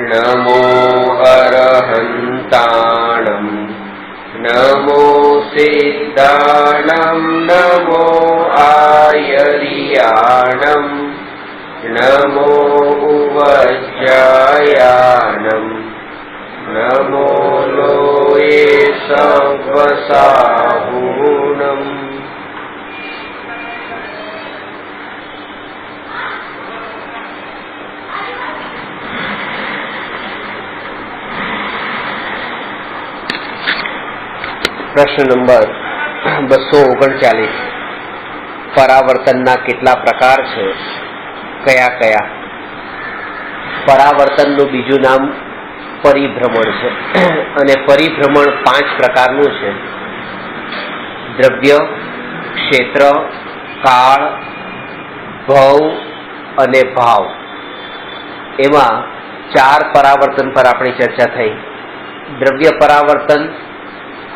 नमो अरहन्ताणं नमो सिद्धाणं नमो आयर्याणं नमो उवज्जायाणं नमो लोये सवसाहूणम्। प्रश्न नंबर 239 परावर्तनना કેટલા પ્રકાર છે, કયા કયા? પરાવર્તનનું બીજું નામ પરિભ્રમણ છે અને પરિભ્રમણ 5 પ્રકારનું છે: દ્રવ્ય, ક્ષેત્ર, કાળ, ભવ અને ભાવ. એમાં 4 પરાવર્તન પર આપણી ચર્ચા થઈ. દ્રવ્ય પરાવર્તન,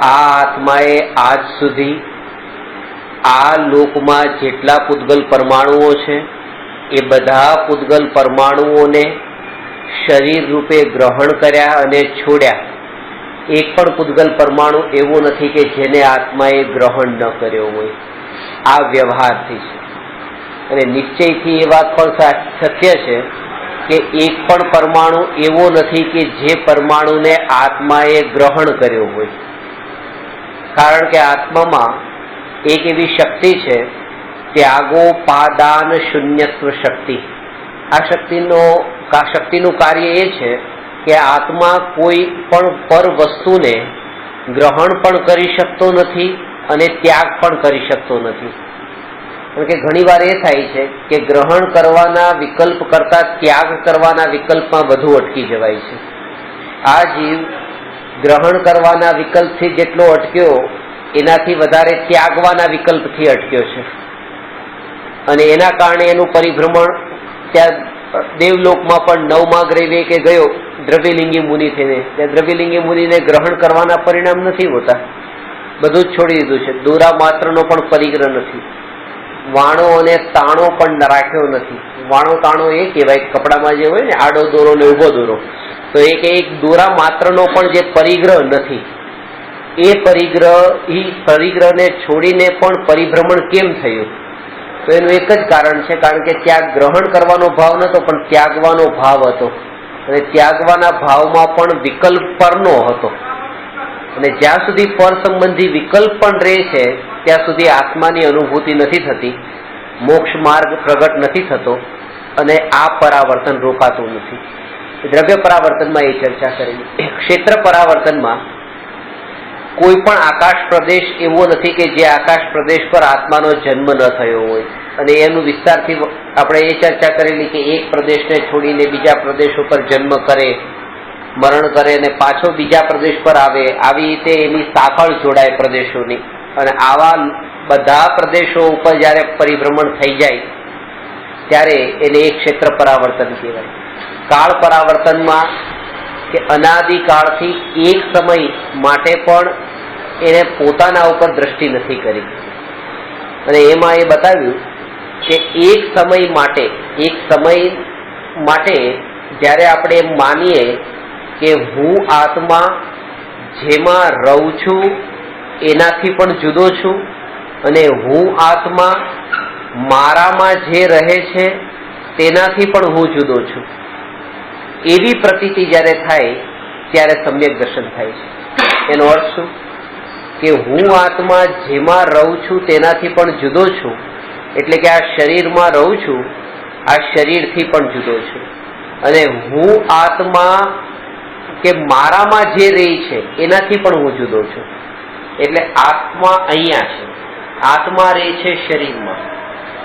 આ આત્માએ આજ સુધી આ લોકમાં જેટલા પૂતગલ પરમાણુઓ છે એ બધા પૂતગલ પરમાણુઓને શરીર રૂપે ગ્રહણ કર્યા અને છોડ્યા. એક પણ પૂતગલ પરમાણુ એવો નથી કે જેને આત્માએ ગ્રહણ ન કર્યો હોય. આ વ્યવહારથી છે અને નિશ્ચયથી એ વાત પણ સત્ય છે કે એક પણ પરમાણુ એવો નથી કે જે પરમાણુને આત્માએ ગ્રહણ કર્યો હોય. કારણ કે આત્મામાં એક એવી શક્તિ છે, ત્યાગોપાદાન શૂન્યત્વ શક્તિ. આ શક્તિનું કાર્ય એ છે કે આત્મા કોઈ પણ પર વસ્તુને ગ્રહણ પણ કરી શકતો નથી અને ત્યાગ પણ કરી શકતો નથી. કારણ કે ઘણી વાર એ થાય છે કે ગ્રહણ કરવાના વિકલ્પ કરતા ત્યાગ કરવાના વિકલ્પમાં વધુ અટકી જવાય છે. આ જીવ ગ્રહણ કરવાના વિકલ્પથી જેટલો અટક્યો એનાથી વધારે ત્યાગવાના વિકલ્પથી અટક્યો છે અને એના કારણે એનું પરિભ્રમણ ત્યાં દેવલોકમાં પણ 9મા ગ્રહે કે ગયો દ્રવ્યલિંગી મુનિ થઈને. ત્યાં દ્રવ્યલિંગી મુનિને ગ્રહણ કરવાના પરિણામ નથી હોતા, બધું જ છોડી દીધું છે. દોરા માત્રનો પણ પરિગ્રહ નથી, વાણો અને તાણો પણ રાખ્યો નથી. વાણો તાણો એ કહેવાય કપડામાં જે હોય ને, આડો દોરો ને ઉભો દોરો, તો એક દોરા માત્રનો પણ જે પરિગ્રહ નથી. એ પરિગ્રહને છોડીને પણ પરિભ્રમણ કેમ થયું? તો એનું એક જ કારણ છે, કારણ કે ત્યાં ગ્રહણ કરવાનો ભાવ નહોતો પણ ત્યાગવાનો ભાવ હતો અને ત્યાગવાના ભાવમાં પણ વિકલ્પ પરનો હતો. અને જ્યાં સુધી પર સંબંધી વિકલ્પ પણ રહે છે ત્યાં સુધી આત્માની અનુભૂતિ નથી થતી, મોક્ષ માર્ગ પ્રગટ નથી થતો અને આ પરાવર્તન રોકાતું નથી. દ્રવ્ય પરાવર્તનમાં એ ચર્ચા કરેલી. ક્ષેત્ર પરાવર્તનમાં કોઈ પણ આકાશ પ્રદેશ એવો નથી કે જે આકાશ પ્રદેશ પર આત્માનો જન્મ ન થયો હોય. અને એનું વિસ્તારથી આપણે એ ચર્ચા કરેલી કે એક પ્રદેશને છોડીને બીજા પ્રદેશો પર જન્મ કરે, મરણ કરે અને પાછો બીજા પ્રદેશ પર આવે. આવી રીતે એની સાંકળ જોડાય પ્રદેશોની. અને આવા બધા પ્રદેશો ઉપર જ્યારે પરિભ્રમણ થઈ જાય ત્યારે એને એક ક્ષેત્ર પરાવર્તન કહેવાય. કાળ પરાવર્તનમાં કે અનાદિકાળથી એક સમય માટે પણ એને પોતાના ઉપર દ્રષ્ટિ નથી કરી અને એમાં એ બતાવ્યું કે એક સમય માટે જ્યારે આપણે એમ માનીએ કે હું આત્મા જેમાં રહું છું એનાથી પણ જુદો છું અને હું આત્મા મારામાં જે રહે છે તેનાથી પણ હું જુદો છું, એવી પ્રતીતિ જ્યારે થાય ત્યારે સમ્યક દર્શન થાય છે. એનો અર્થ શું? કે હું આત્મા જેમાં રહું છું તેનાથી પણ જુદો છું, એટલે કે આ શરીરમાં રહું છું, આ શરીરથી પણ જુદો છું. અને હું આત્મા કે મારામાં જે રહી છે એનાથી પણ હું જુદો છું. એટલે આત્મા અહીંયા છે, આત્મા રહે છે શરીરમાં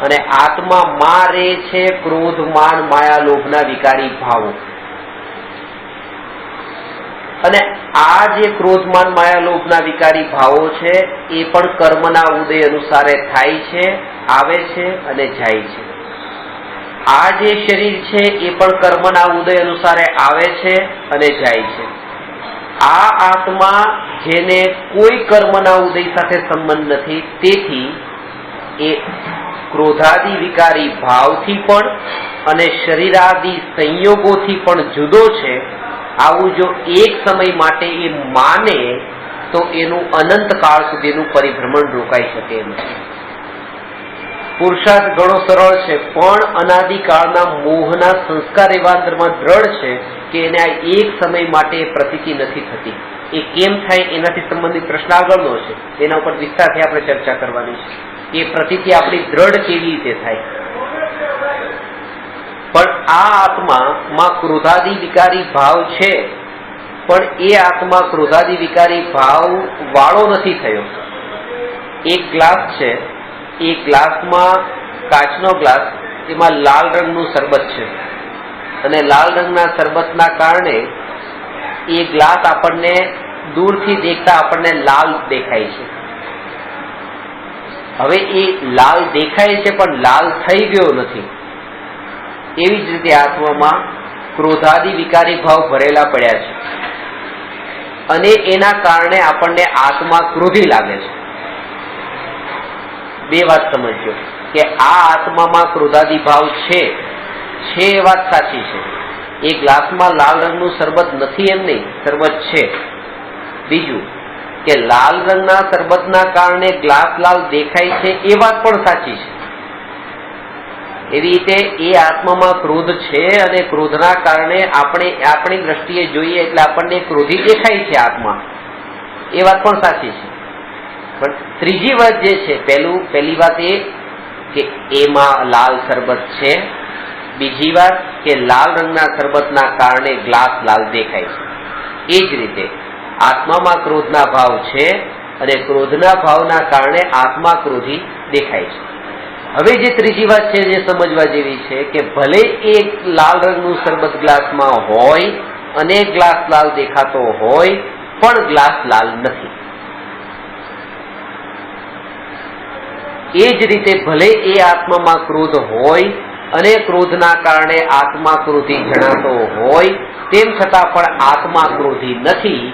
અને આત્મામાં રહે છે ક્રોધ, માન, માયા, લોભના વિકારી ભાવો. અને આ જે ક્રોધ, માન, માયા, લોભના વિકારી ભાવો છે એ પણ કર્મના ઉદય અનુસારે થાય છે, આવે છે અને જાય છે. આ જે શરીર છે એ પણ કર્મના ઉદય અનુસારે આવે છે અને જાય છે. આ આત્મા જેને કોઈ કર્મના ઉદય સાથે સંબંધ નથી, તેથી એ ક્રોધાદિ વિકારી ભાવથી પણ અને શરીરાદિ સંયોગોથી પણ જુદો છે, આવું જો એક સમય માટે એ માને તો એનું અનંત કાળ સુધીનું પરિભ્રમણ રોકાઈ શકે એમ છે. પુરુષાર્થ ઘણો સરળ છે, પણ અનાદિકાળના મોહના સંસ્કાર એવા અંદરમાં દ્રઢ છે કે એને આ એક સમય માટે પ્રતીતિ નથી થતી. એ કેમ થાય એનાથી સંબંધિત પ્રશ્ન આગળનો છે, એના ઉપર વિસ્તારથી આપણે ચર્ચા કરવાની છે કે પ્રતીતિ આપણી દ્રઢ કેવી રીતે થાય. પણ આ આત્મામાં ક્રોધાદિ વિકારી ભાવ છે, પણ એ આત્મા ક્રોધાદિ વિકારી ભાવ વાળો નથી થયો. એક ગ્લાસ છે, એ ગ્લાસમાં કાચનો ગ્લાસ, એમાં લાલ રંગનું શરબત છે અને લાલ રંગના શરબતના કારણે એ ગ્લાસ આપણને દૂરથી દેખતા આપણને લાલ દેખાય છે. હવે એ લાલ દેખાય છે પણ લાલ થઈ ગયો નથી. એવી જ રીતે આત્મામાં ક્રોધાદિ વિકારી ભાવ ભરેલા પડ્યા છે અને એના કારણે આપણને આત્મા ક્રોધી લાગે છે. બે વાત સમજજો કે આ આત્મામાં ક્રોધાદિ ભાવ છે એ વાત સાચી છે. એ ગ્લાસમાં લાલ રંગનું શરબત નથી એમ નહીં, શરબત છે. બીજું કે લાલ રંગના શરબતના કારણે ગ્લાસ લાલ દેખાય છે એ વાત પણ સાચી છે. એવી રીતે એ આત્મામાં ક્રોધ છે અને ક્રોધના કારણે આપણે આપણી દ્રષ્ટિએ જોઈએ એટલે આપણને ક્રોધી દેખાય છે આત્મા, એ વાત પણ સાચી છે. પણ ત્રીજી વાત જે છે, પહેલી વાત એ કે એમાં લાલ શરબત છે, બીજી વાત કે લાલ રંગના શરબતના કારણે ગ્લાસ લાલ દેખાય છે. એ જ રીતે આત્મામાં ક્રોધના ભાવ છે અને ક્રોધના ભાવના કારણે આત્મા ક્રોધી દેખાય છે. હવે જે ત્રીજી વાત છે જે સમજવા જેવી છે કે ભલે એક લાલ રંગનું શરબત ગ્લાસમાં હોય અને ગ્લાસ લાલ દેખાતો હોય પણ ગ્લાસ લાલ નથી. એ જ રીતે ભલે એ આત્મામાં ક્રોધ હોય અને ક્રોધના કારણે આત્મા ક્રોધી જણાતો હોય તેમ છતાં પણ આત્મા ક્રોધી નથી.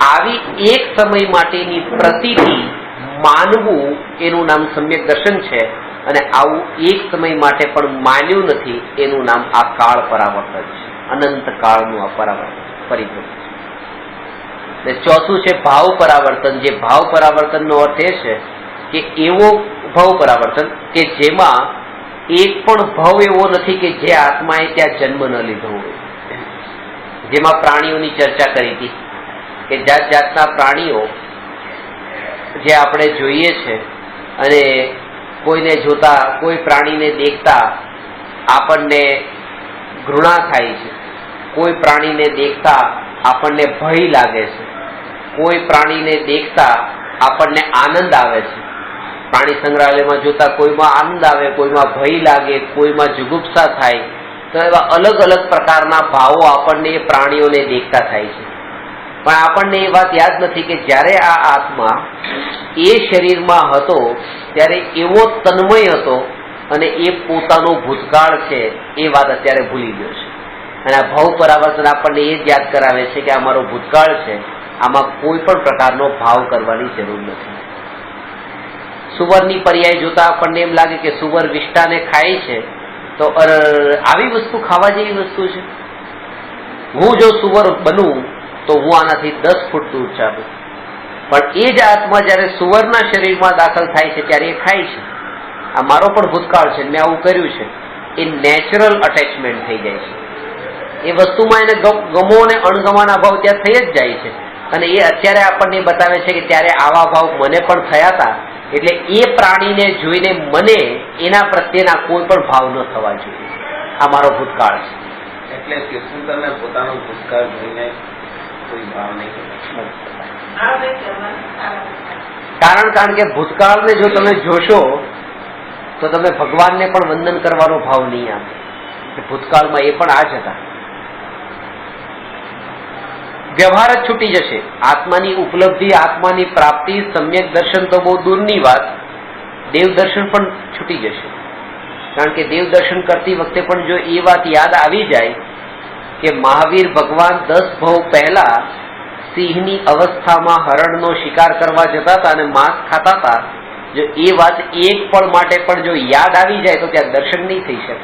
આવી એક સમય માટેની પ્રતીતિ માનવું એનું નામ સમ્યક દર્શન છે અને આવું એક સમય માટે પણ માન્યું નથી એનું નામ આ કાળ પરાવર્તન છે, અનંત કાળનું આ પરિભ્રમણ છે. ચોથું છે ભાવ પરાવર્તન. જે ભાવ પરાવર્તનનો અર્થ એ છે કે એવો ભાવ પરાવર્તન કે જેમાં એક પણ ભાવ એવો નથી કે જે આત્માએ ત્યાં જન્મ ન લીધો હોય. જેમાં પ્રાણીઓની ચર્ચા કરી હતી કે જાત જાતના પ્રાણીઓ જે આપણે જોઈએ છે અને કોઈને જોતા, કોઈ પ્રાણીને દેખતા આપણને ઘૃણા થાય છે, કોઈ પ્રાણીને દેખતા આપણને ભય લાગે છે, કોઈ પ્રાણીને દેખતા આપણને આનંદ આવે છે. પ્રાણી સંગ્રહાલયમાં જોતા કોઈમાં આનંદ આવે, કોઈમાં ભય લાગે, કોઈમાં જુગુપ્સા થાય. તો એવા અલગ અલગ પ્રકારના ભાવો આપણને એ પ્રાણીઓને દેખતા થાય છે. પણ આપણને એ વાત યાદ નથી કે જ્યારે આ આત્મા એ શરીરમાં હતો ત્યારે એવો તન્મય હતો અને એ પોતાનો ભૂતકાળ છે એ વાત અત્યારે ભૂલી ગયો છે. અને આ ભાવ પરાવર્તન આપણને એ જ યાદ કરાવે છે કે આ મારો ભૂતકાળ છે, આમાં કોઈ પણ પ્રકારનો ભાવ કરવાની જરૂર નથી. સુવરની પર્યાય જોતા આપણને એમ લાગે કે સુવર વિષ્ટાને ખાય છે તો આવી વસ્તુ ખાવા જેવી વસ્તુ છે. હું જો સુવર બનું તો હું આનાથી 10 ફૂટ દૂર ચાલું. પણ એ જ આત્મા જયારે સુવરના શરીરમાં દાખલ થાય છે ત્યારે એ ખાય છે. આ મારો પણ ભૂતકાળ છે, મેં આવું કર્યું છે. એ નેચરલ અટેચમેન્ટ થઈ જાય છે. એ વસ્તુમાં એને ગમો અને અણગમાના ભાવ ત્યાં થઈ જ જાય છે. અને એ અત્યારે આપણને બતાવે છે કે ત્યારે આવા ભાવ મને પણ થયા હતા, એટલે એ પ્રાણીને જોઈને મને એના પ્રત્યેના કોઈ પણ ભાવ ન થવા જોઈએ. આ મારો ભૂતકાળ છે. એટલે તીર્થંકરને પોતાનો ભૂતકાળ જોઈને કોઈ ભાવ નહીં. કારણ કે ભૂતકાળને જો તમે જોશો તો તમે ભગવાનને પણ વંદન કરવાનો ભાવ નહીં આવે. ભૂતકાળમાં એ પણ આ જ હતા. વ્યવહાર જ છૂટી જશે. આત્માની ઉપલબ્ધિ, આત્માની પ્રાપ્તિ, સમ્યક દર્શન તો બહુ દૂરની વાત, દેવ દર્શન પણ છૂટી જશે. કારણ કે દેવ દર્શન કરતી વખતે પણ જો એ વાત યાદ આવી જાય કે મહાવીર ભગવાન 10 ભવ પહેલા સિંહની અવસ્થામાં હરણનો શિકાર કરવા જતા હતા અને માંસ ખાતા હતા, જો એ વાત એક પળ માટે પણ જો યાદ આવી જાય તો ત્યાં દર્શન નહીં થઈ શકે.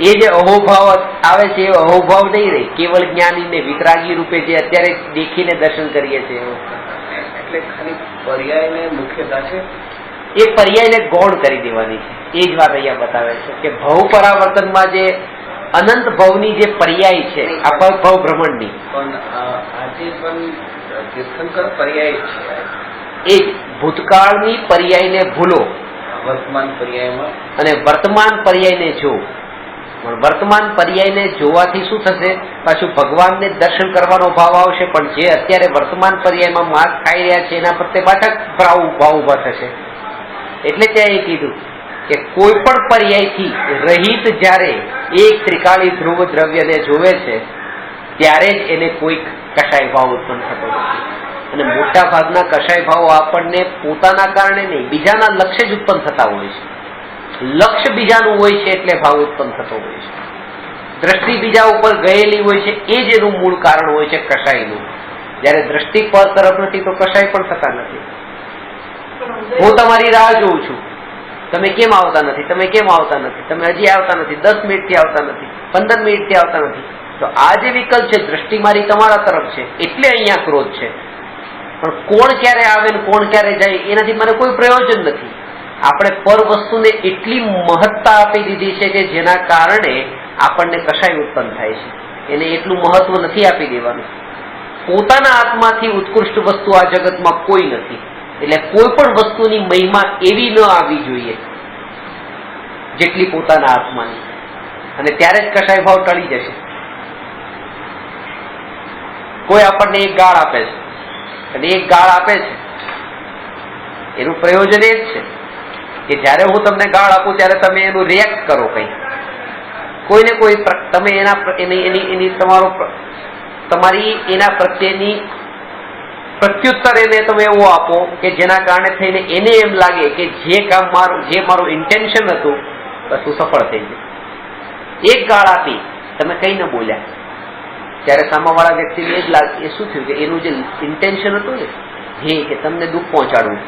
એ જે અહોભાવ આવે છે એ અહોભાવ નહીં રહે, કેવળ જ્ઞાની ને વિતરાગી રૂપે જે અત્યારે દેખીને દર્શન કરીએ છીએ. એટલે ખાલી પર્યાયને મુખ્યતા છે, એ પર્યાયને ગૌણ કરી દેવાની છે. એ જ વાત અહીંયા બતાવે છે કે ભવ પરાવર્તનમાં જે અનંત ભવની જે પર્યાય છે આ ભવ ભ્રમણની, પણ આજે પણ તીર્થંકર પર્યાય છે. એ જ ભૂતકાળની પર્યાયને ભૂલો વર્તમાન પર્યાયમાં અને વર્તમાન પર્યાયને જો. પણ વર્તમાન પર્યાયને જોવાથી શું થશે, પાછું ભગવાનને દર્શન કરવાનો ભાવ આવશે, પણ જે અત્યારે વર્તમાન પર્યાયમાં માર્ગ ખાઈ રહ્યા છે એના પ્રત્યે પાછા ભાવ ઉભા થશે. એટલે ત્યાં એ કીધું કે કોઈ પણ પર્યાયથી રહિત જ્યારે એક ત્રિકાળી ધ્રુવ દ્રવ્યને જોવે છે ત્યારે જ એને કોઈક કષાય ભાવ ઉત્પન્ન થતો નથી. અને મોટા ભાગના કષાય ભાવો આપણને પોતાના કારણે નહીં, બીજાના લક્ષ્ય જ ઉત્પન્ન થતા હોય છે. લક્ષ્ય બીજાનું હોય છે એટલે ભાવ ઉત્પન્ન થતો હોય છે. દ્રષ્ટિ બીજા ઉપર ગયેલી હોય છે, એ જ એનું મૂળ કારણ હોય છે કષાયનું. જયારે દ્રષ્ટિ પર તરફ નથી તો કષાય પણ થતા નથી. હું તમારી રાહ જોઉં છું, તમે કેમ આવતા નથી, તમે કેમ આવતા નથી, તમે હજી આવતા નથી, 10 મિનિટથી આવતા નથી, 15 મિનિટથી આવતા નથી. તો આ જે વિકલ્પ છે, દ્રષ્ટિ મારી તમારા તરફ છે એટલે અહીંયા ક્રોધ છે. પણ કોણ ક્યારે આવે ને કોણ ક્યારે જાય એનાથી મને કોઈ પ્રયોજન નથી. આપણે પર વસ્તુને એટલી મહત્તા આપી દીધી છે કે જેના કારણે આપણને કશાય ઉત્પન્ન થાય છે. એને એટલું મહત્વ નથી આપી દેવાનું. પોતાના આત્માથી ઉત્કૃષ્ટ વસ્તુ આ જગતમાં કોઈ નથી. એટલે કોઈ પણ વસ્તુની મહિમા એવી ન આવવી જોઈએ જેટલી પોતાના આત્માની. અને ત્યારે જ કશાય ભાવ ટળી જશે. કોઈ આપણને એક ગાળ આપે છે અને એક ગાળ આપે છે, એનું પ્રયોજન એ જ છે કે જયારે હું તમને ગાળ આપું ત્યારે તમે એનું રિએક્ટ કરો. કોઈને કોઈ તમે તમારી એના પ્રત્યેની પ્રત્યુત્તર એને તમે એવું આપો કે જેના કારણે થઈને એને એમ લાગે કે જે મારું ઇન્ટેન્શન હતું બસ હું સફળ થઈ ગયું. એક ગાળ આપી તમે કઈ ન બોલ્યા ત્યારે સામાવાળા વ્યક્તિને એ જ લાગે એ શું થયું કે એનું જે ઇન્ટેન્શન હતું ને કે તમને દુઃખ પહોંચાડવું,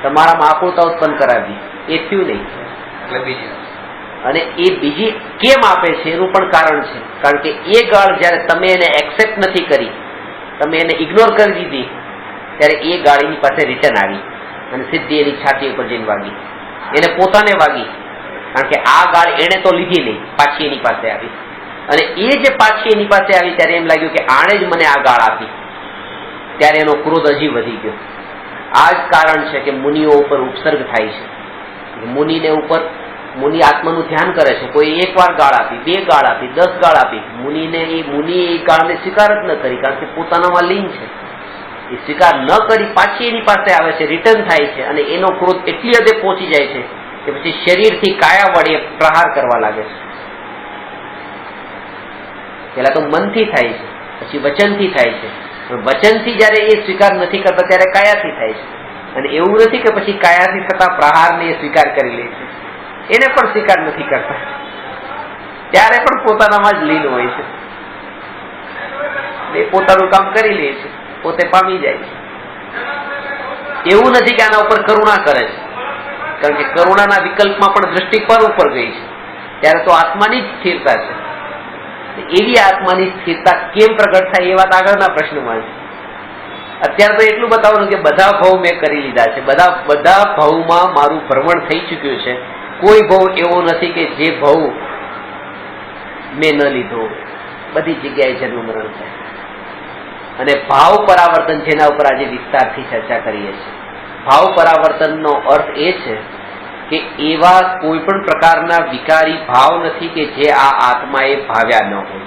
તમારામાં આકુળતા ઉત્પન્ન કરાવી, એ થયું નહીં. અને એ બીજી કેમ આપે છે એનું પણ કારણ છે. કારણ કે એ ગાળ જયારે તમે એને એક્સેપ્ટ નથી કરી, તમે એને ઇગ્નોર કરી દીધી, ત્યારે એ ગાળ એની પાસે રિટર્ન આવી અને સીધી એની છાતી ઉપર જઈને વાગી. એને પોતાને વાગી, કારણ કે આ ગાળ એને તો લીધી નહીં, પાછી એની પાસે આવી. અને એ જે પાછી એની પાસે આવી ત્યારે એમ લાગ્યું કે આણે જ મને આ ગાળ આપી, ત્યારે એનો ક્રોધ હજી વધી ગયો. આ જ કારણ છે કે મુનિઓ ઉપર ઉપસર્ગ થાય છે. મુનિ આત્માનું ધ્યાન કરે છે. કોઈ એક વાર ગાળ આપી, 2 ગાળ આપી, 10 ગાળ આપી, મુનિ એ ગાળને સ્વીકાર જ ન કરી, કારણ કે પોતાનામાં લીન છે. એ સ્વીકાર ન કરી પાછી એની પાસે આવે છે, રિટર્ન થાય છે અને એનો ક્રોધ એટલી હદે પહોંચી જાય છે કે પછી શરીરથી કાયા વડે પ્રહાર કરવા લાગે છે. પેલા તો મનથી થાય છે, પછી વચનથી થાય છે. વચનથી જયારે એ સ્વીકાર નથી કરતા ત્યારે કાયાથી થાય છે. અને એવું નથી કે પછી કાયાથી થતા પ્રહારને એ સ્વીકાર કરી લે છે, એને પણ સ્વીકાર નથી કરતા, ત્યારે પણ પોતાનામાં જ લીન હોય છે. એ પોતાનું કામ કરી લે છે, પોતે પામી જાય છે. એવું નથી કે આના ઉપર કરુણા કરે છે, કારણ કે કરુણાના વિકલ્પમાં પણ દ્રષ્ટિ પર ઉપર ગઈ છે. ત્યારે તો આત્માની જ સ્થિરતા છે. એવી આત્માની સ્થિરતા કેમ પ્રગટ થાય એ વાત આગળના પ્રશ્નમાં છે. અત્યારે તો એટલું બતાવવાનું કે બધા ભાવ મેં કરી લીધા છે, બધા ભાવમાં મારું ભ્રમણ થઈ ચુક્યું છે. કોઈ ભાવ એવો નથી કે જે ભાવ મેં ન લીધો. બધી જગ્યાએ જન્મ મરણ છે. અને ભાવ પરાવર્તન જેના ઉપર આજે વિસ્તારથી ચર્ચા કરીએ છીએ, ભાવ પરાવર્તનનો અર્થ એ છે કે એવા કોઈ પણ પ્રકારના વિકારી ભાવ નથી કે જે આ આત્માએ ભાવ્યા ન હોય.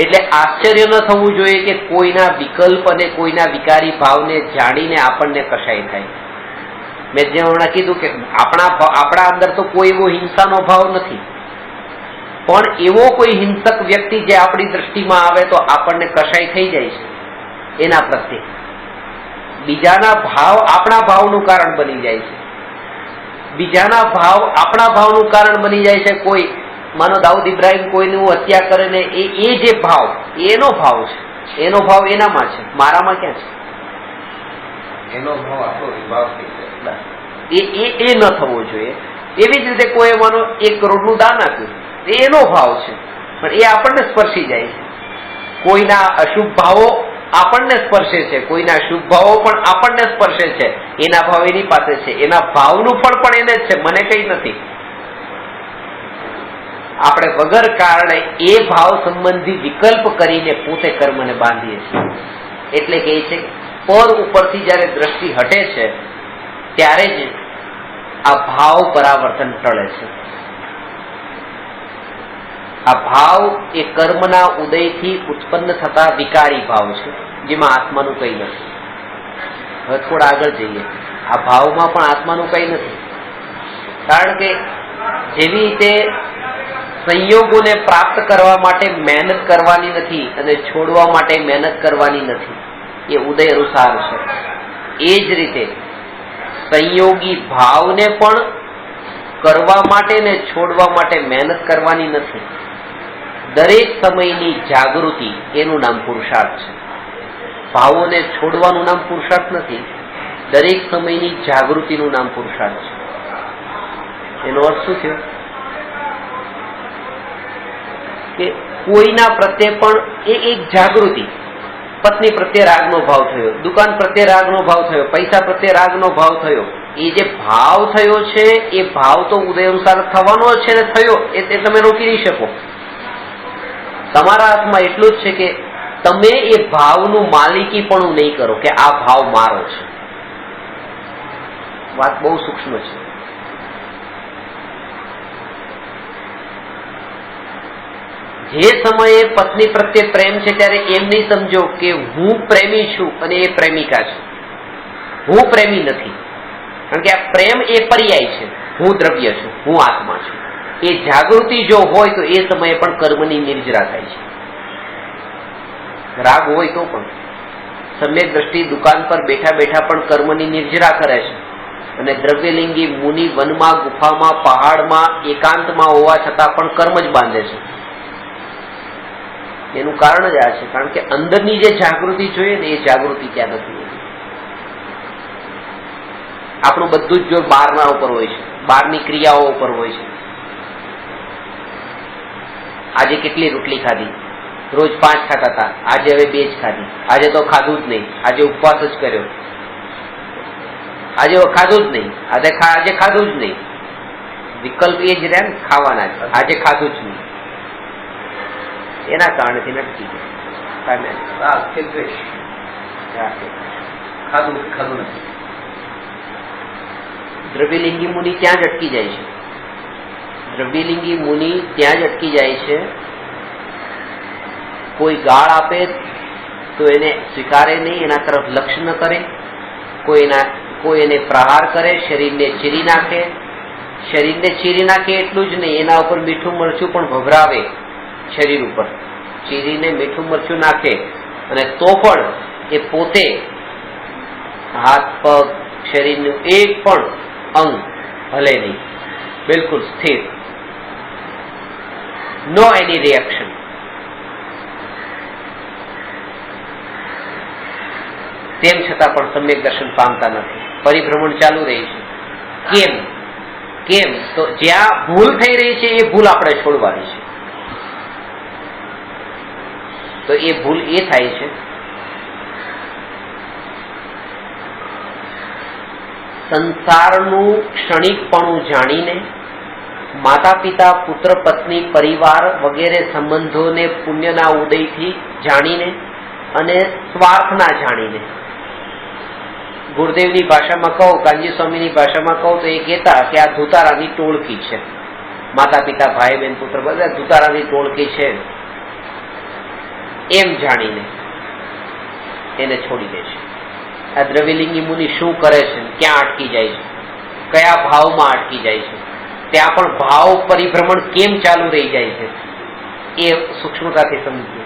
એટલે આશ્ચર્ય ન થવું જોઈએ કે કોઈના વિકલ્પ અને કોઈના વિકારી ભાવને જાણીને આપણને કશાય થાય. મેં જે હમણાં કીધું કે આપણા અંદર તો કોઈ એવો હિંસાનો ભાવ નથી, પણ એવો કોઈ હિંસક વ્યક્તિ જે આપણી દ્રષ્ટિમાં આવે તો આપણને કશાય થઈ જાય છે એના પ્રત્યે. બીજાના ભાવ આપણા ભાવનું કારણ બની જાય છે. બીજાના ભાવ આપણા ભાવનું કારણ બની જાય છે. કોઈ માનો દાઉદ ઇબ્રાહિમ કોઈનું હત્યા કરે ને એ જે ભાવ એનો ભાવ છે, એનો ભાવ એનામાં છે, મારામાં ક્યાં છે? એનો ભાવ આપણો વિભાવ થઈ જાય. એ ન થવો જોઈએ. એવી જ રીતે કોઈ માનો 1 કરોડનું દાન આપ્યું, એનો ભાવ છે, પણ એ આપણને સ્પર્શી જાય છે. કોઈના અશુભ ભાવો આપણને સ્પર્શે છે, કોઈના શુભ ભાવો પણ આપણને સ્પર્શે છે. એના ભાવ એની પાસે છે, એના ભાવનું ફળ પણ એને જ છે, મને કઈ નથી. આપણે વગર કારણે એ ભાવ સંબંધી વિકલ્પ કરીને પોતે કર્મને બાંધીએ છીએ. એટલે કે છે પર ઉપરથી જયારે દ્રષ્ટિ હટે છે ત્યારે જ આ ભાવ પરાવર્તન ટળે છે. આ ભાવ એ કર્મના ઉદયથી ઉત્પન્ન થતા વિકારી ભાવ છે, જેમાં આત્માનું કઈ નથી. હવે થોડા આગળ જઈએ. આ ભાવમાં પણ આત્માનું કઈ નથી. કારણ કે જેવી રીતે સંયોગોને પ્રાપ્ત કરવા માટે મહેનત કરવાની નથી અને છોડવા માટે મહેનત કરવાની નથી, એ ઉદય અનુસાર છે. એ જ રીતે સંયોગી ભાવને પણ કરવા માટે ને છોડવા માટે મહેનત કરવાની નથી. દરેક સમયની જાગૃતિ એનું નામ પુરુષાર્થ છે. ભાવોને છોડવાનું નામ પુરુષાર્થ નથી, દરેક સમયની જાગૃતિનું નામ પુરુષાર્થ છે. એનો અર્થ શું થયો? કે કોઈના પ્રત્યે પણ એ એક જાગૃતિ. પત્ની પ્રત્યે રાગનો ભાવ થયો, દુકાન પ્રત્યે રાગનો ભાવ થયો, પૈસા પ્રત્યે રાગનો ભાવ થયો. એ જે ભાવ થયો છે એ ભાવ તો ઉદય અનુસાર થવાનો છે ને થયો, એ તમે રોકી નહીં શકો. તમારા હાથમાં એટલું જ છે કે તમે એ ભાવનું માલિકી પણ નહીં કરો કે આ ભાવ મારો છે. વાત બહુ સૂક્ષ્મ છે. જે સમયે પત્ની પ્રત્યે પ્રેમ છે ત્યારે એમ નહીં સમજો કે હું પ્રેમી છું અને એ પ્રેમિકા છે. હું પ્રેમી નથી, કારણ કે આ પ્રેમ એ પર્યાય છે. હું દ્રવ્ય છું, હું આત્મા છું. એ જાગૃતિ જો હોય તો એ સમયે પણ કર્મની નિર્જરા થાય છે. રાગ હોય તો પણ સમ્યક દ્રષ્ટિ દુકાન પર બેઠા બેઠા પણ કર્મની નિર્જરા કરે છે. અને દ્રવ્યલિંગી મુનિ વનમાં, ગુફામાં, પહાડમાં, એકાંતમાં હોવા છતાં પણ કર્મ જ બાંધે છે. એનું કારણ જ આ છે, કારણ કે અંદરની જે જાગૃતિ જોઈએ ને એ જાગૃતિ ત્યાં નથી. આપણું બધું જ જો બહારના ઉપર હોય છે, બહારની ક્રિયાઓ ઉપર હોય છે. આજે કેટલી રોટલી ખાધી? રોજ 5 ખાતા હતા, આજે હવે 2 જ ખાધી. આજે તો ખાધું જ નહીં, આજે ઉપવાસ જ કર્યો. આજે ખાધું જ નહીં, આજે ખાધું જ નહીં. વિકલ્પ એ જ રહ્યા ને ખાવાના જ. આજે ખાધું જ નહીં, એના કારણથી નટકી ખાધું નથી. દ્રવ્યલિંગી મુનિ ત્યાં જ અટકી જાય છે. દ્રવ્યલિંગી મુનિ ત્યાં જ અટકી જાય છે. કોઈ ગાળ આપે તો એને સ્વીકારે નહીં, એના તરફ લક્ષ્ય ન કરે. કોઈ એને પ્રહાર કરે, શરીરને ચીરી નાખે. શરીરને ચીરી નાખે એટલું જ નહીં, એના ઉપર મીઠું મરચું પણ ભભરાવે. શરીર ઉપર ચીરીને મીઠું મરચું નાખે અને તો પણ એ પોતે હાથ પગ શરીરનું એક પણ અંગ હલે નહીં, બિલકુલ સ્થિર. નો એની રિએક્શન. તેમ છતાં પણ સમ્યક દર્શન પામતા નથી. પરિભ્રમણ ચાલુ રહી છે. કેમ? તો જ્યાં ભૂલ થઈ રહી છે એ ભૂલ આપણે છોડવાની છે. તો એ ભૂલ એ થાય છે સંસારનું ક્ષણિકપણું જાણીને, માતા પિતા, પુત્ર પત્ની, પરિવાર વગેરે સંબંધોને પુણ્યના ઉદયથી જાણીને અને સ્વાર્થના જાણીને. ગુરુદેવની ભાષામાં કહો, કાનજી સ્વામીની ભાષામાં કહો તો એ કહેતા કે આ ધુતારાની ટોળકી છે. માતા પિતા, ભાઈ બહેન, પુત્ર બધા ધુતારાની ટોળકી છે એમ જાણીને એને છોડી દે છે. આ દ્રવ્યલિંગી મુનિ શું કરે છે, ક્યાં અટકી જાય છે, કયા ભાવમાં અટકી જાય છે, ત્યાં પણ ભાવ પરિભ્રમણ કેમ ચાલુ રહી જાય છે એ સૂક્ષ્મતાથી સમજીએ.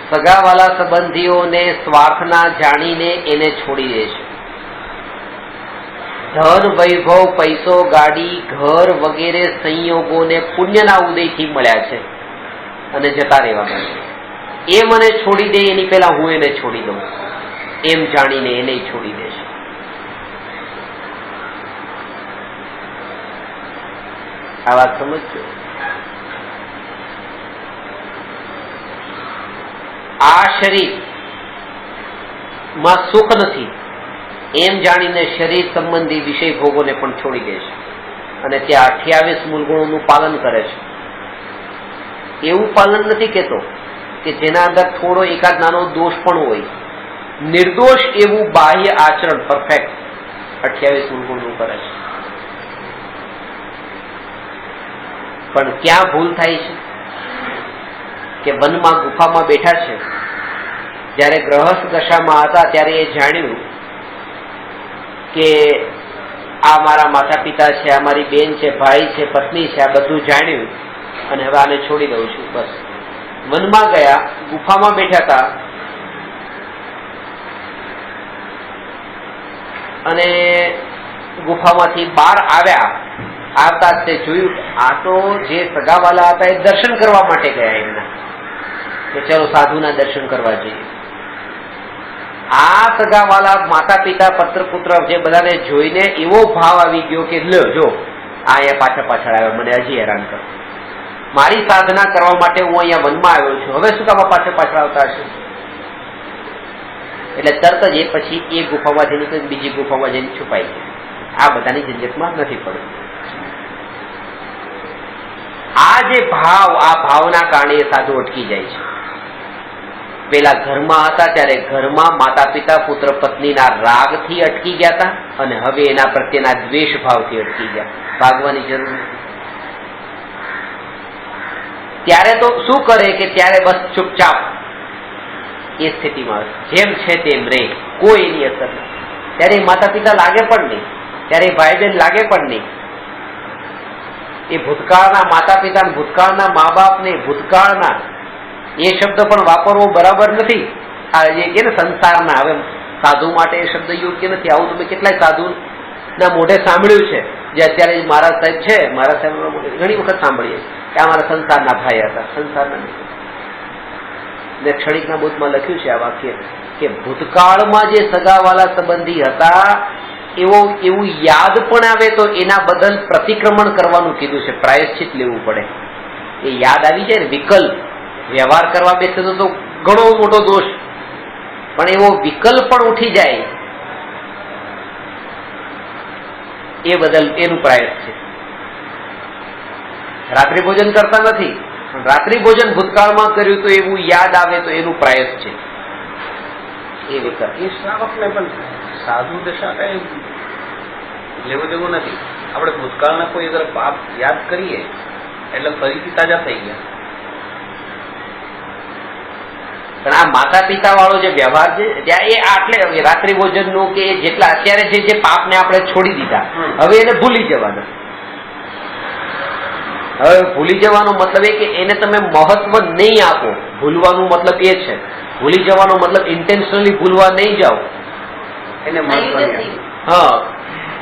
સગાવાલા સંબંધીઓને સ્વાર્થના જાણીને એને છોડી દે છે. ધન, વૈભવ, પૈસો, ગાડી, ઘર વગેરે સંયોગોને પુણ્યના ઉદયથી મળ્યા છે અને જતા રહેવાના છે. એ મને છોડી દે એની પહેલા હું એને છોડી દઉં એમ જાણીને એને છોડી દે છે. આ વાત સમજજો. આ શરીર માં સુખ નથી એમ જાણીને શરીર સંબંધી વિષય ભોગોને પણ છોડી દે છે અને ત્યાં 28 મૂળગુણોનું પાલન કરે છે. એવું પાલન નથી કહેતો કે જેના અંદર થોડો એકાદ નાનો દોષ પણ હોય. નિર્દોષ એવું બાહ્ય આચરણ પરફેક્ટ 28 મૂળગુણનું કરે છે. પણ ક્યાં ભૂલ થાય છે કે વનમાં ગુફામાં બેઠા છે, જ્યારે ગ્રહસ્થ દશામાં હતા ત્યારે એ જાણ્યું કે આ મારા માતા પિતા છે, આ મારી બેન છે, ભાઈ છે, પત્ની છે, આ બધું જાણ્યું અને હવે આને છોડી દઉં છું. બસ વનમાં ગયા, ગુફામાં બેઠા હતા અને ગુફામાંથી બહાર આવ્યા. આવતા તે જોયું આ તો જે સગાવાલા હતા એ દર્શન કરવા માટે ગયા એમના, કે ચલો સાધુના દર્શન કરવા જઈએ. આ સગાવાલા માતા પિતા પત્ર પુત્ર જે બધાને જોઈને એવો ભાવ આવી ગયો કે લ્યો જો આ અહીંયા પાછળ આવ્યો, મને હજી હેરાન કરો. મારી સાધના કરવા માટે હું અહીંયા વનમાં આવ્યો છું, હવે શું કામ પાછળ આવતા હશે? એટલે તરત જ એ પછી એ ગુફામાં જઈને બીજી ગુફામાં જઈને છુપાઈ ગયા. આ બધાની ઝંઝટમાં નથી પડ્યું. આ જે ભાવ, આ ભાવના કારણે એ સાધુ અટકી જાય છે. પેલા ઘરમાં હતા ત્યારે ઘરમાં માતા પિતા પુત્ર પત્નીના રાગથી અટકી ગયા હતા અને હવે એના પ્રત્યેના દ્વેષ ભાવથી અટકી ગયા. ભાગવાની જરૂર નથી. ત્યારે તો શું કરે કે ત્યારે બસ ચૂપચાપ એ સ્થિતિમાં જેમ છે તેમ રે, કોઈ એની અસર નથી. ત્યારે માતા પિતા લાગે પણ નહીં, ત્યારે ભાઈ બહેન લાગે પણ નહીં. એ ભૂતકાળના માતા પિતા, ભૂતકાળના મા બાપ ને ભૂતકાળના એ શબ્દ પણ વાપરવો બરાબર નથી. આ જે કે ને સંસારના, હવે સાધુ માટે એ શબ્દ યોગ્ય નથી. આવું તમે કેટલાય સાધુ ના મોઢે સાંભળ્યું છે, જે અત્યારે મહારાજ સાહેબ છે, મહારાજ સાહેબ ઘણી વખત સાંભળીએ કે આ મારા સંસારના ભાઈ હતા. સંસારના નહીં. ને ક્ષણિકના બોધમાં લખ્યું છે આ વાક્ય કે ભૂતકાળમાં જે સગાવાલા સંબંધી હતા એવું યાદ પણ આવે તો એના બદલ પ્રતિક્રમણ કરવાનું કીધું છે, પ્રાયશ્ચિત લેવું પડે. એ યાદ આવી જાય ને, વિકલ્પ વ્યવહાર કરવા બેસે તો ઘણો મોટો દોષ, પણ એવો વિકલ્પ પણ ઉઠી જાય એ બદલ એનું પ્રાયશ્ચિત. રાત્રિ ભોજન કરતા નથી, રાત્રિ ભોજન ભૂતકાળમાં કર્યું તો એવું યાદ આવે તો એનું પ્રાયશ્ચિત. એ વિકલ્પ એ શ્રાવકને પણ સાધુ દશા કઈ લેવું દેવું નથી. આપણે ભૂતકાળના કોઈ અગર પાપ યાદ કરીએ એટલે ફરીથી તાજા થઈ ગયા. પણ આ માતા પિતા વાળો જે વ્યવહાર છે ત્યાં એ આટલે રાત્રિ ભોજન નું કે જેટલા અત્યારે જે પાપને આપણે છોડી દીધા, હવે એને ભૂલી જવાના. હવે ભૂલી જવાનો મતલબ એ કે એને તમે મહત્વ નહીં આપો. ભૂલવાનો મતલબ એ છે, ભૂલી જવાનો મતલબ ઇન્ટેન્શનલી ભૂલવા નહીં જાઓ એને મહત્વ. હા,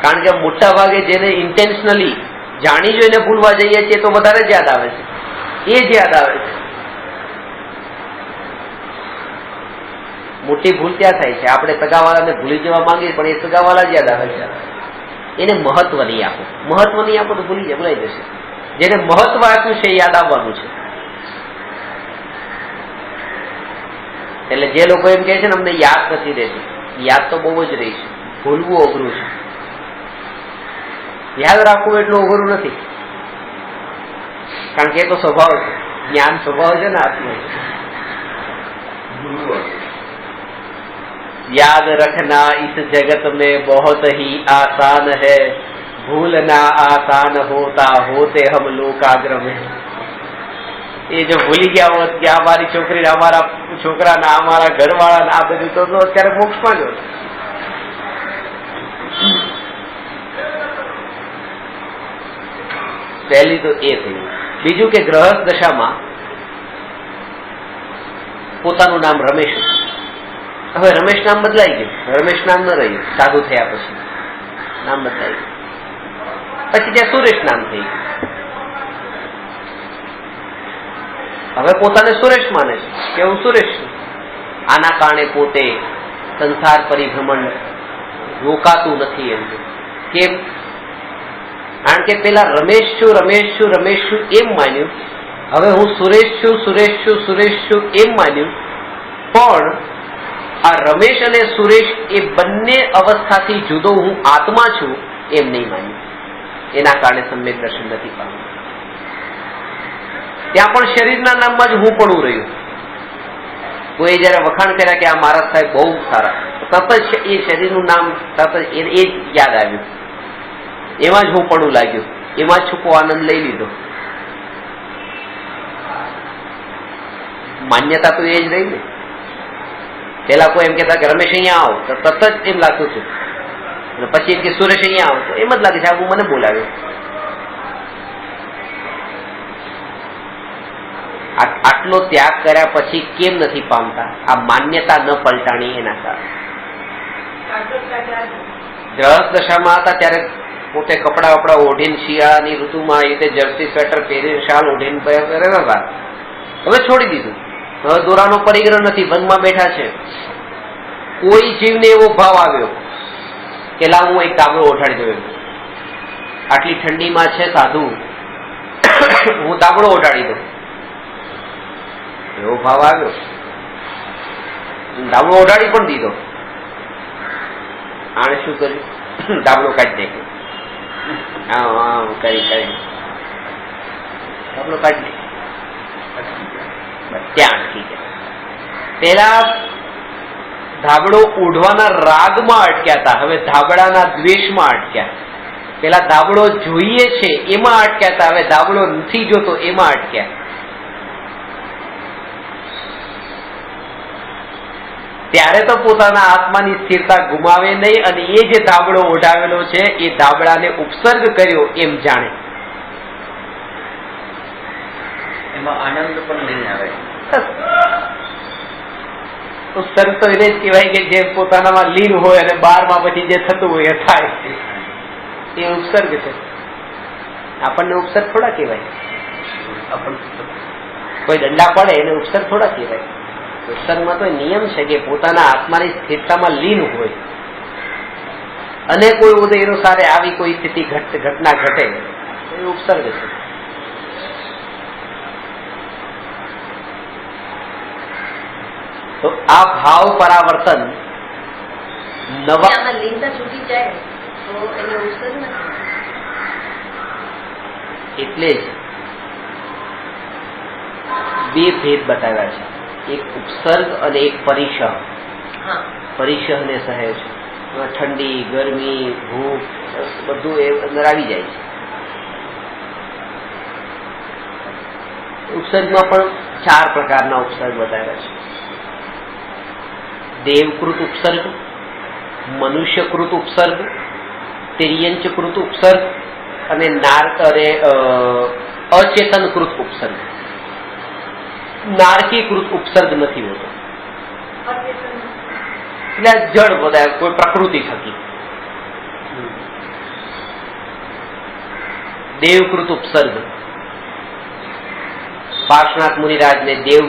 કારણ કે મોટા ભાગે જેને ઇન્ટેન્શનલી જાણી જોઈને ભૂલવા જઈએ છીએ તો વધારે જ યાદ આવે છે. એ જ યાદ આવે છે. મોટી ભૂલ ત્યાં થાય છે, આપણે સગાવાળાને ભૂલી જવા માંગીએ પણ એ સગાવાળા જ યાદ આવે છે. એને મહત્વ નહીં આપો. મહત્વ નહીં આપો તો ભૂલાઈ જશે. જેને મહત્વ આપ્યું છે એ યાદ આવવાનું છે. એટલે જે લોકો એમ કહે છે ને અમને યાદ નથી રહેતી, યાદ તો બહુ જ રહી છે. ભૂલવું અઘરું છે, યાદ રાખવું એટલું અઘરું નથી. કારણ કે એ તો સ્વભાવ છે, જ્ઞાન સ્વભાવ છે ને આત્મ. याद रखना इस जगत में बहुत ही आसान है, भूलना आसान होता होते हम लोकाग्र में. એ જો ભૂલી ગયા હોત કે અમારી છોકરી, અમારા છોકરાના, અમારા ઘરવાળાના આ બધું તો અત્યારે મોક્ષમાં જ હોત. પહેલી તો એ થયું. બીજું કે ગ્રહસ્થ દશામાં પોતાનું નામ રમેશ, હવે રમેશ નામ બદલાઈ ગયું. રમેશ નામ ન રહ્યું. સાધુ થયા પછી નામ બદલાઈ ગયું. પછી ત્યાં સુરેશ નામ થઈ ગયું. હવે પોતાને સુરેશ માને છે કે હું સુરેશ છું. આના કારણે પોતે સંસાર પરિભ્રમણ રોકાતું નથી. એમ કેમ? કારણ કે પેલા રમેશ છું એમ માન્યું, હવે હું સુરેશ છું એમ માન્યું, પણ આ રમેશ અને સુરેશ એ બંને અવસ્થાથી જુદો હું આત્મા છું એમ નહીં માન્યું. એના કારણે સમ્યક દર્શન નથી પામ્યું. ત્યાં પણ શરીરના નામમાં જ હું પણ રહ્યું. કોઈ જયારે વખાણ કર્યા કે આ મહારાજ સાહેબ બહુ સારા, તરત જ એ શરીરનું નામ તરત જ એ જ યાદ આવ્યું. એમાં જ હું પણ લાગ્યું, એમાં જ છૂપો આનંદ લઈ લીધો. માન્યતા તો એ જ રહી ને. પેલા કોઈ એમ કહેતા કે રમેશ અહીંયા આવો તો તરત જ એમ લાગતું હતું, અને પછી એમ કે સુરેશ અહીંયા આવો તો એમ જ લાગે છે આ મને બોલાવ્યો. આટલો ત્યાગ કર્યા પછી કેમ નથી પામતા? આ માન્યતા ન પલટાણી એના કારણે. ગ્રહસ્થ દશામાં હતા ત્યારે પોતે કપડા વપડા ઓઢીને શિયાળાની ઋતુમાં એ રીતે જર્સી સ્વેટર પહેરીને શાલ ઓઢીને રહેતા હતા. હવે છોડી દીધું. હવે દોરાનો પરિગ્રહ નથી, વનમાં બેઠા છે. કોઈ જીવને એવો ભાવ આવ્યો કે લાવ હું એક ધાબળો ઓઢાડી દઉં, આટલી ઠંડીમાં છે સાધુ, હું ધાબળો ઓઢાડી દઉં, એવો ભાવ આવ્યો. ધાબળો ઓઢાડી પણ દીધો. આને શું કર્યું? ધાબળો કાઢી નાખ્યો. કરી ધાબળો કાઢી નાખ્યો. ત્યાં અટકી ગયા. પેલા ધાબળો ઓઢવાના રાગમાં અટક્યા હતા, હવે ધાબળાના દ્વેષમાં અટક્યા. પેલા ધાબળો જોઈએ છે એમાં અટક્યા હતા, હવે ધાબળો નથી જોતો એમાં અટક્યા. ત્યારે તો પોતાના આત્માની સ્થિરતા ગુમાવે નહીં, અને એ જે ધાબળો ઓઢાવેલો છે એ ધાબળાને ઉપસર્ગ કર્યો એમ જાણે. એમાં આનંદ પણ નહીં આવે. ઉપસર્ગ તો એને જ કહેવાય કે જે પોતાનામાં લીન હોય અને બહારમાં પછી જે થતું હોય એ થાય, એ ઉપસર્ગ છે. આપણને ઉપસર્ગ થોડા કહેવાય. કોઈ દંડા પડે એને ઉપસર્ગ થોડા કહેવાય. ઉપસર્ગમાં તો નિયમ છે કે પોતાના આત્માની સ્થિરતામાં લીન હોય અને કોઈ ઉદય સારે આવી કોઈ સ્થિતિ ઘટના ઘટે એ ઉપસર્ગ છે. તો આ ભાવ પરાવર્તન નવા એટલે જ બે ભેદ બતાવ્યા છે, એક ઉપસર્ગ અને એક પરિસહ. પરિસહ ને સહેજ ઠંડી, ગરમી, ભૂખ બધું એ અંદર આવી જાય છે. ઉપસર્ગમાં પણ 4 પ્રકારના ઉપસર્ગ બતાવ્યા છે. દેવકૃત ઉપસર્ગ, મનુષ્યકૃત ઉપસર્ગ, તિર્યંચકૃત ઉપસર્ગ અને અચેતનકૃત ઉપસર્ગ. નારકીકૃત ઉપસર્ગ નથી હોતો. એટલે જડ બધા કોઈ પ્રકૃતિ થકી. દેવકૃત ઉપસર્ગ, પાર્શ્વનાથ મુનિરાજને દેવ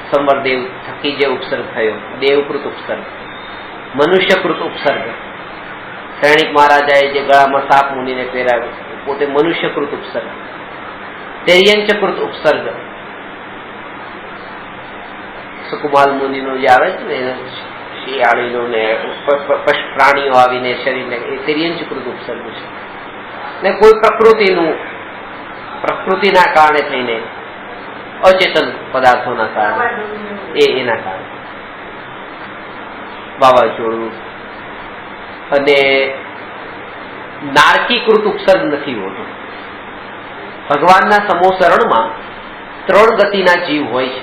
સંવરદેવ થકી જે ઉપસર્ગ થયો, દેવકૃત ઉપસર્ગ. મનુષ્યકૃત ઉપસર્ગ, સૈનિક મહારાજાએ જે ગળામાં સાપ મુનિને પહેરાવ્યો, પોતે મનુષ્યકૃત ઉપસર્ગ. તિર્યંચકૃત ઉપસર્ગ, સુકુમાલ મુનિનો જે આવે છે ને શિયાળીનો ને પ્રાણીઓ આવીને શરીરને, એ તિર્યંચકૃત ઉપસર્ગ છે. ને કોઈ પ્રકૃતિના કારણે થઈને અચેતન પદાર્થોના કારણે એના કારણે વાવાઝોડું. અને નારકીકૃત ઉપસર્ગ નથી હોતો. ભગવાનના સમોસરણમાં 3 ગતિના જીવ હોય છે.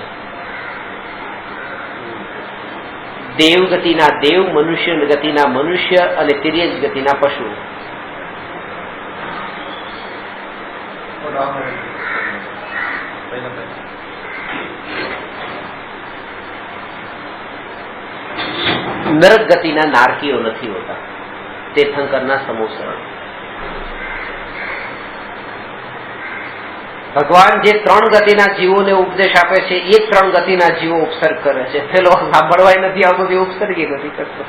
દેવ ગતિના દેવ, મનુષ્ય ગતિના મનુષ્ય અને તિર્યંચ ગતિના પશુ. નરક ગતિના નારકીઓ નથી હોતા, તીર્થંકરના સમોસરણ. ભગવાન જે 3 ગતિના જીવોને ઉપદેશ આપે છે એ 3 ગતિના જીવો ઉપસર્ગ કરે છે. પેલો સાંભળવાય નથી આવતો તે ઉપસર્ગ નથી કરતો.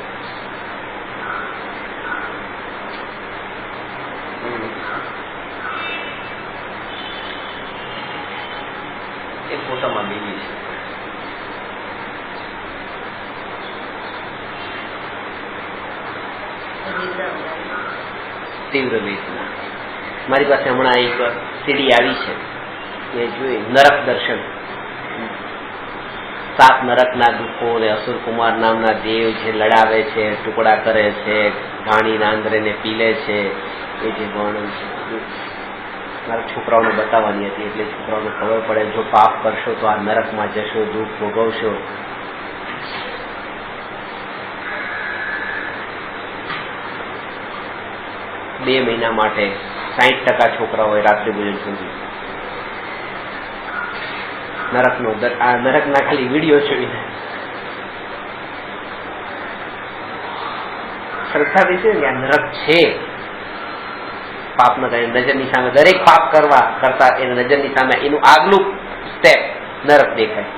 તીવ્ર વેદના. મારી પાસે હમણાં એક સીડી આવી છે, એ જોઈ નરક દર્શન, 7 નરકના દુઃખો અને અસુરકુમાર નામના દેવ જે લડાવે છે, ટુકડા કરે છે, ઘાણીના આંદ્રેને પીલે છે, એ જે વર્ણન છે મારા છોકરાઓને બતાવવાની હતી, એટલે છોકરાઓને ખબર પડે જો પાપ કરશો તો આ નરકમાં જશો, દુઃખ ભોગવશો. બે મહિના માટે 60% છોકરાઓએ રાત્રિ ભોજન સમજ્યું. નરકના ખાલી વિડીયો જોઈને શ્રદ્ધા વિશે આ નરક છે. પાપ ન થાય, નજરની સામે દરેક પાપ કરતા એના નજરની સામે એનું આગલું સ્ટેપ નરક દેખાય.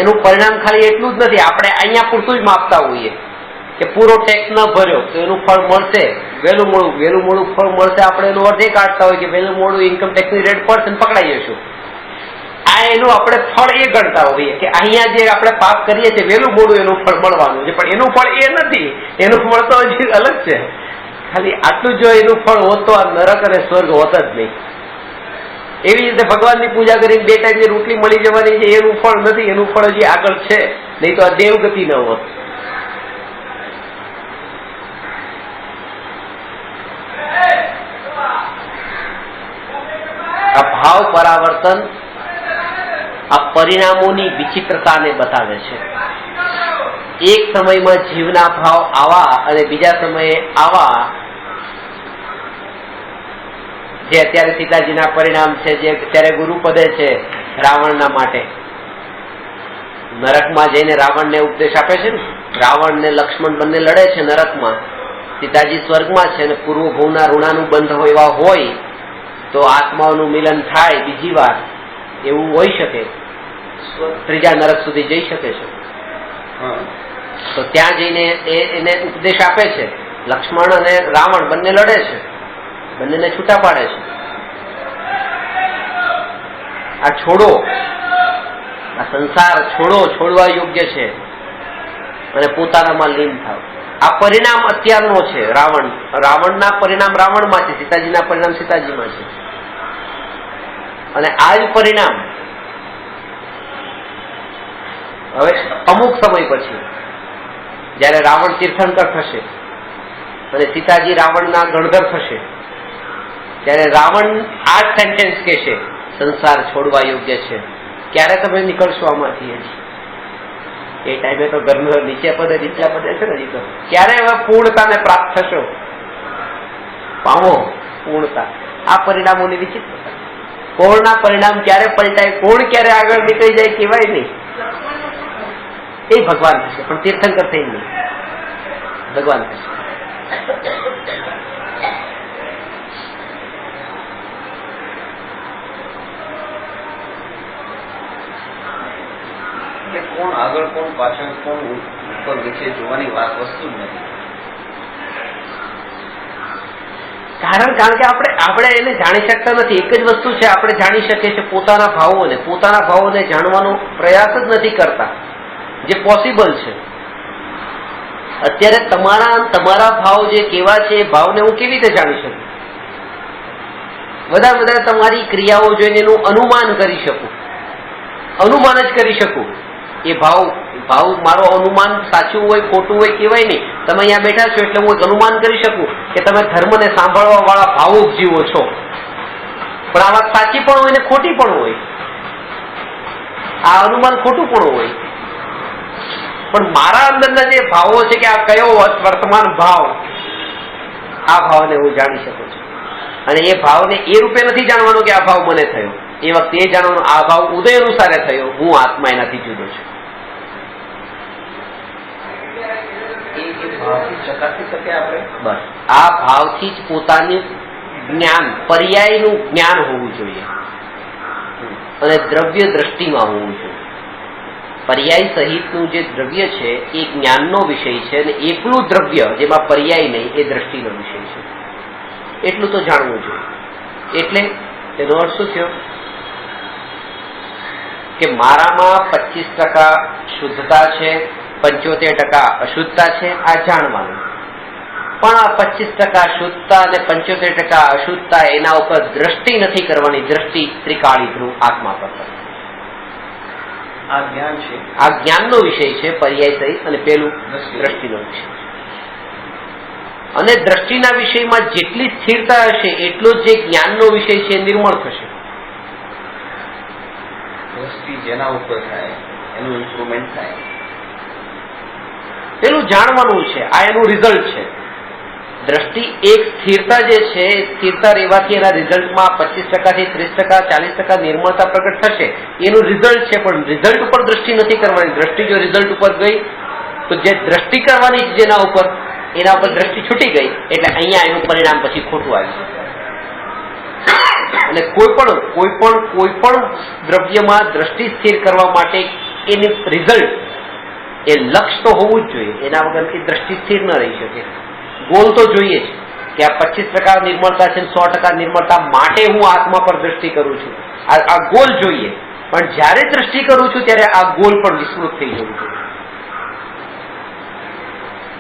એનું પરિણામ ખાલી એટલું જ નથી, આપણે અહીંયા પૂરતું જ માપતા હોઈએ કે પૂરો ટેક્સ ન ભર્યો તો એનું ફળ મળશે, વહેલું મોડું ફળ મળશે. આપણે એનો અર્થ એ કાઢતા હોય કે વહેલું મોડું ઇન્કમ ટેક્સની રેટ પડશે ને પકડાઈ જશું. આ એનું આપણે ફળ એ ગણતા હોઈએ કે અહીંયા જે આપણે પાપ કરીએ છીએ વહેલું મોડું એનું ફળ મળવાનું છે, પણ એનું ફળ એ નથી. એનું ફળ તો હજી અલગ છે. ખાલી આટલું જો એનું ફળ હોત તો આ નરક અને સ્વર્ગ હોત જ નહીં. એવી રીતે ભગવાનની પૂજા કરીને 2 ટાઈમની રોટલી મળી જવાની છે, એનું ફળ નથી. એનું ફળ હજી આગળ છે, નહીં તો આ દેવગતિ ન હોત. આ ભાવ પરાવર્તન આ પરિણામોની વિચિત્રતાને બતાવે છે. એક સમયમાં જીવના ભાવ આવા અને બીજા સમયે આવા, જે અત્યારે સીતાજીના પરિણામ છે, જે અત્યારે ગુરુપદે છે રાવણના માટે. નરકમાં જઈને રાવણને ઉપદેશ આપે છે ને, રાવણ ને લક્ષ્મણ બંને લડે છે નરકમાં, સીતાજી સ્વર્ગમાં છે અને પૂર્વ ભવના ઋણાનુબંધ એવા હોય તો આત્માઓનું મિલન થાય બીજી વાર, એવું હોઈ શકે. ત્રીજા નરક સુધી જઈ શકે છે. તો ત્યાં જઈને એને ઉપદેશ આપે છે. લક્ષ્મણ અને રાવણ બંને લડે છે, બંનેને છૂટા પાડે છે. આ છોડો, આ સંસાર છોડવા યોગ્ય છે અને પોતાનામાં લીન થાવ. આ પરિણામ અત્યારનો છે. રાવણના પરિણામ રાવણમાં છે, સીતાજીના પરિણામ સીતાજીમાં છે. અને આ જ પરિણામ હવે અમુક સમય પછી જયારે રાવણ તીર્થંકર થશે અને સીતાજી રાવણના ગણધર થશે, ત્યારે રાવણ આ જ સેન્ટેન્સ કહેશે, સંસાર છોડવા યોગ્ય છે. ક્યારે તમે નીકળશો આમાંથી? એ ટાઈમે તો ઘરનો નીચલા પદે છે ને, તો ક્યારે હવે પૂર્ણતાને પ્રાપ્ત થશો? પામો પૂર્ણતા. આ પરિણામોની વિચિત્રતા. કોણના પરિણામ ક્યારે પલટાય, કોણ ક્યારે આગળ નીકળી જાય કહેવાય નહીં. એ ભગવાન થશે, પણ તીર્થંકર થઈ નહીં, ભગવાન થશે. કોણ આગળ કોણ પાછળ કોણ ઉપર નીચે જોવાની વસ્તુ જ નથી. કારણ કે આપણે એને જાણી શકતા નથી. એક જ વસ્તુ છે, આપણે જાણી શકીએ છીએ પોતાના ભાવોને જાણવાનો પ્રયાસ જ નથી કરતા, જે પોસિબલ છે. અત્યારે તમારા ભાવ જે કેવા છે એ ભાવને હું કેવી રીતે જાણી શકું? વધારે તમારી ક્રિયાઓ જોઈને એનું અનુમાન કરી શકું, અનુમાન જ કરી શકું. એ ભાવ મારો અનુમાન સાચું હોય ખોટું હોય કહેવાય નહીં. તમે અહીંયા બેઠા છો એટલે હું એક અનુમાન કરી શકું કે તમે ધર્મને સાંભળવા વાળા ભાવુક જીવો છો, પણ આ વાત સાચી પણ હોય ને ખોટી પણ હોય. આ અનુમાન ખોટું પણ હોય, પણ મારા અંદરના જે ભાવો છે કે આ કયો વર્તમાન ભાવ, આ ભાવને હું જાણી શકું છું. અને એ ભાવને એ રૂપે નથી જાણવાનો કે આ ભાવ મને થયો, એ વખતે એ જાણવાનું આ ભાવ ઉદય અનુસારે થયો, હું આત્મા એનાથી જુદો છું. બસ આ ભાવથી જ પોતાની જ્ઞાન, પર્યાયનું જ્ઞાન હોવું જોઈએ અને દ્રવ્ય દ્રષ્ટિમાં હોવું જોઈએ. પર્યાય સહિતનું જે દ્રવ્ય છે એ જ્ઞાનનો વિષય છે અને એકલું દ્રવ્ય જેમાં પર્યાય નહીં એ દ્રષ્ટિનો વિષય છે. એટલું તો જાણવું જોઈએ. એટલે એનો અર્થ શું થયો કે મારામાં 25% શુદ્ધતા છે, 75% અશુદ્ધતા છે, આ જાણવાનું. પણ આ 25% શુદ્ધતા અને 75% અશુદ્ધતા એના ઉપર દ્રષ્ટિ નથી કરવાની. દ્રષ્ટિ ત્રિકાળી ધ્રુવ આત્મા પર. આ જ્ઞાન છે, આ જ્ઞાનનો વિષય છે પર્યાય સહિત, અને પેલું દ્રષ્ટિનો વિષય. અને દ્રષ્ટિના વિષયમાં જેટલી સ્થિરતા હશે એટલો જ જે જ્ઞાનનો વિષય છે નિર્મળ થશે. દ્રષ્ટિ જેના ઉપર થાય એનું ઇમ્પ્રુવમેન્ટ થાય. પેલું જાણવાનું છે, આ એનું રિઝલ્ટ છે. દ્રષ્ટિ એક સ્થિરતા જે છે, સ્થિરતા રહેવાથી એના રિઝલ્ટમાં 25% થી 30%, 40% નિર્મળતા પ્રગટ થશે. એનું રિઝલ્ટ છે, પણ રિઝલ્ટ ઉપર દ્રષ્ટિ નથી કરવાની. દ્રષ્ટિ જો રિઝલ્ટ ઉપર ગઈ તો જે દ્રષ્ટિ કરવાની છે જેના ઉપર, એના ઉપર દ્રષ્ટિ છૂટી ગઈ એટલે અહીંયા એનું પરિણામ પછી ખોટું આવ્યું. અને કોઈ પણ દ્રવ્યમાં દ્રષ્ટિ સ્થિર કરવા માટે એની રિઝલ્ટ, એ લક્ષ્ય તો હોવું જ જોઈએ. એના વગર એ દ્રષ્ટિ સ્થિર ન રહી શકે. ગોલ તો જોઈએ જ કે આ 25% નિર્મળતા છે, 100% નિર્મળતા માટે હું આત્મા પર દ્રષ્ટિ કરું છું. આ ગોલ જોઈએ. પણ જ્યારે દ્રષ્ટિ કરું છું ત્યારે આ ગોલ પણ વિસ્તૃત થઈ જવું જોઈએ.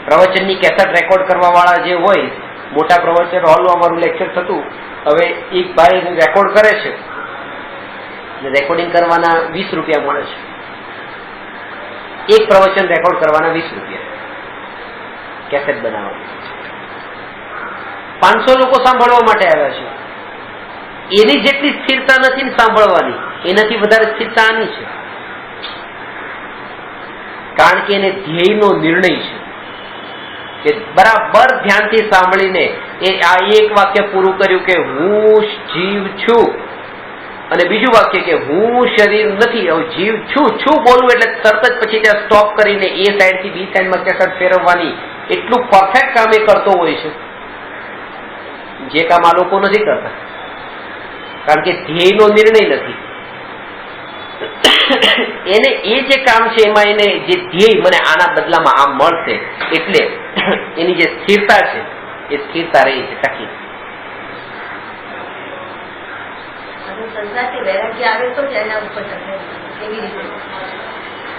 પ્રવચનની કેસેટ રેકોર્ડ કરવા વાળા જે હોય, મોટા પ્રવચન હોલમાં અમારું લેક્ચર થતું, હવે એક ભાઈ રેકોર્ડ કરે છે, રેકોર્ડિંગ કરવાના 20 રૂપિયા મળે છે. એક પ્રવચન રેકોર્ડ કરવાના 20 રૂપિયા, કેસેટ બનાવવા. 500 લોકો સાંભળવા માટે આવ્યા છે. એની જેટલી સ્થિરતા નથી ને સાંભળવાની, એનાથી વધારે સ્થિરતા આની છે. કારણ કે એને ધ્યેયનો નિર્ણય છે કે બરાબર ધ્યાનથી સાંભળીને એ આ એક વાક્ય પૂરું કર્યું કે હું જીવ છું, અને બીજું વાક્ય કે હું શરીર નથી, હવે જીવ છું બોલવું એટલે તરત જ પછી ત્યાં સ્ટોપ કરીને એ સાઈડથી બી સાઈડમાં કેસેટ ફેરવવાની, એટલું પરફેક્ટ કામ એ કરતો હોય છે જે કામ આ લોકો નથી કરતા. કારણ કે ધ્યેયનો નિર્ણય નથી. એને એ જે કામ છે એમાં એને જે ધ્યેય મને આના બદલામાં આમ મળશે એટલે એની જે સ્થિરતા છે એ સ્થિરતા રહી છે ટકી.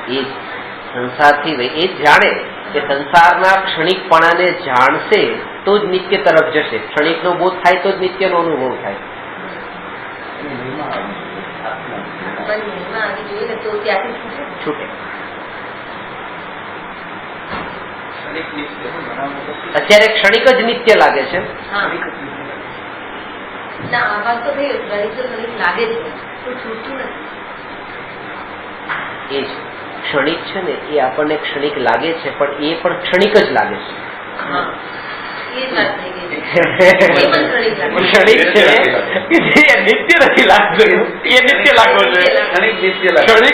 એ સંસારથી એ જાણે કે સંસારના ક્ષણિકપણાને જાણશે તો જ નિત્ય તરફ જશે. ક્ષણિકનો બોધ થાય તો જ નિત્યનો અનુભવ થાય. છૂટે. અત્યારે ક્ષણિક જ નિત્ય લાગે છે. એ જ ક્ષણિક છે ને, એ આપણને ક્ષણિક લાગે છે, પણ એ પણ ક્ષણિક જ લાગે છે. ક્ષણિક છે એ નિત્ય નથી લાગતું, એ નિત્ય લાગવું જોઈએ.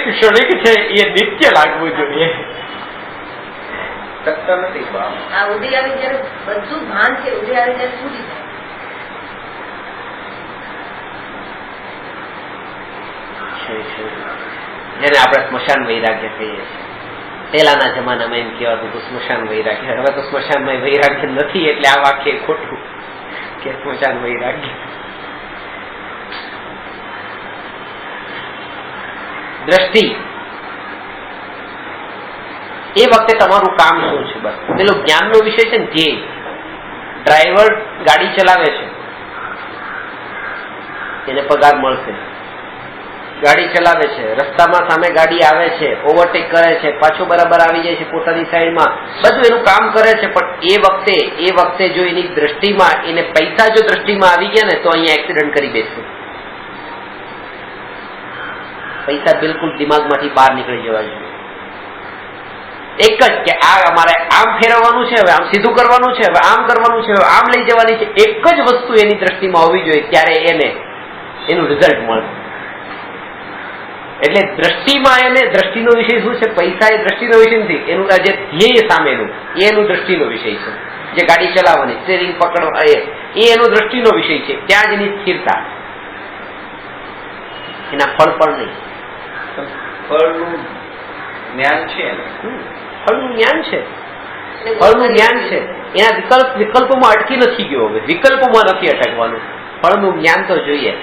ક્ષણિક છે એ નિત્ય લાગવું જોઈએ. જેને આપણે સ્મશાન વૈરાગ્ય કહીએ છીએ. પહેલાના જમાનામાં એમ કહેવાતું હતું સ્મશાન વૈરાગ્ય. હવે તો સ્મશાનમાં વૈરાગ્ય નથી એટલે આ વાક્ય ખોટું કે સ્મશાન વૈરાગ્ય. દ્રષ્ટિ એ વખતે તમારું કામ શું છે? બસ પેલો જ્ઞાનનો વિષય છે ને. ધ્યેય, ડ્રાઈવર ગાડી ચલાવે છે, એને પગાર મળશે. ગાડી ચલાવે છે, રસ્તામાં સામે ગાડી આવે છે, ઓવરટેક કરે છે, પાછો બરાબર આવી જાય છે પોતાની સાઈડમાં, બધું એનું કામ કરે છે. પણ એ વખતે જો એની દ્રષ્ટિમાં એને પૈસા જો દ્રષ્ટિમાં આવી ગયા ને તો અહીંયા એક્સિડન્ટ કરી બેસશે. પૈસા બિલકુલ દિમાગમાંથી બહાર નીકળી જવા જોઈએ. એક જ કે આ અમારે આમ ફેરવવાનું છે, હવે આમ સીધું કરવાનું છે, હવે આમ કરવાનું છે, હવે આમ લઈ જવાની છે. એક જ વસ્તુ એની દ્રષ્ટિમાં હોવી જોઈએ, ત્યારે એનું રિઝલ્ટ મળશે. એટલે દ્રષ્ટિમાં એને દ્રષ્ટિનો વિષય શું છે? પૈસા એ દ્રષ્ટિનો વિષય નથી. એનું જે ધ્યેય સામેનું એનું દ્રષ્ટિનો વિષય છે. જે ગાડી ચલાવવાની, સ્ટીયરિંગ પકડવા, એ એનો દ્રષ્ટિનો વિષય છે. ત્યાં જ એની સ્થિરતા, એના ફળ પણ નહીં. ફળનું જ્ઞાન છે, ફળનું જ્ઞાન છે, ફળનું જ્ઞાન છે. એના વિકલ્પોમાં અટકી નથી ગયો. હવે વિકલ્પોમાં નથી અટકવાનું. ફળનું જ્ઞાન તો જોઈએ.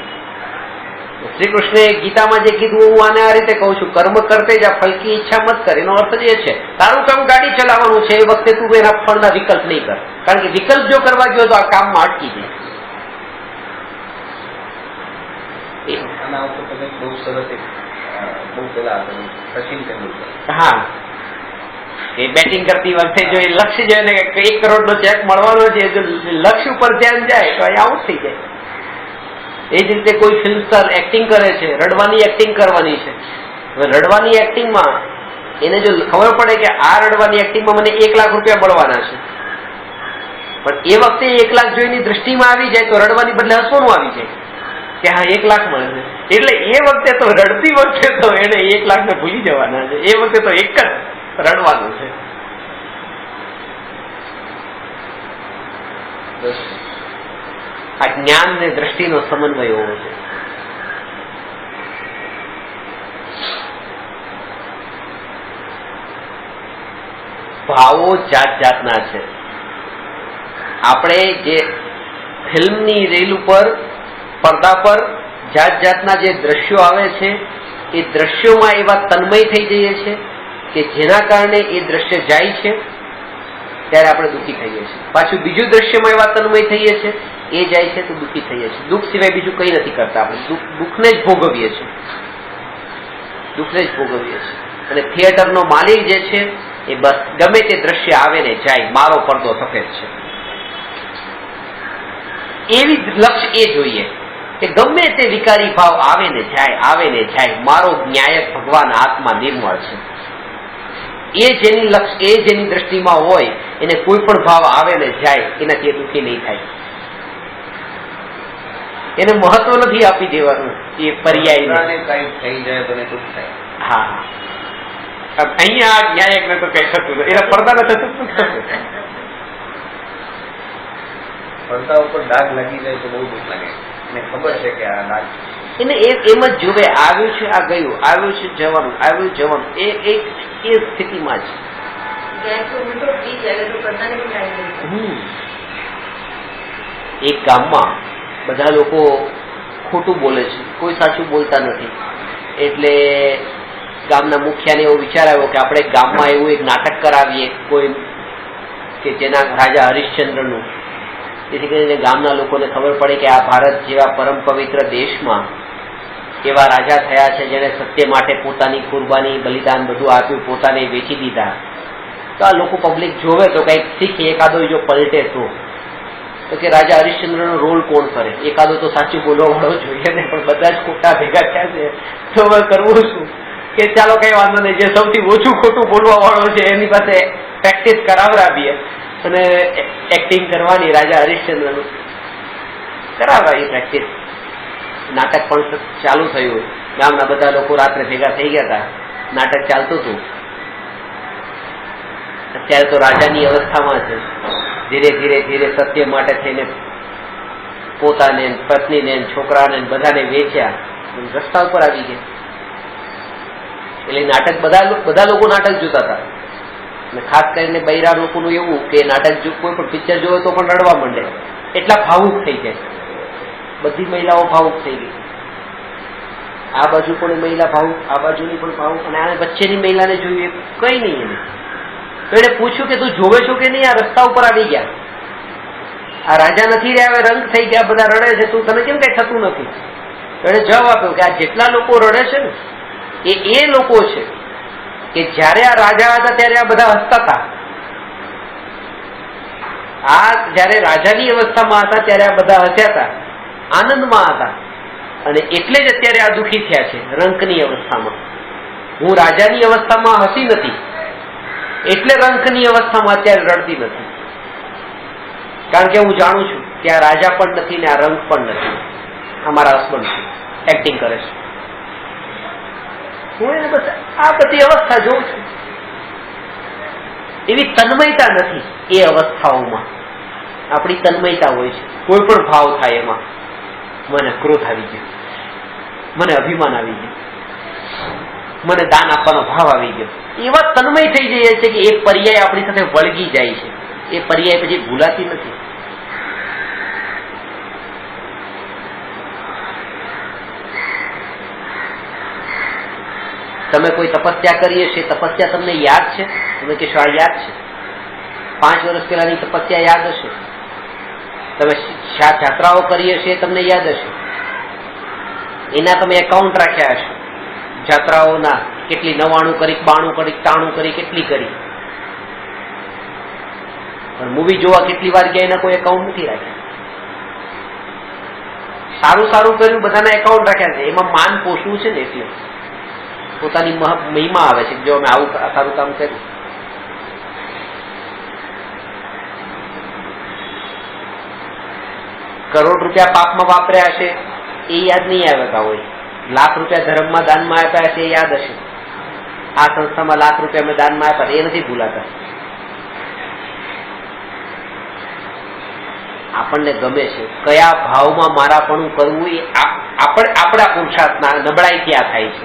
શ્રી કૃષ્ણે ગીતામાં જે કીધું હું આને આ રીતે કહું છું, કર્મ કરતે જ આ ફળ કી ઈચ્છા મત કર. એનો અર્થ જ એ છે તારું કામ ગાડી ચલાવવાનું છે, એ વખતે તું એના ફળના વિકલ્પ નહીં કર, કારણ કે વિકલ્પ જો કરવા ગયો તો આ કામમાં અટકી જાય. બહુ સરસ બહુ પેલા સચિન તેંડુલકર, હા, એ બેટિંગ કરતી વખતે જો એ લક્ષ્ય જોઈએ ને કે 1 કરોડનો ચેક મળવાનો છે, જો લક્ષ્ય ઉપર ધ્યાન જાય તો એ આઉટ થઈ જાય. એ જ રીતે કોઈ ફિલ્મ સ્ટાર એક્ટિંગ કરે છે, રડવાની એક્ટિંગ કરવાની છે. હવે રડવાની એક્ટિંગમાં એને જો ખબર પડે કે આ રડવાની એક્ટિંગમાં મને 1 લાખ રૂપિયા મળવાના છે, પણ એ વખતે 1 લાખ જો એની દ્રષ્ટિમાં આવી જાય તો રડવાની બદલે હસવાનું આવી જાય કે હા 1 લાખ મળે છે. એટલે એ વખતે તો રડતી વખતે તો એને 1 લાખ ને ભૂલી જવાના છે. એ વખતે તો એક જ રડવાનું છે. આ જ્ઞાન ને દ્રષ્ટિનો સમન્વય હોવો છે. ભાવો જાત જાતના છે. આપણે જે ફિલ્મની રીલ ઉપર પડદા પર જાત જાતના જે દ્રશ્યો આવે છે એ દ્રશ્યોમાં એવા તન્મય થઈ જઈએ છે કે જેના કારણે એ દ્રશ્ય જાય છે ત્યારે આપણે દુઃખી થઈએ છીએ. પાછું બીજું દ્રશ્યમાં એવા તન્મય થઈએ છીએ, એ જાય છે તો દુઃખી થઈએ છીએ. દુઃખ સિવાય બીજું કંઈ નથી કરતા આપણે. દુઃખને જ ભોગવીએ છીએ, દુઃખને જ ભોગવીએ છીએ. અને થિયેટરનો માલિક જે છે એ બસ ગમે તે દ્રશ્ય આવે ને જાય, મારો પડદો સફેદ છે, એવી લક્ષ્ય એ જોઈએ કે ગમે તે વિકારી ભાવ આવે ને જાય, આવે ને જાય, મારો ન્યાયક ભગવાન આત્મા નિર્મળ છે. એ જેની લક્ષ્ય, એ જેની દ્રષ્ટિમાં હોય એને કોઈ પણ ભાવ આવે ને જાય એનાથી દુઃખી નહીં થાય. એને મહત્વ નથી આપી દેવાનું એ પર્યાય થઈ જાય તો દુઃખ થાય. હા, અહીંયા ન્યાયક ને તો કઈ થતું નથી, એના પડદા નથી થતું. પડદા ઉપર ડાઘ લાગી જાય તો બહુ દુઃખ લાગે. એને ખબર છે કે આ ડાઘ એને એમ જ જોવે, આવ્યું છે આ ગયું, આવ્યું છે જવાનું, આવ્યું જવાનું, એ સ્થિતિમાં જ. એક ગામમાં બધા લોકો ખોટું બોલે છે, કોઈ સાચું બોલતા નથી. એટલે ગામના મુખિયાને એવો વિચાર આવ્યો કે આપણે ગામમાં એવું એક નાટક કરાવીએ કોઈ કે જેના રાજા હરિશ્ચંદ્રનું, જેથી કરીને ગામના લોકોને ખબર પડે કે આ ભારત જેવા પરમ પવિત્ર દેશમાં એવા રાજા થયા છે જેને સત્ય માટે પોતાની કુરબાની, બલિદાન બધું આપ્યું, પોતાને વેચી દીધા. તો આ લોકો પબ્લિક જોવે તો કંઈક શીખે. એકાદો જો પલટે તો કે રાજા હરિશ્ચંદ્રનો રોલ કોણ કરે? એકાદો તો સાચું બોલવા વાળો જોઈએ ને, પણ બધા જ ખોટા ભેગા થયા છે. તો હવે કરવું શું? કે ચાલો કઈ વાંધો નહીં, જે સૌથી ઓછું ખોટું બોલવા વાળો છે એની પાસે પ્રેક્ટિસ કરાવડાવીએ અને એક્ટિંગ કરવાની રાજા હરિશ્ચંદ્રનું કરાવડાવી પ્રેક્ટિસ. નાટક પણ ચાલુ થયું. ગામના બધા લોકો રાત્રે ભેગા થઈ ગયા હતા, નાટક ચાલતું હતું. અત્યારે તો રાજાની અવસ્થામાં છે. ધીરે ધીરે ધીરે સત્ય માટે થઈને પોતાને, પત્નીને, છોકરાને બધાને વેચ્યા, રસ્તા ઉપર આવી ગયા. એટલે નાટક બધા લોકો નાટક જોતા હતા. અને ખાસ કરીને બૈરા લોકોનું એવું કે નાટક કોઈ પણ પિક્ચર જોવે તો પણ રડવા માંડે, એટલા ભાવુક થઈ જાય. બધી મહિલાઓ ભાવુક થઈ ગઈ. આ બાજુ પણ મહિલા ભાવુક, આ બાજુની પણ ભાવુક, અને આ વચ્ચેની મહિલાને જોયું કઈ નહીં એને. તો એને પૂછ્યું કે તું જોવે છો કે નહીં? આ રસ્તા ઉપર આવી ગયા, આ રાજા નથી રહ્યા, હવે રંગ થઈ ગયા, બધા રડે છે, તું તને કેમ કઈ થતું નથી? તો એને જવાબ આપ્યો કે આ જેટલા લોકો રડે છે ને એ લોકો છે કે જયારે આ રાજા હતા ત્યારે આ બધા હસતા હતા. આ જયારે રાજાની અવસ્થામાં હતા ત્યારે આ બધા હસ્યા હતા, આનંદમાં હતા, અને એટલે જ અત્યારે આ દુઃખી થયા છે રંકની અવસ્થામાં. હું રાજાની અવસ્થામાં હસી નથી એટલે રંકની અવસ્થામાં અત્યારે રડતી નથી, કારણ કે હું જાણું છું કે આ રાજા પણ નથી ને આ રંક પણ નથી, અમારા હસબન્ડ છે, એક્ટિંગ કરે છે. હું એને બસ આ બધી અવસ્થા જોઉં છું. એવી તન્મયતા નથી એ અવસ્થાઓમાં. આપણી તન્મયતા હોય છે, કોઈ પણ ભાવ થાય એમાં મને ક્રોધ આવી ગયો, મને અભિમાન આવી ગયું, મને દાન આપવાનો ભાવ આવી ગયો. એવા તન્મય થઈ જાય છે કે એક પર્યાય આપણી સાથે વળગી જાય છે. એ પર્યાય પછી ભૂલાતી નથી. તમે કોઈ તપસ્યા કરી હશે, તપસ્યા તમને યાદ છે? તમે કહેશો આ યાદ છે. 5 વર્ષ પહેલાની તપસ્યા યાદ હશે. તમે જાત્રાઓ કરી હશે તમને યાદ હશે. એના તમે એકાઉન્ટ રાખ્યા હશે જાત્રાઓના, કેટલી 99 કરી, 92 કરી, 93 કરી, કેટલી કરી. પણ મૂવી જોવા કેટલી વાર ગયા એના કોઈ એકાઉન્ટ નથી રાખ્યા. સારું સારું કર્યું બધાના એકાઉન્ટ રાખ્યા છે, એમાં માન પોષવું છે ને એટલે પોતાની મહિમા આવે છે જો અમે આવું સારું કામ કર્યું. કરોડ રૂપિયા પાપમાં વાપર્યા હશે એ યાદ નહીં આવતા હોય. લાખ રૂપિયા ધર્મમાં દાનમાં આપ્યા હશે એ યાદ હશે. આ સંસ્થામાં લાખ રૂપિયા મેં દાનમાં આપ્યા એ નથી ભૂલાતા. આપણને ગમે છે કયા ભાવમાં મારાપણું કરવું એ આપણા પુરુષાર્થના નબળાઈ ક્યાં થાય છે.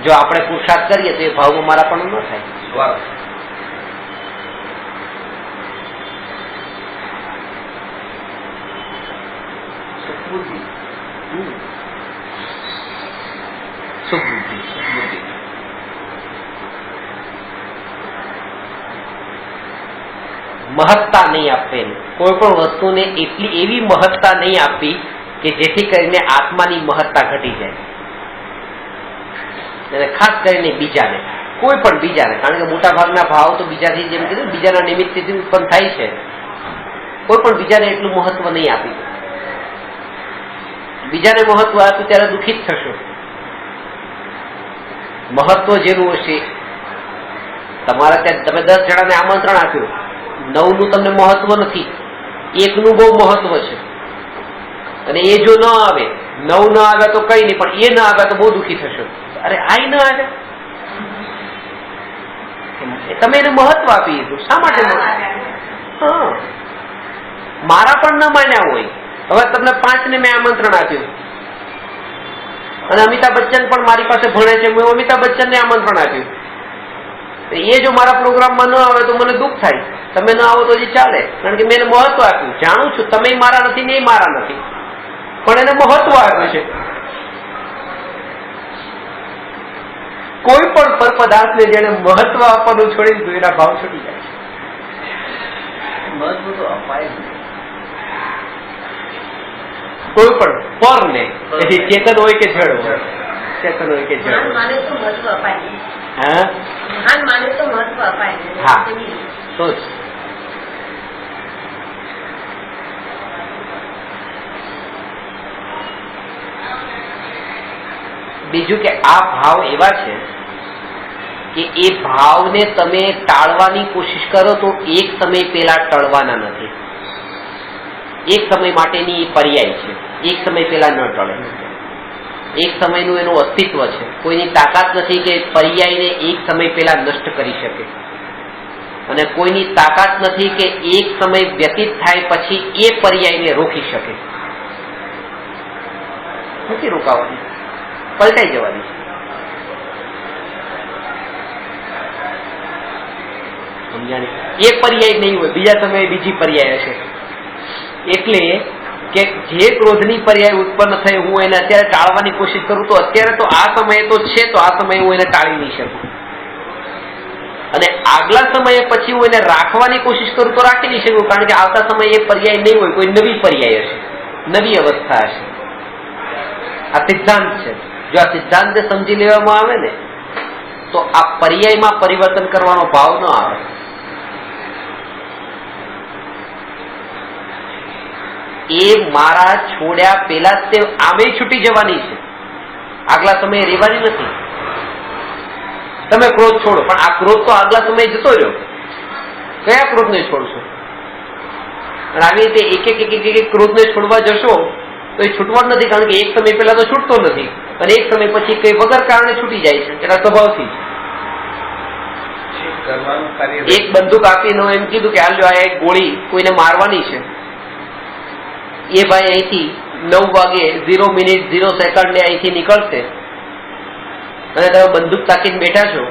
જો આપણે પુરુષાર્થ કરીએ તો એ ભાવમાં મારાપણું ન થાય. સુખબુદ્ધિ મહત્તા નહીં આપે. કોઈ પણ વસ્તુને એવી મહત્તા નહીં આપી કે જેથી કરીને આત્માની મહત્તા ઘટી જાય. અને ખાસ કરીને બીજાને, કોઈ પણ બીજાને, કારણ કે મોટા ભાગના ભાવ તો બીજાથી, જેમ કીધું, બીજાના નિમિત્તથી ઉત્પન્ન થાય છે. કોઈ પણ બીજાને એટલું મહત્વ નહીં આપી. બીજાને મહત્વ આપ્યું ત્યારે દુઃખી જ થશો. મહત્વ જેનું હશે, તમારે ત્યાં તમે 10 જણાને આમંત્રણ આપ્યું, 9નું તમને મહત્વ નથી, 1નું બહુ મહત્વ છે. અને એ જો ન આવે, 9 ન આવ્યા તો કઈ નહીં, પણ એ ન આવ્યા તો બહુ દુઃખી થશો. અરે આ ન આવ્યા, તમે એને મહત્વ આપી દીધું. શા માટે? હા, મારા પણ ન માન્યા હોય. હવે તમને 5ને મેં આમંત્રણ આપ્યું અને અમિતાભ બચ્ચન પણ મારી પાસે ભણે છે, મેં અમિતાભ બચ્ચનને આમંત્રણ આપ્યું. એ જો મારા પ્રોગ્રામમાં ન આવે તો મને દુઃખ થાય. તમે ન આવો તો હજી ચાલે, કારણ કે મેં એને મહત્વ આપ્યું. જાણું છું તમે મારા નથી ને એ મારા નથી, પણ એને મહત્વ આપ્યું છે. કોઈ પણ પર પદાર્થને જેને મહત્વ આપવાનું છોડી દીધું એના ભાવ છૂટી જાય છે. મહત્વ તો અપાય કોઈ પણ પર ને, પછી ચેતન હોય કે જડ હોય, ચેતન હોય કે જડ હોય. હા હા, તો જ બીજું કે આ ભાવ એવા છે કે એ ભાવને તમે ટાળવાની કોશિશ કરો તો એક સમય પેલા ટળવાના નથી. એક સમય માટેની પર્યાય છે, એક સમય પેલા ન ટળે. એક સમયનું એનું અસ્તિત્વ છે. કોઈની તાકાત નથી કે પર્યાયને એક સમય પેલા નષ્ટ કરી શકે, અને કોઈની તાકાત નથી કે એક સમય વ્યતીત થાય પછી એ પર્યાયને રોકી શકે. નથી રોકાવાની, પલટાઈ જવાની. સમજાણી? એ પર્યાય નહીં હોય, બીજા સમયે બીજી પર્યાય હશે. એટલે કે જે ક્રોધની પર્યાય ઉત્પન્ન થઈ, હું એને અત્યારે ટાળવાની કોશિશ કરું તો અત્યારે તો આ સમયે તો છે, તો આ સમયે હું એને ટાળી નહીં શકું. અને આગલા સમયે પછી હું એને રાખવાની કોશિશ કરું તો રાખી નહીં શકું, કારણ કે આવતા સમયે એ પર્યાય નહીં હોય, કોઈ નવી પર્યાય હશે, નવી અવસ્થા હશે. આ સિદ્ધાંત છે. જો આ સિદ્ધાંત સમજી લેવામાં આવે ને તો આ પર્યાયમાં પરિવર્તન કરવાનો ભાવ ન આવે. એ મારા છોડ્યા પેલા તે આમે છૂટી જવાની છે, આગલા સમયે રહેવાની નથી. તમે ક્રોધ છોડો, પણ આ ક્રોધ તો આગલા સમયે જતો રહ્યો. કયા ક્રોધને છોડશો? અને આવી રીતે એક ક્રોધને છોડવા જશો તો એ છૂટવાનું નથી, કારણ કે એક સમય પહેલા તો છૂટતો નથી, અને એક સમય પછી કઈ વગર કારણે છૂટી જાય છે, એના સ્વભાવથી. એક બંદૂક આપીને એમ કીધું કે હાલ આ એક ગોળી કોઈને મારવાની છે. એ ભાઈ અહીંથી 9 વાગે 0 મિનિટ 0 સેકન્ડે અહીંથી નીકળશે, અને તમે બંદૂક તાકીને બેઠા છો,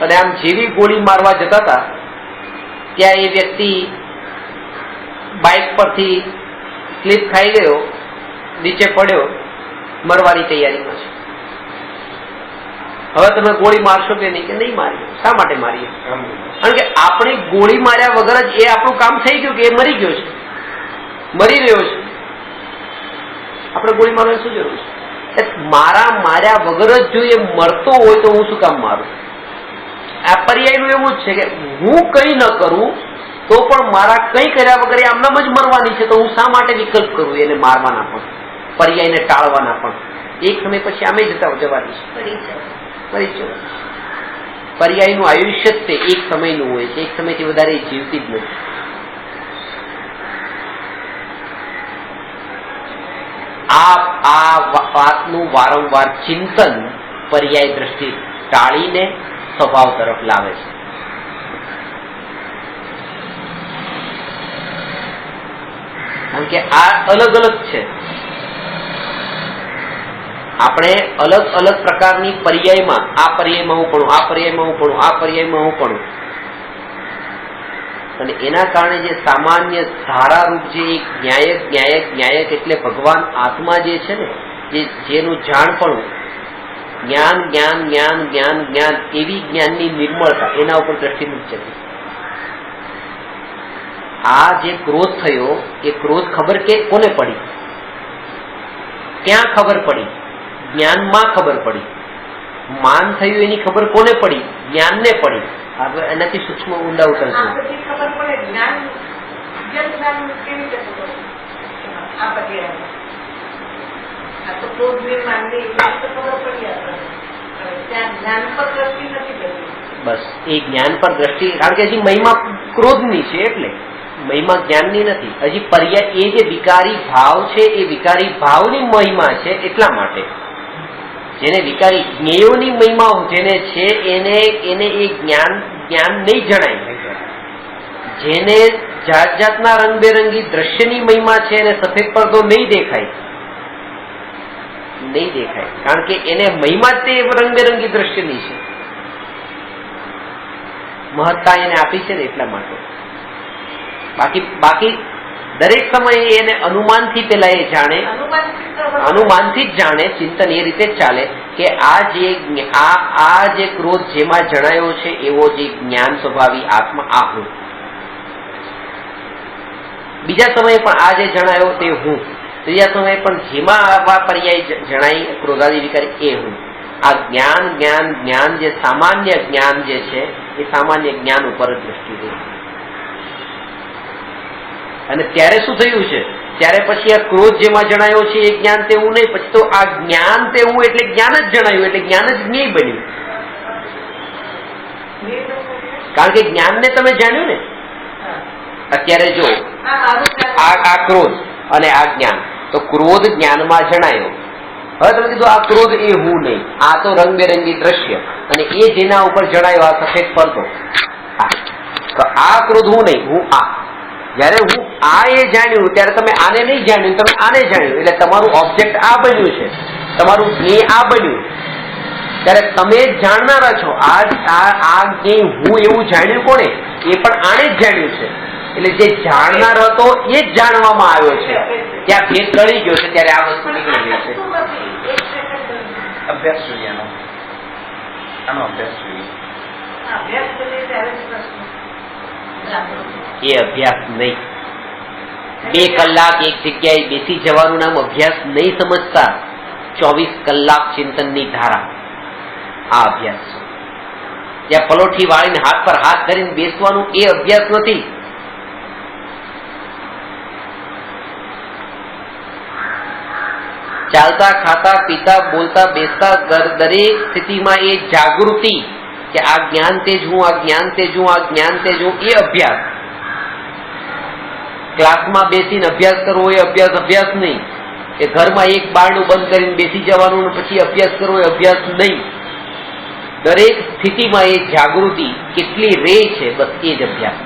અને આમ જેવી ગોળી મારવા જતા હતા ત્યાં એ વ્યક્તિ બાઇક પરથી સ્લીપ ખાઈ ગયો, નીચે પડ્યો, મરવાની તૈયારીમાં છે. હવે તમે ગોળી મારશો કે નહીં? કે નહીં મારીએ. શા માટે મારીએ? કારણ કે આપણે ગોળી માર્યા વગર જ એ આપણું કામ થઈ ગયું કે એ મરી ગયો છે, મરી રહ્યો છે. આપણે ગોળી મારવાની શું જરૂર છે? માર્યા વગર જ જો એ મરતો હોય તો હું શું કામ મારું? આ પર્યાયનું એવું જ છે કે હું કંઈ ન કરું તો પણ મારા કંઈ કર્યા વગર એ આમનામ જ મરવાની છે, તો હું શા માટે વિકલ્પ કરું એને મારવાના પણ, પર્યાયને ટાળવાના પણ? એક સમય પછી આમે જવાની છે, મરી જવાની. પર્યાયનું આયુષ્ય જ તે એક સમયનું હોય છે, એક સમયથી વધારે જીવતી જ નથી. આ વાતનું વારંવાર ચિંતન પર્યાય દ્રષ્ટિ ટાળીને સ્વભાવ તરફ લાવે છે. કારણ કે આ અલગ અલગ છે. આપણે અલગ અલગ પ્રકારની પર્યાયમાં, આ પર્યાયમાં હું ભણું, આ પર્યાયમાં હું ભણું, આ પર્યાયમાં હું ભણું, અને એના કારણે જે સામાન્ય ધારારૂપ જે એક ન્યાયક એટલે ભગવાન આત્મા જે છે ને, જેનું જાણપણું, જ્ઞાન એવી જ્ઞાનની નિર્મળતા, એના ઉપર દ્રષ્ટિ નથી જતી. આ જે ક્રોધ થયો એ ક્રોધ ખબર કે કોને પડી? ક્યાં ખબર પડી? જ્ઞાનમાં ખબર પડી. માન થયું એની ખબર કોને પડી? જ્ઞાનને પડી. એનાથી સૂક્ષ્મ ઊંડા ઉતરશું. બસ એ જ્ઞાન પર દ્રષ્ટિ, કારણ કે હજી મહિમા ક્રોધની છે, એટલે મહિમા જ્ઞાનની નથી. હજી પર્યાય એ જે વિકારી ભાવ છે એ વિકારી ભાવની મહિમા છે. એટલા માટે જેને વિકારી જ્ઞેયોની મહિમા જેને છે એને એ જ્ઞાન નહીં જણાય. જેને જાત જાતના રંગબેરંગી દ્રશ્યની મહિમા છે એને સફેદ પડદો નહીં દેખાય, કારણ કે એને મહિમા તે રંગબેરંગી દ્રશ્યની છે, મહત્તા એને આપી છે ને એટલા માટે. બાકી દરેક સમયે એને અનુમાનથી પેલા એ જાણે, અનુમાનથી જ જાણે. ચિંતન એ રીતે જ ચાલે કે આ જે ક્રોધ જેમાં જણાયો છે એવો જે જ્ઞાન સ્વભાવી આત્મા આ હું. બીજા સમયે પણ આ જે જણાયો તે હું. ત્રીજા સમયે પણ જેમાં આવા પર્યાય જણાય ક્રોધાદી વિકારી એ હું. આ જ્ઞાન જે સામાન્ય જ્ઞાન જે છે એ સામાન્ય જ્ઞાન ઉપર જ દ્રષ્ટિ દે. અને ત્યારે શું થયું છે? ત્યારે પછી આ ક્રોધ જેમાં જણાયો છે એ જ્ઞાન તેવું નહીં, પછી તો આ જ્ઞાન તેવું એટલે જ્ઞાન જ જણાયું, એટલે જ્ઞાન જ જ્ઞેય બન્યું. કારણ કે જ્ઞાનને તમે જાણ્યું ને. અત્યારે જો આ ક્રોધ અને આ જ્ઞાન, તો ક્રોધ જ્ઞાનમાં જણાયો. હવે તમે કીધું આ ક્રોધ એ હું નહીં, આ તો રંગબેરંગી દ્રશ્ય, અને એ જેના ઉપર જણાયો આ સફેદ પડતો, તો આ ક્રોધ હું નહીં, હું આ. જયારે હું આ એ જાણ્યું ત્યારે તમે આને નહીં જાણ્યું, તમે આને જાણ્યું, એટલે તમારું ઓબ્જેક્ટ આ બન્યું છે, તમારું જ્ઞેય આ બન્યું. ત્યારે તમે જાણનારા છો. આ જ્ઞેય હું એવું જાણ્યું કોને? એ પણ આને જ જાણ્યું છે. એટલે જે જાણનાર હતો એ જ જાણવામાં આવ્યો છે. ત્યાં ભેદ ટળી ગયો છે, ત્યારે આ વસ્તુ નીકળી ગઈ છે. અભ્યાસ જોઈએ આનો અભ્યાસ જોઈએ. એ અભ્યાસ નહીં. 2 કલાક એક જગ્યાએ બેસી જવાનું નામ અભ્યાસ નહીં સમજતા. 24 કલાક ચિંતનની ધારા આ અભ્યાસ છે. જ્યાં પલોઠી વાળીને હાથ પર હાથ ધરીને બેસવાનું એ અભ્યાસ નથી. ચાલતા, ખાતા, પીતા, બોલતા, બેસતા દરેક સ્થિતિમાં એ જાગૃતિ કે આ જ્ઞાન તે જ હું, આ જ્ઞાન તે જ હું, આ જ્ઞાન તે જ હું, એ અભ્યાસ. ક્લાસમાં બેસીને અભ્યાસ કરવો એ અભ્યાસ નહીં. કે ઘરમાં એક બારણું બંધ કરીને બેસી જવાનું પછી અભ્યાસ કરવો એ અભ્યાસ નહીં. દરેક સ્થિતિમાં એ જાગૃતિ કેટલી રે છે, બસ એ જ અભ્યાસ.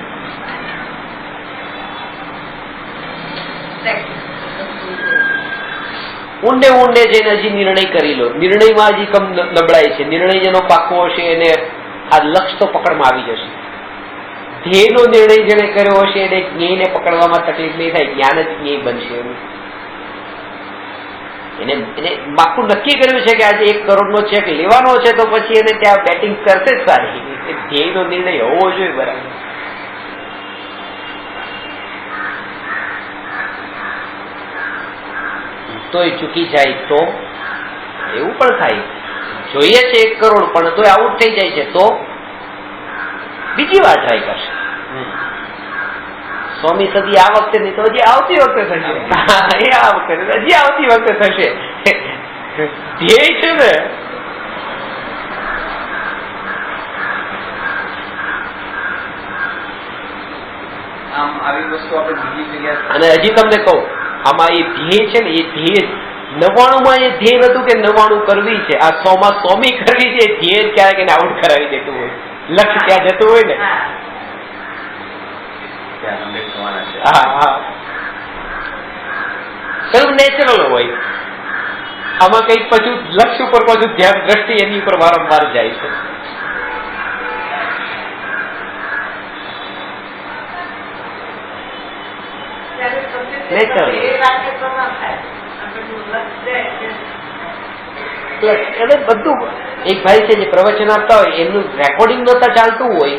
ઊંડે જઈને હજી નિર્ણય કરી લો. નિર્ણયમાં હજી કમ નબળાઈ છે. નિર્ણય જેનો પાકો હશે એને આ લક્ષ્ય તો પકડમાં આવી જશે. ધ્યેયનો નિર્ણય જેને કર્યો હશે એને જ્ઞેયને પકડવામાં તકલીફ નહીં થાય. જ્ઞાન જ જ્ઞેય બનશે એનું. એને એને પાકું નક્કી કર્યું છે કે આજે 1 કરોડનો ચેક લેવાનો છે, તો પછી એને ત્યાં બેટિંગ કરશે જ સારી. ધ્યેયનો નિર્ણય હોવો જોઈએ બરાબર. તોય ચૂકી જાય તો એવું પણ થાય. જોઈએ છે 1 કરોડ પણ તોય આઉટ થઈ જાય છે તો બીજી વાર ટ્રાય કરશે. 100મી સદી આ વખતે નહીં તો હજી આવતી વખતે થશે. એ આ વખતે હજી આવતી વખતે થશે. ધ્યેય છે ને. આમ આવી વસ્તુ આપણે બીજી જગ્યાએ. અને હજી તમને કહું, આમાં એ ધ્યેય છે ને, એ ધ્યેય 99માં એ ધ્યેય નતું કે 99 કરવી છે, આ 100માં 100મી કરવી છે. ધ્યેય ક્યારેક એને આઉટ કરાવી દેતું હોય, લક્ષ્ય ત્યાં જતું હોય ને. પેલું નેચરલ હોય. આમાં કઈક પછી લક્ષ્ય ઉપર પાછું ધ્યાન દ્રષ્ટિ એની ઉપર વારંવાર જાય છે. નેચરલ એટલે બધું. એક ભાઈ છે જે પ્રવચન આપતા હોય, એમનું રેકોર્ડિંગ નતા ચાલતું હોય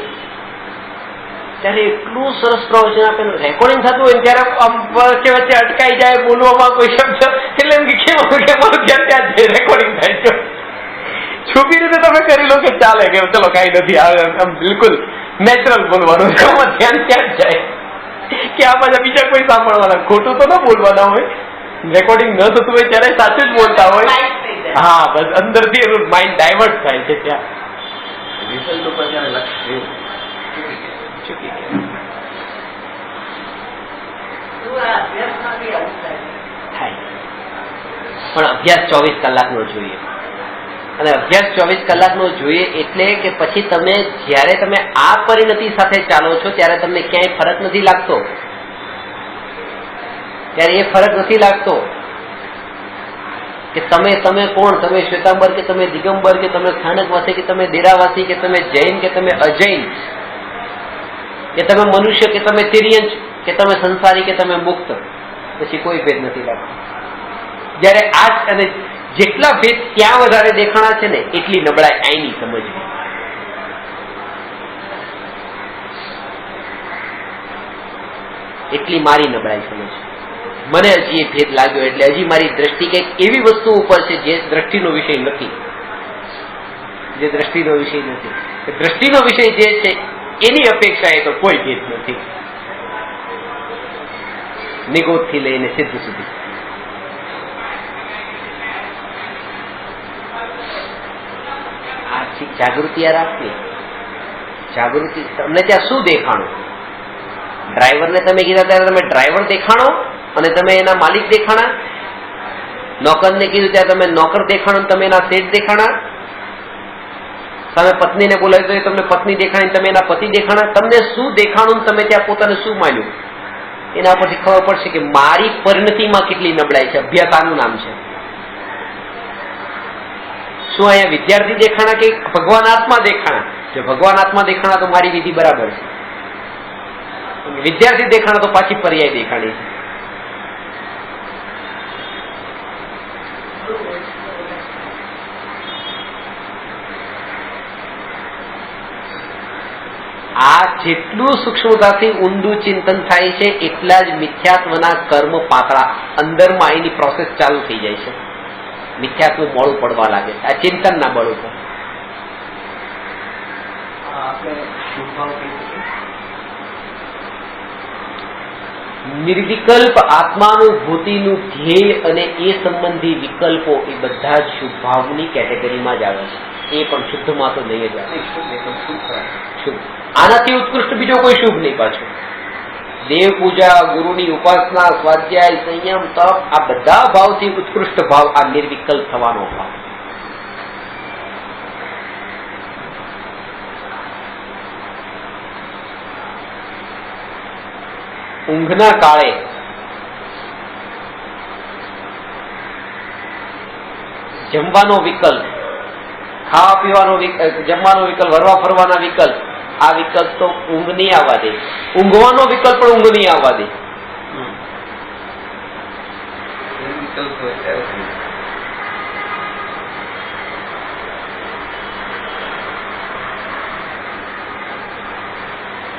ત્યારે એટલું સરસ પ્રવચન આપે, રેકોર્ડિંગ થતું હોય ત્યારે આમ વચ્ચે વચ્ચે અટકાઈ જાય બોલવામાં કોઈ શબ્દ, એટલે એમ કે મારું ધ્યાન ત્યાં રેકોર્ડિંગ થાય છે. છુપી રીતે તમે કરી લો કે ચાલે, કે ચલો કઈ નથી આવે, આમ બિલકુલ નેચરલ બોલવાનું છે. આમાં ધ્યાન ત્યાં જ જાય કે આ બધા બીજા કોઈ સાંભળવાના, ખોટું તો ન બોલવાના હોય. રેકોર્ડિંગ ન થતું હોય ત્યારે સાચું જ બોલતા હોય. હા, બસ અંદરથી એનું માઇન્ડ ડાયવર્ટ થાય છે. ત્યાં રિઝલ્ટ ઉપર જ્યારે લક્ષ્ય ચૂકી ગયા. થાય પણ અભ્યાસ 24 કલાકનો જોઈએ. અને અભ્યાસ 24 કલાકનો જોઈએ એટલે કે પછી તમે જ્યારે તમે આ પરિણતિ સાથે ચાલો છો ત્યારે તમને ક્યાંય ફરક નથી લાગતો. ત્યારે એ ફરક નથી લાગતો કે તમે કોણ, તમે શ્વેતાંબર કે તમે દિગંબર કે તમે સ્થાનકવાસી કે તમે ડેરાવાસી કે તમે જૈન કે તમે અજૈન કે તમે મનુષ્ય કે તમે તિર્યંચ કે તમે સંસારી કે તમે મુક્ત, પછી કોઈ ભેદ નથી લાગતો. જયારે આ અને જેટલા ભેદ ત્યાં વધારે દેખાણા છે ને, એટલી નબળાઈ આઈની સમજવી. એટલી મારી નબળાઈ સમજ. મને હજી એ ભેદ લાગ્યો એટલે હજી મારી દ્રષ્ટિ કંઈક એવી વસ્તુ ઉપર છે જે દ્રષ્ટિનો વિષય નથી. જે દ્રષ્ટિનો વિષય નથી. દ્રષ્ટિનો વિષય જે છે એની અપેક્ષાએ તો કોઈ ભેદ નથી. નિગોદથી લઈને સિદ્ધ સુધી. આ જાગૃતિ આ રાખવી. જાગૃતિ. તમને ત્યાં શું દેખાણું? ડ્રાઈવરને તમે કીધા ત્યારે તમે ડ્રાઈવર દેખાણો અને તમે એના માલિક દેખાણા. નોકરને કીધું ત્યારે તમે નોકર દેખાણો, તમે એના શેઠ દેખાણા. તમે પત્નીને બોલાવી તો તમને પત્ની દેખાણી, તમે એના પતિ દેખાણા. તમને શું દેખાણું, તમે ત્યાં પોતાને શું માન્યું, એના પરથી ખબર પડશે કે મારી પરિણતિમાં કેટલી નબળાઈ છે. અભ્યાસ આનું નામ છે. શું અહીંયા વિદ્યાર્થી દેખાણા કે ભગવાન આત્મા દેખાણા? જો ભગવાન આત્મા દેખાણા તો મારી વિધિ બરાબર છે. વિદ્યાર્થી દેખાણા તો પાછી પર્યાય દેખાણી છે. આ જેટલું સૂક્ષ્મતાથી ઊંડું ચિંતન થાય છે એટલા જ મિથ્યાત્વના કર્મ પાતળા અંદરમાં એની પ્રોસેસ ચાલુ થઈ જાય છે. મિથ્યાત્વ મોડું પડવા લાગે છે આ ચિંતનના બળ ઉપર. નિર્વિકલ્પ આત્માનુભૂતિનું ધ્યેય અને એ સંબંધી વિકલ્પો એ બધા જ શુભ ભાવની કેટેગરીમાં જ આવે છે. એ પણ શુદ્ધમાં તો નહીં જ આવે. શુદ્ધ. આનાથી ઉત્કૃષ્ટ બીજો કોઈ શુભ નહીં પાછો. દેવ પૂજા, ગુરુની ઉપાસના, સ્વાધ્યાય, સંયમ, તપ, આ બધા ભાવથી ઉત્કૃષ્ટ ભાવ આ નિર્વિકલ્પ થવાનો ભાવ. ઊંઘના કાળે જમવાનો વિકલ્પ, ખાવા પીવાનો વિકલ્પ, જમવાનો વિકલ્પ, હરવા ફરવાના વિકલ્પ, આ વિકલ્પ તો ઊંઘ નહીં આવવા દે. ઊંઘવાનો વિકલ્પ પણ ઊંઘ નહીં આવવા દે.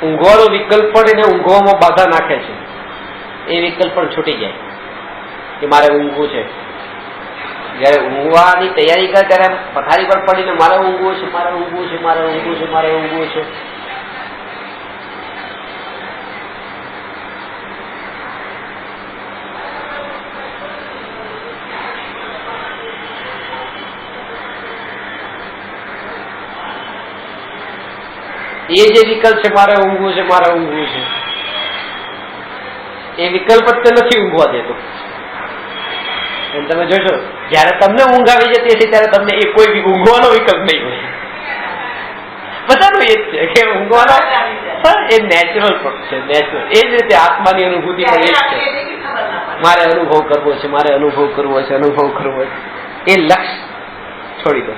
ઊંઘવાનો વિકલ્પ પણ એને ઊંઘવામાં બાધા નાખે છે. એ વિકલ્પ પણ છૂટી જાય કે મારે ઊંઘવું છે. જયારે ઊંઘવાની તૈયારી કરે ત્યારે પથારી પર પડીને મારે ઊંઘવું છે, મારે ઊંઘવું છે, મારે ઊંઘવું છે, મારે ઊંઘવું છે. એ જે વિકલ્પ છે મારે ઊંઘવું છે, મારે ઊંઘવું છે, એ વિકલ્પ જ નથી ઊંઘવા દેતો. તમે જોશો જયારે તમને ઊંઘ આવી જતી હશે ત્યારે તમને એ કોઈ ઊંઘવાનો વિકલ્પ નહીં હોય. બધાનું એ જ છે કે ઊંઘવાનો એ નેચરલ છે, નેચરલ. એ જ રીતે આત્માની અનુભૂતિ પણ એ જ છે. મારે અનુભવ કરવો છે, મારે અનુભવ કરવો છે, અનુભવ કરવો છે. એ લક્ષ છોડી દો.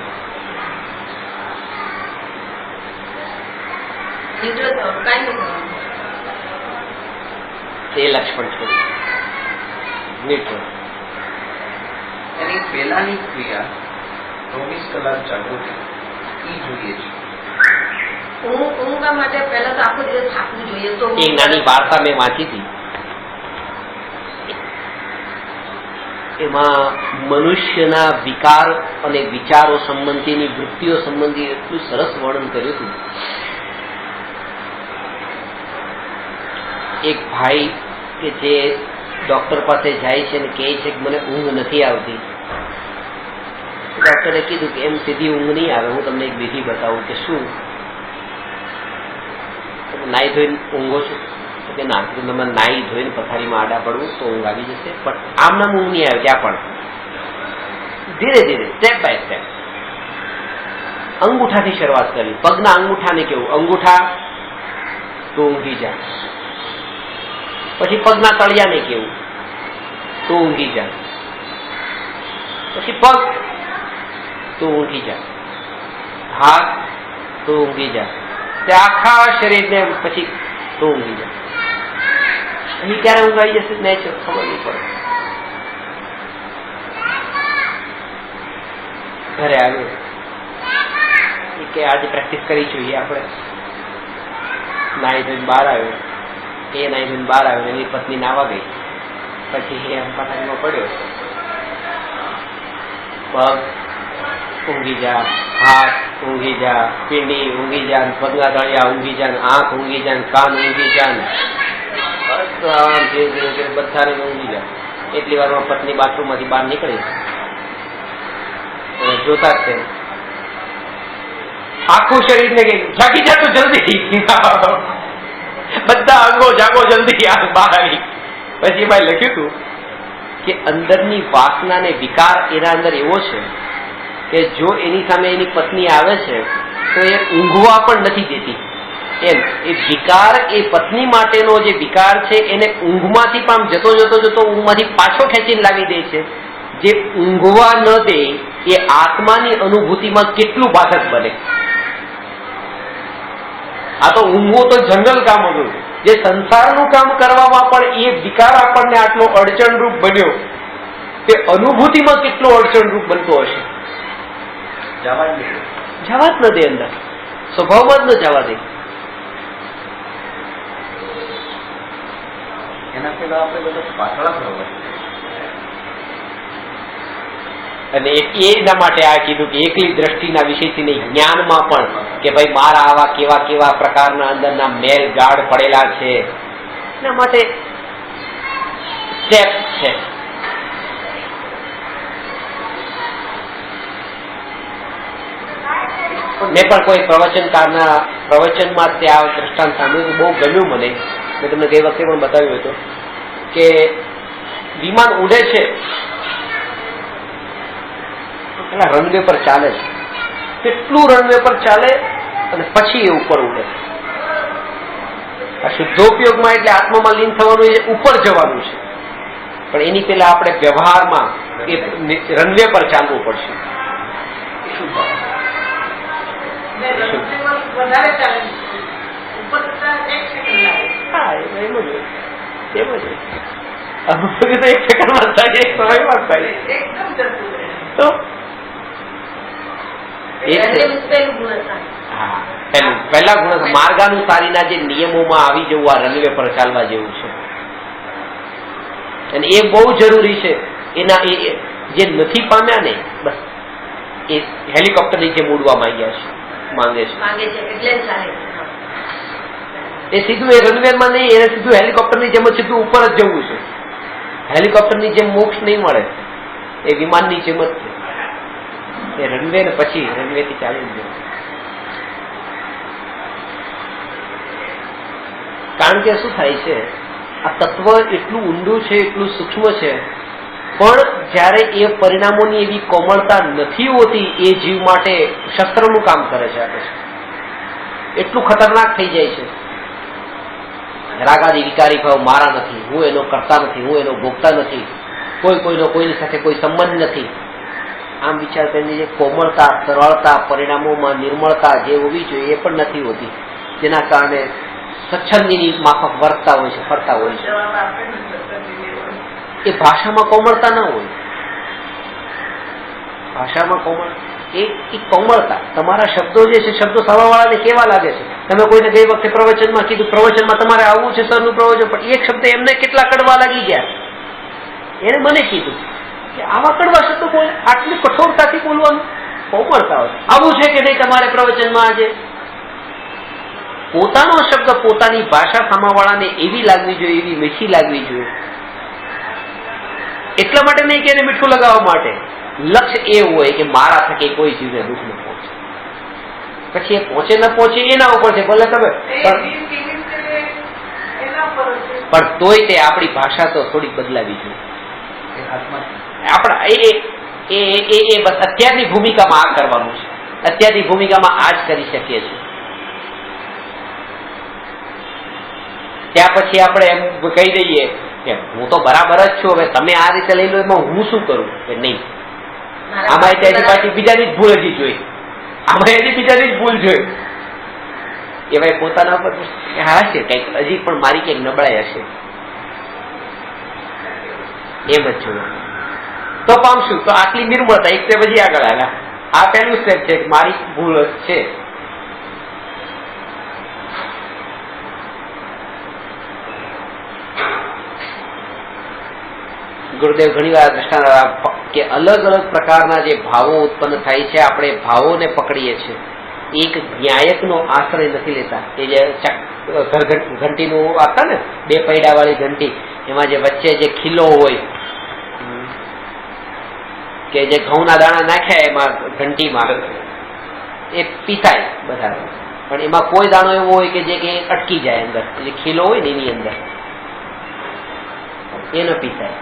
એ લક્ષ પણ છોડી ન્યુટ્રલ. એની પહેલાની ક્રિયા 24 કલાક જાગૃતિ એ જોઈએ છે. ઊંઘવા માટે પહેલા તો આખો દિવસ થાકવું જોઈએ. તો એક નાની વાર્તા મેં વાંચી હતી. એમાં મનુષ્યના વિકાર અને વિચારો સંબંધીની વૃત્તિઓ સંબંધી એટલું સરસ વર્ણન કર્યું હતું. એક ભાઈ કે જે ડોક્ટર પાસે જાય છે અને કહે છે કે મને ઊંઘ નથી આવતી. ડોક્ટરે કીધું કે એમ સીધી ઊંઘ નહીં આવે, હું તમને એક વિધિ બતાવું. કે શું? નાઈ ધોઈને ઊંઘો છો? તો કે ના. તમે નાઈ ધોઈને પથારીમાં આડા પડવું તો ઊંઘ આવી જશે, પણ આમનામ ઊંઘ નહીં આવે. ત્યાં પણ ધીરે ધીરે સ્ટેપ બાય સ્ટેપ અંગૂઠાથી શરૂઆત કરી. પગના અંગૂઠાને કેવું, અંગૂઠા તો ઊંઘી જાય. પછી પગના તળિયાને કેવું, તો ઊંઘી જાય. પછી પગ તો ઊંઘી જાય, હાથ તો ઊંઘી જાય, તે આખા શરીરને પછી તો ઊંઘી જાય. અહીં ક્યારે ઊંઘ આવી જશે નેચર ખબર નહીં પડે. ઘરે આવ્યો કે આજે પ્રેક્ટિસ કરી જોઈએ આપણે. નાઈ ધોઈને બહાર આવ્યો. એ નાઈ ધોઈને બહાર આવ્યો, એની પત્ની નાવા ગઈ. પછી એ પથારીમાં પડ્યો. પગ ઊંઘી જા, હાથ ઊંઘી જા, પીંડી ઊંઘી જા, પગના તળિયા ઊંઘી જા, આંખ ઊંઘી જા, કાન ઊંઘી જા, બધાને ઊંઘી જા. એટલી વારમાં પત્ની બાથરૂમ માંથી બહાર નીકળી જોતા જ છે આખું શરીર ને કે જાગી જા તો જલ્દી. બધા અંગો જાગો જલ્દી, આ બહાર આવી. પછી એમાં લખ્યું હતું કે અંદરની વાસના ને વિકાર એના અંદર એવો છે કે જો એની સામે એની પત્ની આવે છે તો એ ઊંઘવા પણ નથી દેતી. એમ એ વિકાર, એ પત્ની માટેનો જે વિકાર છે એને ઊંઘમાંથી પણ જતો જતો જતો ઊંઘમાંથી પાછો ખેંચીને લાવી દે છે. જે ઊંઘવા ન દે એ આત્માની અનુભૂતિમાં કેટલું બાધક બને. આ તો ઊંઘવું તો જનરલ કામ હતું. જે સંસારનું કામ કરવામાં પણ એ વિકાર આપણને આટલો અડચણરૂપ બન્યો, તે અનુભૂતિમાં કેટલો અડચણરૂપ બનતો હશે. જવા જ ન દે, અંદર સ્વભાવમાં જ ન જવા દે. એના પેલા આપણે બધા પાછળ ફરવા. અને એના માટે આ કીધું કે એકલી દ્રષ્ટિના વિષયથી નહીં, જ્ઞાનમાં પણ કે ભાઈ મારા આવા કેવા કેવા પ્રકારના અંદરના મેલ ગાઢ પડેલા છે. એના માટે સ્ટેપ છે. મેં પણ કોઈ પ્રવચનકારના પ્રવચનમાં તે આ દ્રષ્ટાંત સાંભળ્યું, બહુ ગમ્યું મને. મેં તમને ગઈ વખતે પણ બતાવ્યું હતું કે વિમાન ઉડે છે, પેલા રનવે પર ચાલે છે, કેટલું રનવે પર ચાલે અને પછી એ ઉપર ઉડે. આ શુદ્ધોપયોગમાં એટલે આત્મામાં લીન થવાનું, એ ઉપર જવાનું છે. પણ એની પેલા આપણે વ્યવહારમાં એ રનવે પર ચાલવું પડશે. એક સેકન્ડમાં થાય, એક સમયમાં થાય. તો પહેલા ગુણ માર્ગાનુસારીના જે નિયમોમાં આવી જવું આ રનવે પર ચાલવા જેવું છે, અને એ બહુ જરૂરી છે. એના જે નથી પામ્યા ને બસ એ હેલિકોપ્ટરની જેમ ઉડવા માંગે છે એ સીધું એ રનવેમાં નહીં, એને સીધું હેલિકોપ્ટરની જેમ સીધું ઉપર જ જવું છે. હેલિકોપ્ટરની જેમ મોક્ષ નહીં મળે, એ વિમાનની જેમ જ છે. એ રનવે ને પછી રનવે થી ચાલી જ જવું. કારણ કે શું થાય છે, આ તત્વ એટલું ઊંડું છે, એટલું સૂક્ષ્મ છે, પણ જયારે એ પરિણામોની એવી કોમળતા નથી હોતી, એ જીવ માટે શસ્ત્રનું કામ કરે છે. આપે એટલું ખતરનાક થઈ જાય છે. રાગાદી વિકારી ભાવ મારા નથી, હું એનો કરતા નથી, હું એનો ભોગતા નથી, કોઈનો કોઈની સાથે કોઈ સંબંધ નથી. આમ વિચાર કરીને જે કોમળતા, સરળતા, પરિણામોમાં નિર્મળતા જે હોવી જોઈએ એ પણ નથી હોતી, જેના કારણે સ્વચ્છંદીની માફક વર્તતા હોય છે, ફરતા હોય છે. એ ભાષામાં કોમળતા ના હોય. ભાષામાં કોમળતા, તમારા શબ્દો જે છે, શબ્દો સામેવાળાને કેવા લાગે છે. તમે કોઈને ગઈ વખતે પ્રવચનમાં કીધું, પ્રવચનમાં તમારે આવવું છે સરનું પ્રવચન, પણ એક શબ્દ એમને કેટલા કડવા લાગી ગયા. એને મને કીધું કે આવા કડવા શબ્દો બોલે, આટલી કઠોરતાથી બોલવાનું, કોમળતા હોય. આવું છે કે નહીં તમારે પ્રવચનમાં આજે? પોતાનો શબ્દ, પોતાની ભાષા સામાવાળાને એવી લાગવી જોઈએ, એવી મીઠી લાગવી જોઈએ. એટલા માટે નહીં કે એને મીઠું લગાવવા માટે, લક્ષ્ય એ હોય કે મારા થકી કોઈ જીવને દુઃખ ન પહોંચે. પછી એ પહોંચે ન પહોંચે એના ઉપર છે, ભલે તમે પણ તોય તે આપણી ભાષા તો થોડીક બદલાવી જોઈએ. આપણા એ બસ અત્યારની ભૂમિકામાં આ કરવાનું છે. અત્યારની ભૂમિકામાં આ જ કરી શકીએ છીએ. ત્યાં પછી આપણે એમ કહી દઈએ કે હું તો બરાબર જ છું, હવે તમે આ રીતે લઈ લો, એમાં હું શું કરું? કે નહીં, આમાં ત્યાંથી પાછી બીજાની જ ભૂલ હજી જોઈ, આમાં એની બીજાની જ ભૂલ જોઈ. એ ભાઈ પોતાના પર હશે કઈક, હજી પણ મારી કઈક નબળાઈ હશે, એમ જ જોયું તો પામશું. તો આટલી નિર્મળતા, એક સ્ટેપ હજી આગળ આવ્યા. આ પહેલું સ્ટેપ છે કે મારી ભૂલ છે. ગુરુદેવ ઘણી વાર દ્રષ્ટાંત કે અલગ અલગ પ્રકારના જે ભાવો ઉત્પન્ન થાય છે, આપણે ભાવોને પકડીએ છીએ. એક ન્યાયકનો આશ્રય નથી લેતા. એ જે ઘંટીનું આપતા ને, 2 પૈડા વાળી ઘંટી, એમાં જે વચ્ચે જે ખીલો હોય, કે જે ઘઉંના દાણા નાખ્યા એમાં ઘંટીમાં, એ પીસાય બધા, પણ એમાં કોઈ દાણો એવો હોય કે જે અટકી જાય અંદર, જે ખીલો હોય ને એની અંદર, એ ન પીસાય.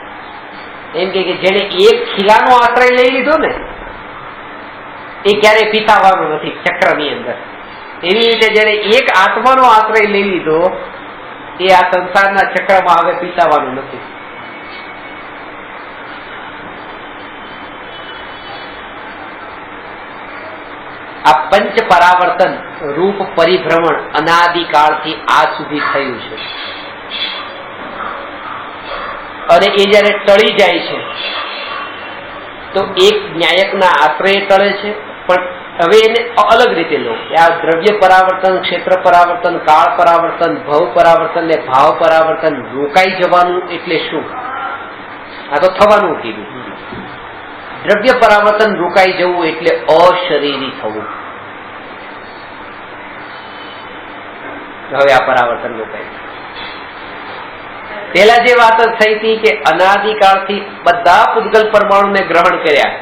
એમ કે જેને એક ખીલાનો આશ્રય લઈ લીધો ને, એ ક્યારેય પીસાવાનો નથી ચક્રની અંદર. એવી રીતે જેને એક આત્માનો આશ્રય લઈ લીધો, એ આ સંસારના ચક્રમાં હવે પીસાવાનું નથી. આ પંચ પરાવર્તન રૂપ પરિભ્રમણ અનાદિકાળથી આજ સુધી થયું છે, અને એ જયારે ટળી જાય છે તો એક ન્યાયકના આશ્રય ટળે છે. પણ હવે એને અલગ રીતે લો કે આ દ્રવ્ય પરાવર્તન, ક્ષેત્ર પરાવર્તન, કાળ પરાવર્તન, ભવ પરાવર્તન ને ભાવ પરાવર્તન રોકાઈ જવાનું એટલે શું? આ તો થવાનું કીધું. દ્રવ્ય પરાવર્તન રોકાઈ જવું એટલે અશરીરી થવું. હવે આ પરાવર્તન રોકાય. પેલા જે વાત થઈ હતી કે અનાદિકાળથી બધા પૂતગલ પરમાણુને ગ્રહણ કર્યા,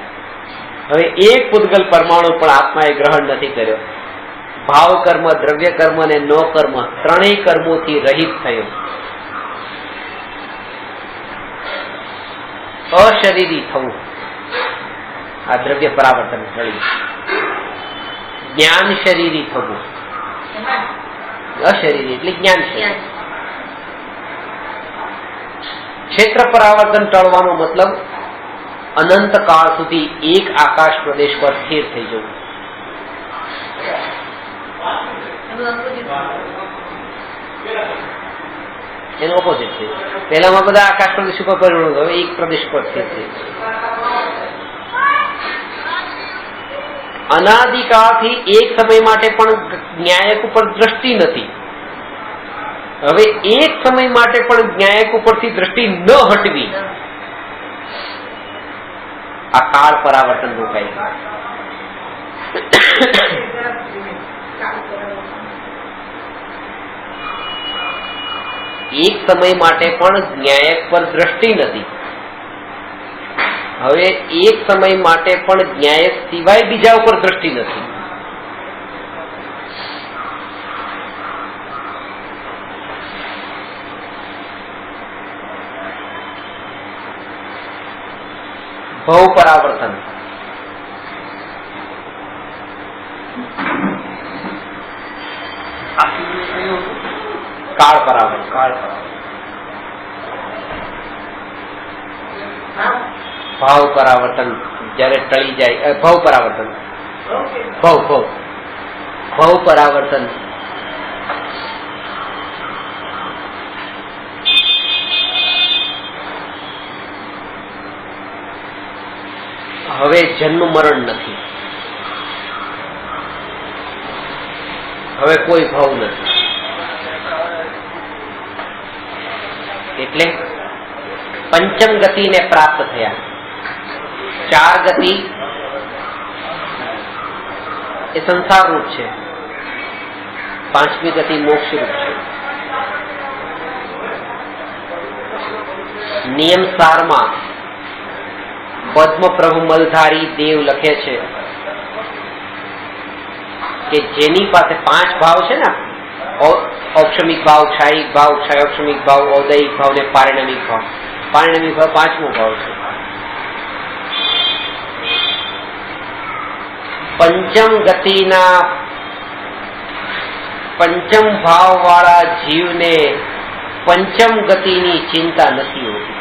હવે એક પૂતગલ પરમાણુ પણ આત્માએ ગ્રહણ નથી કર્યો. ભાવ કર્મ, દ્રવ્ય કર્મ અને નો કર્મ ત્રણેય કર્મોથી રહિત થયો. અશરીરી થવું આ દ્રવ્ય પરાવર્તન ટળી. જ્ઞાન શરીરી થવું, અશરીરી એટલે જ્ઞાન શરીર. ક્ષેત્ર પરાવર્તન ટળવાનો મતલબ અનંત કાળ સુધી એક આકાશ પ્રદેશ પર સ્થિર થઈ જવું. એનો ઓપોઝિટ છે. પહેલામાં બધા આકાશ પ્રદેશ ઉપર પરિણત, હવે એક પ્રદેશ પર સ્થિર થઈ. અનાદિકાળથી એક સમય માટે પણ ન્યાયક ઉપર દ્રષ્ટિ નથી. હવે એક સમય માટે પણ ન્યાયક ઉપરથી દ્રષ્ટિ ન હટવી, આ કાળ પરાવર્તન નું કહે. એક સમય માટે પણ ન્યાયક પર દ્રષ્ટિ નથી. હવે એક સમય માટે પણ ન્યાયક સિવાય બીજા ઉપર દ્રષ્ટિ નથી. ભવ પરાવર્તન. કાળ પરાવર્તન. ભાવ પરાવર્તન જયારે ટળી જાય, ભવ પરાવર્તન, ભવ પરાવર્તન. હવે જન્મ મરણ નથી, હવે કોઈ ભાવ નથી. એટલે પંચમ ગતિને પ્રાપ્ત થયા. 4 ગતિ એ સંસાર રૂપ છે, 5મી ગતિ મોક્ષ રૂપ છે. નિયમ સારમાં પદ્મ પ્રભુ મલધારી દેવ લખે છે કે જેની પાસે 5 ભાવ છે ને, ઔક્ષમિક ભાવ, ક્ષાયિક ભાવ, ક્ષયોક્ષમિક ભાવ, ઔદયિક ભાવ ને પારિણામિક ભાવ. પારિણામિક ભાવ 5મો ભાવ છે. પંચમ ગતિના પંચમ ભાવ વાળા જીવને પંચમ ગતિની ચિંતા નથી હોતી.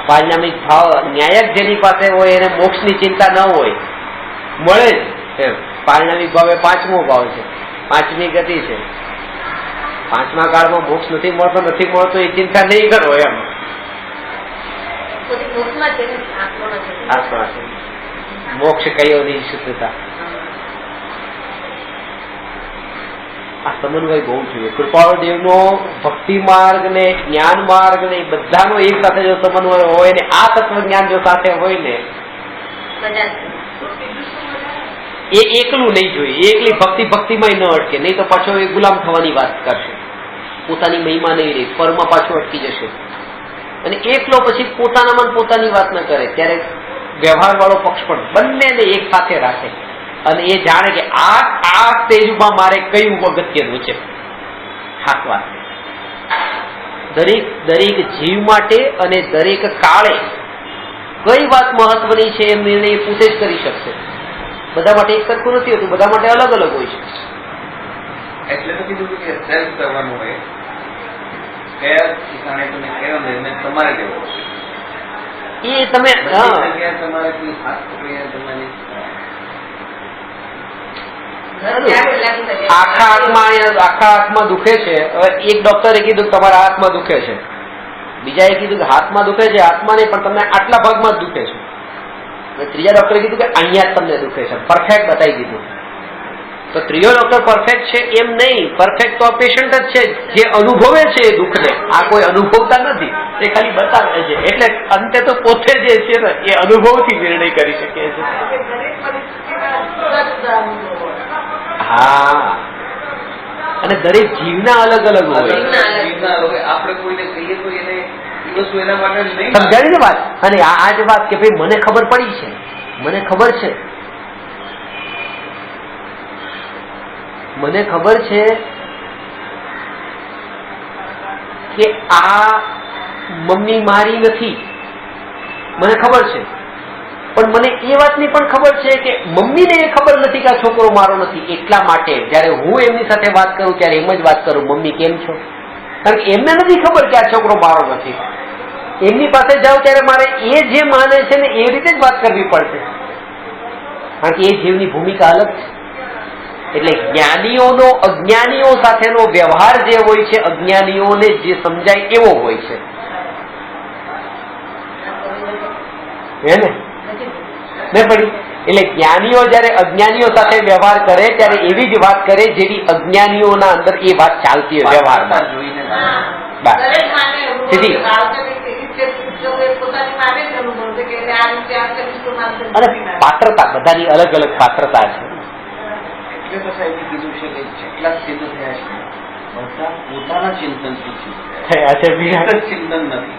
પારિણામિક ભાવ ન્યાયક જેની પાસે હોય એને મોક્ષની ચિંતા ન હોય, મળે જ. પારિણામિક ભાવ એ 5મો ભાવ છે, 5મી ગતિ છે. 5મા કાળમાં મોક્ષ નથી મળતો એ ચિંતા નહીં કરો એમ. મોક્ષ કયો નહીં શુદ્ધતા. આ સમન્વય બહુ જોઈએ. કૃપાળુ દેવનો ભક્તિ માર્ગ ને જ્ઞાન માર્ગ ને બધાનો એક સાથે જો સમન્વય હોય ને આ તત્વ જ્ઞાન જો સાથે હોય ને, એ એકલું નહીં જોઈએ. એકલી ભક્તિમાં ન અટકે, નહીં તો પાછો એ ગુલામ થવાની વાત કરશે, પોતાની મહિમા નહીં રહી, પરમાં પાછો અટકી જશે. અને એકલો પછી પોતાનામાં પોતાની વાત ન કરે, ત્યારે વ્યવહાર વાળો પક્ષ પણ બંનેને એક સાથે રાખે અને એ જાણે કે આ સ્ટેજમાં મારે કયું અગત્યનું છે. ખાસ વાત દરેક જીવ માટે અને દરેક કાળે કઈ વાત મહત્વની છે એ નિર્ણય પોતે જ કરી શકશે. બધા માટે એક સરખું નથી હોતું, બધા માટે અલગ અલગ હોય છે. એટલે તો કીધું કે સેલ્ફ કરવાનું હોય, કયા ઠીકાણે તમે કયો નિર્ણય તમારે લેવો એ તમે તમારે કોઈ ખાસ તમારી આખા હાથમાં દુખે છે. હવે એક ડોક્ટરે કીધું કે તમારા હાથમાં દુખે છે, બીજાએ કીધું કે હાથમાં દુખે છે, હાથમાં નહીં પણ તમને આટલા ભાગમાં જ દુખે છે. ત્રીજા ડોક્ટરે કીધું કે અહીંયા જ તમને દુખે છે, પરફેક્ટ બતાવી દીધું. તો ત્રીજો ડોક્ટર પરફેક્ટ છે એમ નહીં, પરફેક્ટ તો પેશન્ટ જ છે જે અનુભવે છે એ દુઃખને. આ કોઈ અનુભવતા નથી, તે ખાલી બતાવે છે. એટલે અંતે તો પોતે જે છે ને એ અનુભવથી નિર્ણય કરી શકે છે. હા, અને દરેક જીવના અલગ અલગ હોય. આપણે કોઈને કહીએ તો એને વસ્તુ એના માટે સમજાવી ને વાત. અને આ જ વાત કે ભાઈ મને ખબર પડી છે, મને ખબર છે કે આ મમ્મી મારી નથી, મને ખબર છે. પણ મને એ વાતની પણ ખબર છે કે મમ્મીને એ ખબર નથી કે આ છોકરો મારો નથી. એટલા માટે જયારે હું એમની સાથે વાત કરું ત્યારે એમ જ વાત કરું, મમ્મી કેમ છો? કારણ કે એમને નથી ખબર કે આ છોકરો મારો નથી. એમની પાસે જાઉં ત્યારે મારે એ જે માને છે ને એ રીતે જ વાત કરવી પડશે, કારણ કે એ જીવની ભૂમિકા અલગ છે. એટલે જ્ઞાનીઓનો અજ્ઞાનીઓ સાથેનો વ્યવહાર જે હોય છે, અજ્ઞાનીઓને જે સમજાય એવો હોય છે. હે ને પડી એટલે જ્ઞાનીઓ જયારે અજ્ઞાનીઓ સાથે વ્યવહાર કરે ત્યારે એવી જ વાત કરે જેવી અજ્ઞાનીઓના અંદર એ વાત ચાલતી હોય વ્યવહારમાં. જોઈને બસ. દરેક માટે અનુભવ છે. સીધી. બાળકોને પોતાની માટે જ અનુભવ છે કે આ રીતે આ કરીશ તો મારે અને પાત્રતા બધાની અલગ અલગ પાત્રતા છે. એટલે તો સાહેબ કીધું છે કે જેટલા સિદ્ધ થયા છે બધા પોતાના ચિંતનથી છે. થયા છે એક જ ચિંતન નથી.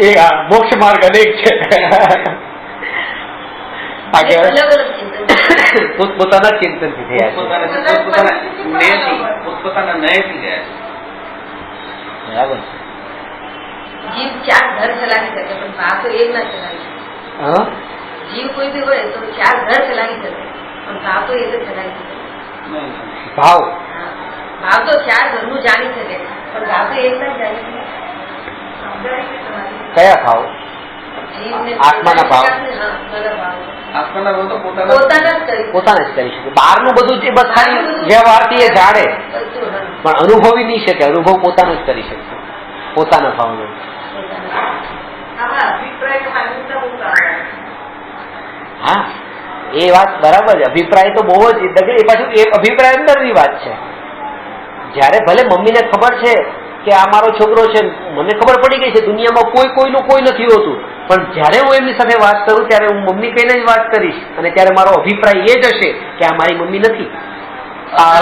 એ આ મોક્ષ માર્ગ અનેક છે. આગળ અલગ અલગ ચિંતન પોતપોતાના ચિંતનથી થયા છે. પોતપોતાના નયથી ગયા છે. બરાબર છે. જીવ ચાર ઘર ચલાવી શકે પણ ભાવ તો એક ના ચલાવી શકે. હા જીવ કોઈ બી હોય તો ચાર ઘર ચલાવી શકે પણ ભાવ તો એક જ ચલાવી શકે. ભાવ હા. ભાવ તો ચાર ઘરનું જાણી શકે પણ ભાવ તો એક ના જાણી શકે. કયા ભાવ? જીવને આત્માના ભાવ. હા, આત્માના ભાવ. આત્માના ભાવ તો પોતાના પોતાના જ કરી પોતાને જ કરી શકે. બહારનું બધું જે બસ ખાલી વ્યવહારથી એ જાણે બધું, હા. પણ અનુભવી નહીં શકે. અનુભવ પોતાનો જ કરી શકશે પોતાના ભાવનો. હા એ વાત બરાબર છે. અભિપ્રાય તો બહુ જ એ પાછું એ અભિપ્રાય અંદરની વાત છે. જયારે ભલે મમ્મીને ખબર છે કે આ મારો છોકરો છે, મને ખબર પડી ગઈ છે દુનિયામાં કોઈનું કોઈ નથી હોતું, પણ જયારે હું એમની સાથે વાત કરું ત્યારે હું મમ્મી કહીને જ વાત કરીશ અને ત્યારે મારો અભિપ્રાય એ જ હશે કે આ મારી મમ્મી નથી. આ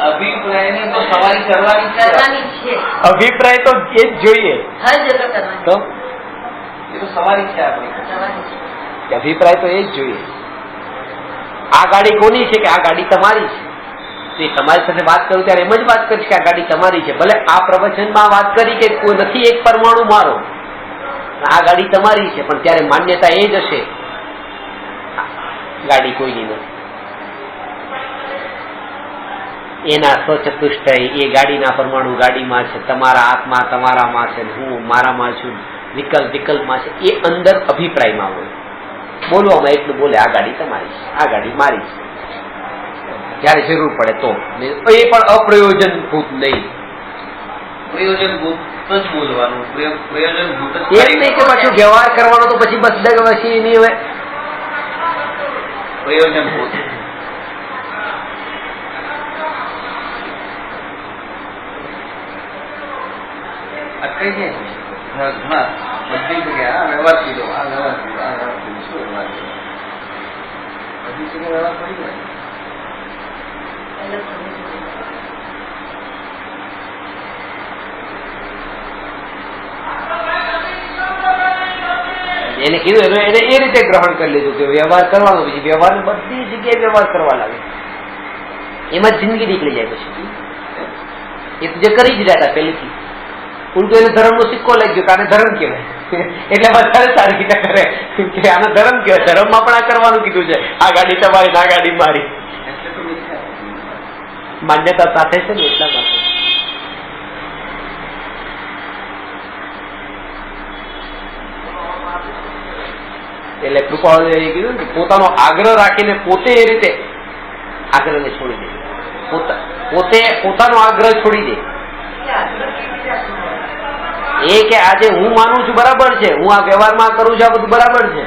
અભિપ્રાયને તો સવારી કરવાની છે. કરવાની છે. અભિપ્રાય તો એ જ જોઈએ. હર જગ્યા કરવાની તો એ તો સવારી છે આપણી. કરવાની છે. અભિપ્રાય તો એ જ જોઈએ. આ ગાડી કોની છે કે આ ગાડી તમારી છે. તો એ તમારી સાથે વાત કરું ત્યારે એમ જ વાત કરીશ કે આ ગાડી તમારી છે. ભલે આ પ્રવચનમાં વાત કરી કે કોઈ નથી એક પરમાણુ મારો, આ ગાડી તમારી છે, પણ ત્યારે માન્યતા એ જ હશે ગાડી કોઈની નથી. એના સ્વચતુષ્ટય એ ગાડીના પરમાણુ ગાડીમાં છે, તમારા આત્મા તમારામાં છે, હું મારામાં છું, વિકલ્પમાં છે. એ અંદર અભિપ્રાયમાં હોય. બોલવામાં એટલું બોલે આ ગાડી તમારી છે, આ ગાડી મારી છે, જયારે જરૂર પડે તો. એ પણ અપ્રયોજનભૂત નહીં. પ્રયોજનભૂત જ બોલવાનું. પ્રયોજનભૂત જ એમ નહીં કે પાછું વ્યવહાર કરવાનો તો પછી બસ ડગવસી નહીં હોય. પ્રયોજનભૂત. અટકાઈ જાય ઘણા બધી જગ્યા આ વ્યવહાર કીધો, આ વ્યવહાર કીધો, આ વ્યવહાર કીધો. શું વ્યવહાર કીધો? બધી જગ્યા વ્યવહાર પડી જાય. એને કીધું એને એ રીતે ગ્રહણ કરી લીધું કે વ્યવહાર કરવાનો, પછી વ્યવહાર બધી જગ્યાએ વ્યવહાર કરવા લાગે, એમાં જ જિંદગી નીકળી જાય. પછી એ તો જે કરી જ રહ્યા હતા પહેલેથી, ઉલટું એને ધર્મનો સિક્કો લાગ્યો કે આને ધર્મ કહેવાય એટલે વધારે સારી રીતે કરે કે આને ધર્મ કહેવાય. ધર્મમાં પણ આ કરવાનું કીધું છે, આ ગાડી તમારી આ ગાડી મારી. એટલે તો મિથ્યા. માન્યતા સાથે છે ને એટલા માટે. એટલે કૃપાળુએ કીધું કે પોતાનો આગ્રહ રાખીને પોતે એ રીતે આગ્રહને છોડી દે. પોતે પોતાનો આગ્રહ છોડી દે. એ કે આજે હું માનું છું બરાબર છે, હું આ વ્યવહારમાં કરું છું આ બધું બરાબર છે,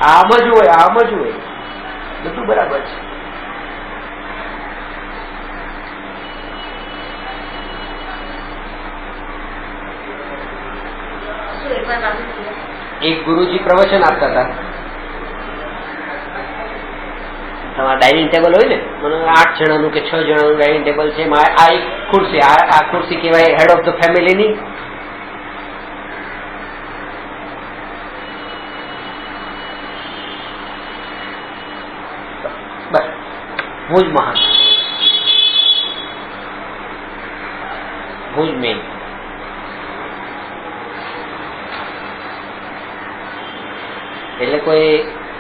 આમ જ હોય આમ જ હોય બધું બરાબર છે. એક ગુરુજી પ્રવચન આપતા હતા. તમારા ડાઇનિંગ ટેબલ હોય ને, મને 8 જણાનું કે 6 જણાનું ડાઇનિંગ ટેબલ છે, આ એક ખુરશી, આ ખુરશી કહેવાય હેડ ઓફ ધ ફેમિલીની. બસ હું જ મહાન, હું જ મેન. એટલે કોઈ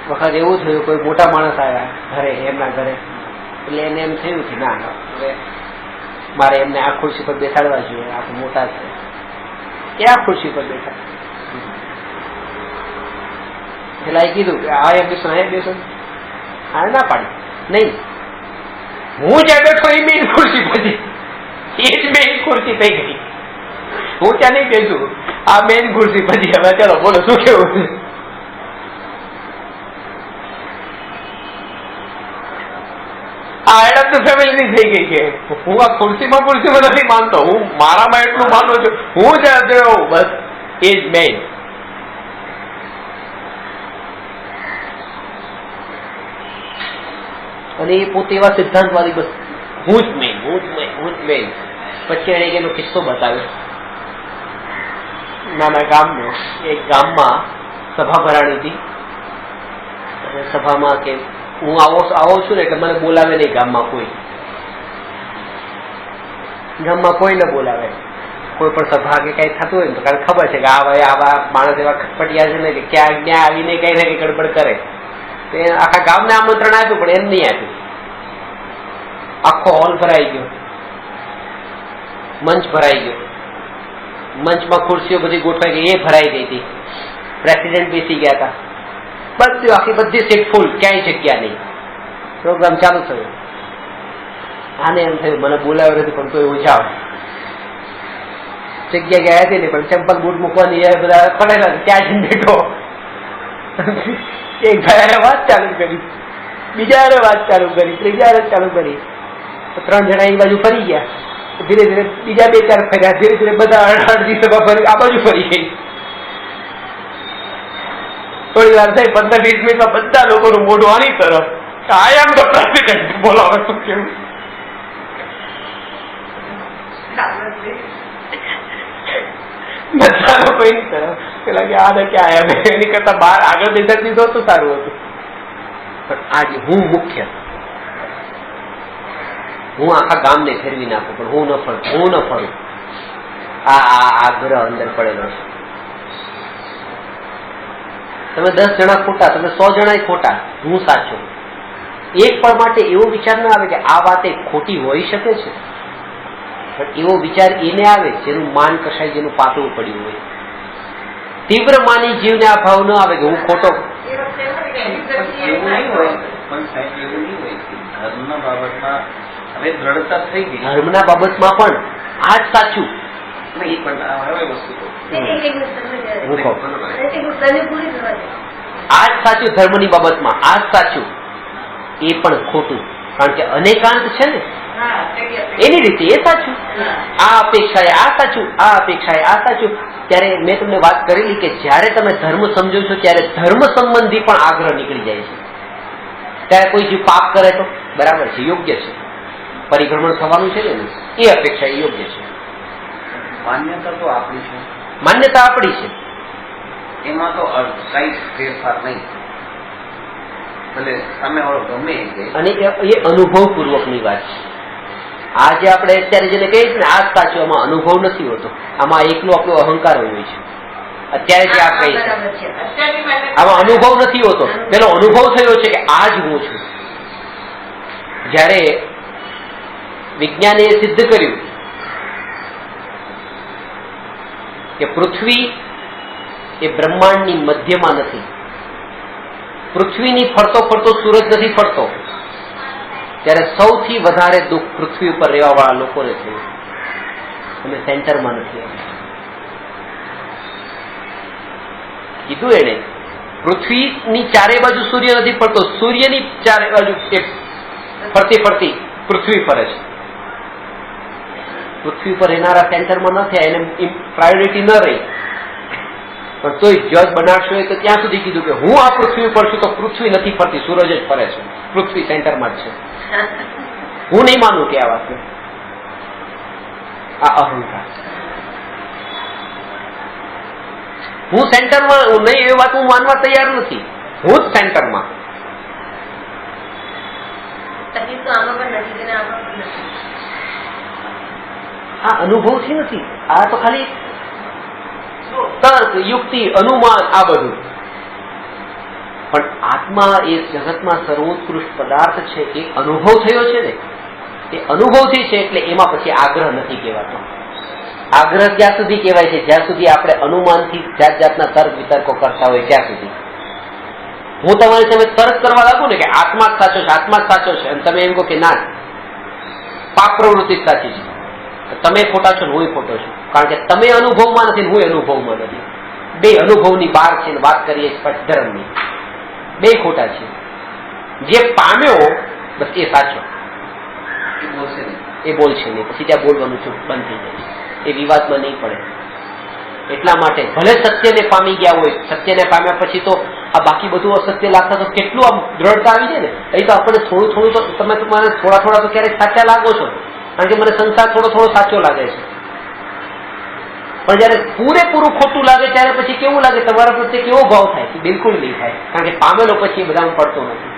વખત એવું થયું, કોઈ મોટા માણસ આવ્યા ઘરે, એમના ઘરે, એટલે એને એમ થયું કે ના હવે મારે એમને આ ખુરશી પર બેસાડવા જોઈએ, આ મોટા છે, એ આ ખુરશી પર બેઠા. એટલે એ કીધું કે આ એમ બેસો, એ બેસો. આ ના પાડી, નહીં હું જ્યાં બેઠો એ મેઇન ખુરશી પછી, એ જ મેઇન ખુરશી થઈ ગઈ. હું ત્યાં નહીં બેસું, આ મેઇન ખુરશી પછી. હવે ચાલો બોલો શું કેવું? હેડ ઓફ ધ ફેમિલીની થઈ ગઈ કે હું આ ખુરશીમાં નથી માનતો, હું મારામાં એટલું માનું છું, હું જ બસ એ જ મેઇન. અને એ પોતે એવા સિદ્ધાંતવાદી, બસ હું જ મેઇન, હું જ મેઇન, હું જ મેઇન. પછી એને એનો કિસ્સો બતાવ્યો નાના ગામનો. એક ગામમાં સભા ભરાણી હતી અને સભામાં કે હું આવો છું ને એટલે મને બોલાવે નહીં ગામમાં કોઈ ન બોલાવે. કોઈ પણ સભા કે કઈ થતું હોય ને તો કારણ ખબર છે કે આવા માણસ એવા ખટપટિયા છે ને કે ક્યાં આવીને કઈ ને કઈ ગડબડ કરે. તો આખા ગામને આમંત્રણ આપ્યું પણ એમ નહીં આપ્યું. આખો હોલ ભરાઈ ગયો, મંચ ભરાઈ ગયો, મંચમાં ખુરશીઓ બધી ગોઠવાઈ ગઈ, એ ભરાઈ ગઈ હતી. પ્રેસિડેન્ટ બેસી ગયા હતા, બધું આખી બધી સીટ ફૂલ, ક્યાંય જગ્યા નહીં. પ્રોગ્રામ ચાલુ થયો. આને એમ થયું મને બોલાવ્યો નથી પણ કોઈ હું જાઉં. જગ્યા ગયા હતી ને પણ ચંપલ બૂટ મૂકવાની બધા પડેલા ત્યાં જ બેઠો. એક ભાઈ વાત ચાલુ કરી, બીજા વાત ચાલુ કરી, ત્રીજા ચાલુ કરી. 3 જણા એ બાજુ ફરી ગયા. ધીરે ધીરે બીજા 2-4 ફર્યા. ધીરે ધીરે બધા અડધી સભા ફરી આ બાજુ ફરી ગઈ. થોડી વાર થઈ, 15-20 મિનિટમાં બધા લોકોનું મોઢું આની તરફ. આઈ એમ ધ પ્રેસિડેન્ટ બોલાવે શું કેવું. બધા લોકો એની તરફ પેલા કે આને ક્યાં આવ્યા, એની કરતા બહાર આગળ બેસા દીધો તો સારું હતું. પણ આજે હું મુખ્ય, હું આખા ગામને ફેરવી નાખું પણ હું ન ફરું. આ આગ્રહ અંદર પડેલો છે. તમે 10 જણા ખોટા, તમે 100 જણા ખોટા, હું સાચો. એક પણ માટે એવો વિચાર ના આવે કે આ વાતે ખોટી હોઈ શકે છે. પણ એવો વિચાર એને આવે જેનું માન કશાય, જેનું પાતળું પડ્યું હોય. તીવ્ર માની જીવને આ ભાવ ન આવે કે હું ખોટો. ધર્મના બાબતમાં પણ આ જ સાચું. આ જ સાચું ધર્મની બાબતમાં, આ જ સાચું. એ પણ ખોટું, કારણ કે અનેકાંત છે ને એની રીતે એ સાચું. આ અપેક્ષાએ આ સાચું, આ અપેક્ષાએ આ સાચું. ત્યારે મેં તમને વાત કરેલી કે જયારે તમે ધર્મ સમજો છો ત્યારે ધર્મ સંબંધી પણ આગ્રહ નીકળી જાય છે. ત્યારે કોઈ જે પાપ કરે તો બરાબર છે, યોગ્ય છે, પરિભ્રમણ થવાનું છે ને, એ અપેક્ષા એ યોગ્ય છે. માન્યતા તો આપણી છે, માન્યતા આપણી છે, એમાં તો કઈ ફેરફાર નહીં. ભલે સામે વાળો ગમે અને એ અનુભવ પૂર્વકની વાત છે. આજે આપણે અત્યારે જેને કહીએ છીએ ને આ સાચું, આમાં અનુભવ નથી હોતો. આમાં એકલો આપણો અહંકાર હોય છે. અત્યારે જે આ કહીએ આમાં અનુભવ નથી હોતો. પેલો અનુભવ થયો છે કે આ જ હું છું. જયારે વિજ્ઞાને એ સિદ્ધ કર્યું કે પૃથ્વી એ બ્રહ્માંડની મધ્યમાં નથી, પૃથ્વીની ફરતો ફરતો સૂરજ નથી ફરતો, ત્યારે સૌથી વધારે દુઃખ પૃથ્વી ઉપર રહેવા વાળા લોકોને થયું. અમે સેન્ટરમાં નથી. કીધું એને પૃથ્વીની ચારે બાજુ સૂર્ય નથી ફરતો, સૂર્યની ચારે બાજુ ફરતી ફરતી પૃથ્વી ફરે છે. પૃથ્વી પર રહેનારા સેન્ટરમાં ન થયા, એને પ્રાયોરિટી ન રહી. પણ તોય જજ બનાવશો તો ત્યાં સુધી કીધું કે હું આ પૃથ્વી ઉપર છું તો પૃથ્વી નથી ફરતી, સૂરજ જ ફરે છે, પૃથ્વી સેન્ટરમાં જ છે. હું નહીં માનું કે આ વાતને. આ અહંકાર. હું સેન્ટરમાં નહીં એ વાત હું માનવા તૈયાર નથી. હું જ સેન્ટરમાં. આ અનુભવથી નથી, આ તો ખાલી તર્ક, યુક્તિ, અનુમાન, આ બધું. પણ આત્મા એ જગતમાં સર્વોત્કૃષ્ટ પદાર્થ છે, એ અનુભવ થયો છે ને, એ અનુભવથી છે. એટલે એમાં પછી આગ્રહ નથી કહેવાતો. આગ્રહ ત્યાં સુધી કહેવાય છે જ્યાં સુધી આપણે અનુમાનથી જાત જાતના તર્ક વિતર્કો કરતા હોય ત્યાં સુધી. હું તમારી સામે તર્ક કરવા લાગુ ને કે આત્મા જ સાચો છે, આત્મા જ સાચો છે, અને તમે એમ કહો કે ના, પાપ પ્રવૃત્તિ જ સાચી છે, તમે ખોટા છો ને હું ખોટો છું. કારણ કે તમે અનુભવમાં નથી ને હું અનુભવમાં નથી. બે અનુભવની બહાર છે ને વાત કરીએ છીએ ધર્મની. બે ખોટા છે. જે પામ્યો બસ એ સાચો, એ બોલશે નહીં. એ બોલશે નહીં, પછી ત્યાં બોલવાનું ચૂપ બંધ થઈ જાય, એ વિવાદમાં નહીં પડે. એટલા માટે ભલે સત્યને પામી ગયા હોય, સત્યને પામ્યા પછી તો આ બાકી બધું અસત્ય લાગતા તો કેટલું આમ દ્રઢતા આવી જાય ને. અહીં તો આપણને થોડું થોડું તો તમે મને થોડા થોડા તો ક્યારેક સાચા લાગો છો, કારણ કે મને સંસાર થોડો થોડો સાચો લાગે છે. પણ જયારે પૂરેપૂરું ખોટું લાગે ત્યારે પછી કેવું લાગે, તમારા પ્રત્યે કેવો ભાવ થાય? કે બિલકુલ નહીં થાય, કારણ કે પામેલો પછી એ બધામાં પડતો નથી.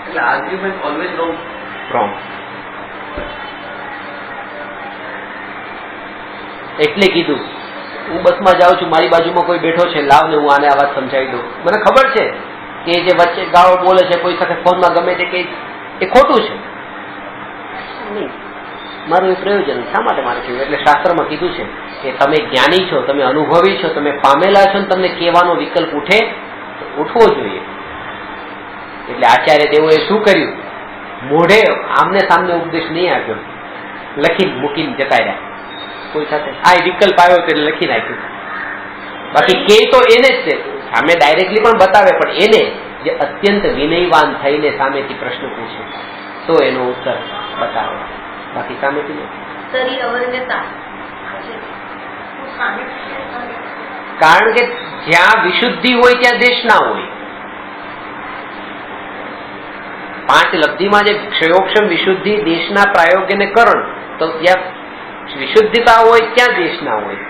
એટલે આર્ગ્યુમેન્ટ ઓલવેઝ રોંગ. એટલે કીધું, હું બસમાં જાઉં છું, મારી બાજુમાં કોઈ બેઠો છે, લાવ ને હું આને આ વાત સમજાવી દઉં. મને ખબર છે કે જે વચ્ચે ગાળો બોલે છે, કોઈ સાથે ફોનમાં ગમે તે કે એ ખોટું છે, નહીં મારું એ પ્રયોજન શા માટે મારે કહેવું? એટલે શાસ્ત્રમાં કીધું છે કે તમે જ્ઞાની છો, તમે અનુભવી છો, તમે પામેલા છો, ને તમને કહેવાનો વિકલ્પ ઉઠે તો ઉઠવો જોઈએ. એટલે આચાર્ય દેવોએ શું કર્યું? મોઢે આમને સામને ઉપદેશ નહીં આપ્યો, લખી મૂકીને જતા રહ્યા. કોઈ સાથે આ વિકલ્પ આવ્યો તો એટલે લખી નાખ્યું. બાકી કે તો એને જ છે, સામે ડાયરેક્ટલી પણ બતાવે, પણ એને જે અત્યંત વિનયવાન થઈને સામેથી પ્રશ્ન પૂછે તો એનો ઉત્તર બતાવે, બાકી સામેથી નથી. કારણ કે જ્યાં વિશુદ્ધિ હોય ત્યાં દેશ ના હોય. 5 લબ્ધિમાં જે ક્ષયોક્ષમ વિશુદ્ધિ, દેશના પ્રાયોગ્ય ને કરણ, તો જ્યાં વિશુદ્ધિતા હોય ત્યાં દેશ ના હોય.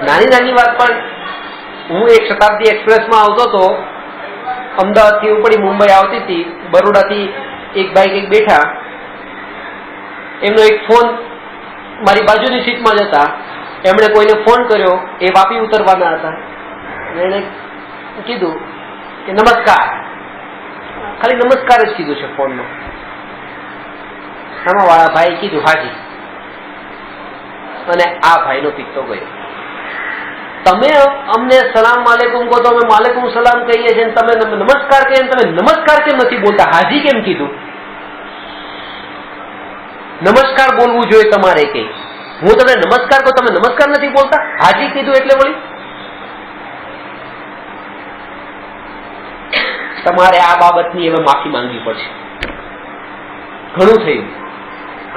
નાની નાની વાત પણ, હું એક શતાબ્દી એક્સપ્રેસમાં આવતો હતો, અમદાવાદથી ઉપડી મુંબઈ આવતી હતી, બરોડાથી એક ભાઈ કંઈક બેઠા, એમનો એક ફોન મારી બાજુની સીટમાં જ હતા, એમણે કોઈને ફોન કર્યો, એ વાપી ઉતરવાના હતા, એને કીધું કે નમસ્કાર, ખાલી નમસ્કાર જ કીધું છે ફોનમાં. સામાવાળા ભાઈ કીધું હાજી, અને આ ભાઈનો પિત્તો ગયો. તમે અમને સલામ માલેકુમ કહો તો અમે માલેકુમ સલામ કહીએ છીએ, તમે નમસ્કાર કહીએ, તમે નમસ્કાર કેમ નથી બોલતા? હાજી કેમ કીધું? નમસ્કાર બોલવું જોઈએ તમારે. કઈ હું તમને નમસ્કાર કહું, તમે નમસ્કાર નથી બોલતા, હાજી કીધું એટલે વળી તમારે આ બાબતની હવે માફી માંગવી પડશે. ઘણું થયું.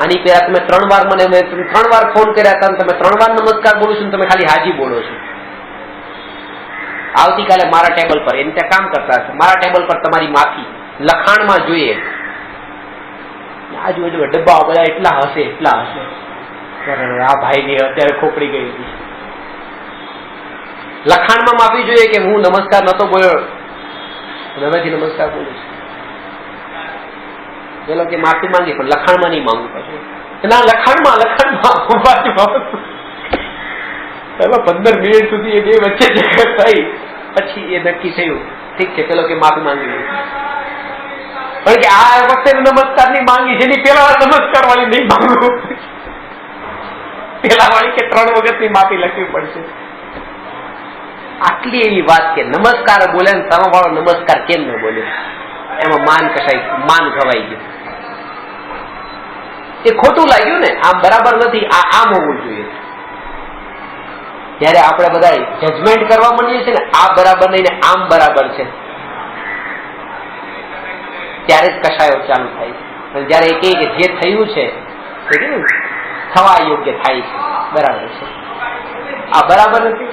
આની પહેલા તમે 3 વાર મને 3 વાર ફોન કર્યા હતા, તમે 3 વાર નમસ્કાર બોલો છો, તમે ખાલી હાજી બોલો છો. આવતીકાલે મારા ટેબલ પર એને ત્યાં કામ કરતા હશે, મારા ટેબલ પર તમારી માફી લખાણમાં જોઈએ. આજુબાજુ ડબ્બા બધા એટલા હશે. આ ભાઈ ની અત્યારે ખોપડી ગઈ હતી. લખાણમાં માફી જોઈએ કે હું નમસ્કાર નતો બોલ્યો, હવેથી નમસ્કાર બોલું છું. પેલો કે માફી માંગી, પણ લખાણમાં નહીં માંગુ પાછું. ના, લખાણમાં 15 મિનિટ સુધી એ બે વચ્ચે ઝઘડ થઈ, પછી એ નક્કી થયું ઠીક છે, પેલો કે માફી માંગી લઉં. પણ કે આ વખતે નમસ્કાર ની માંગી, જેની પેલા નમસ્કાર વાળી નહીં માંગુ, પેલા વાળી કે 3 વખતની માફી લખવી પડશે. આટલી એવી વાત કે નમસ્કાર બોલે ને સામે વાળો નમસ્કાર કેમ ન બોલે, એમાં માન ખવાઈ ગયું. એ ખોટું લાગ્યું ને, આમ બરાબર નથી, આમ હોવું જોઈએ. જયારે આપણે બધા જજમેન્ટ કરવા માંડીએ છીએ ને, આ બરાબર નહીં ને આમ બરાબર છે, ત્યારે જ કશાયો ચાલુ થાય છે. અને જયારે એ કહે કે જે થયું છે તે કેવું થવા યોગ્ય થાય છે, બરાબર છે, આ બરાબર નથી.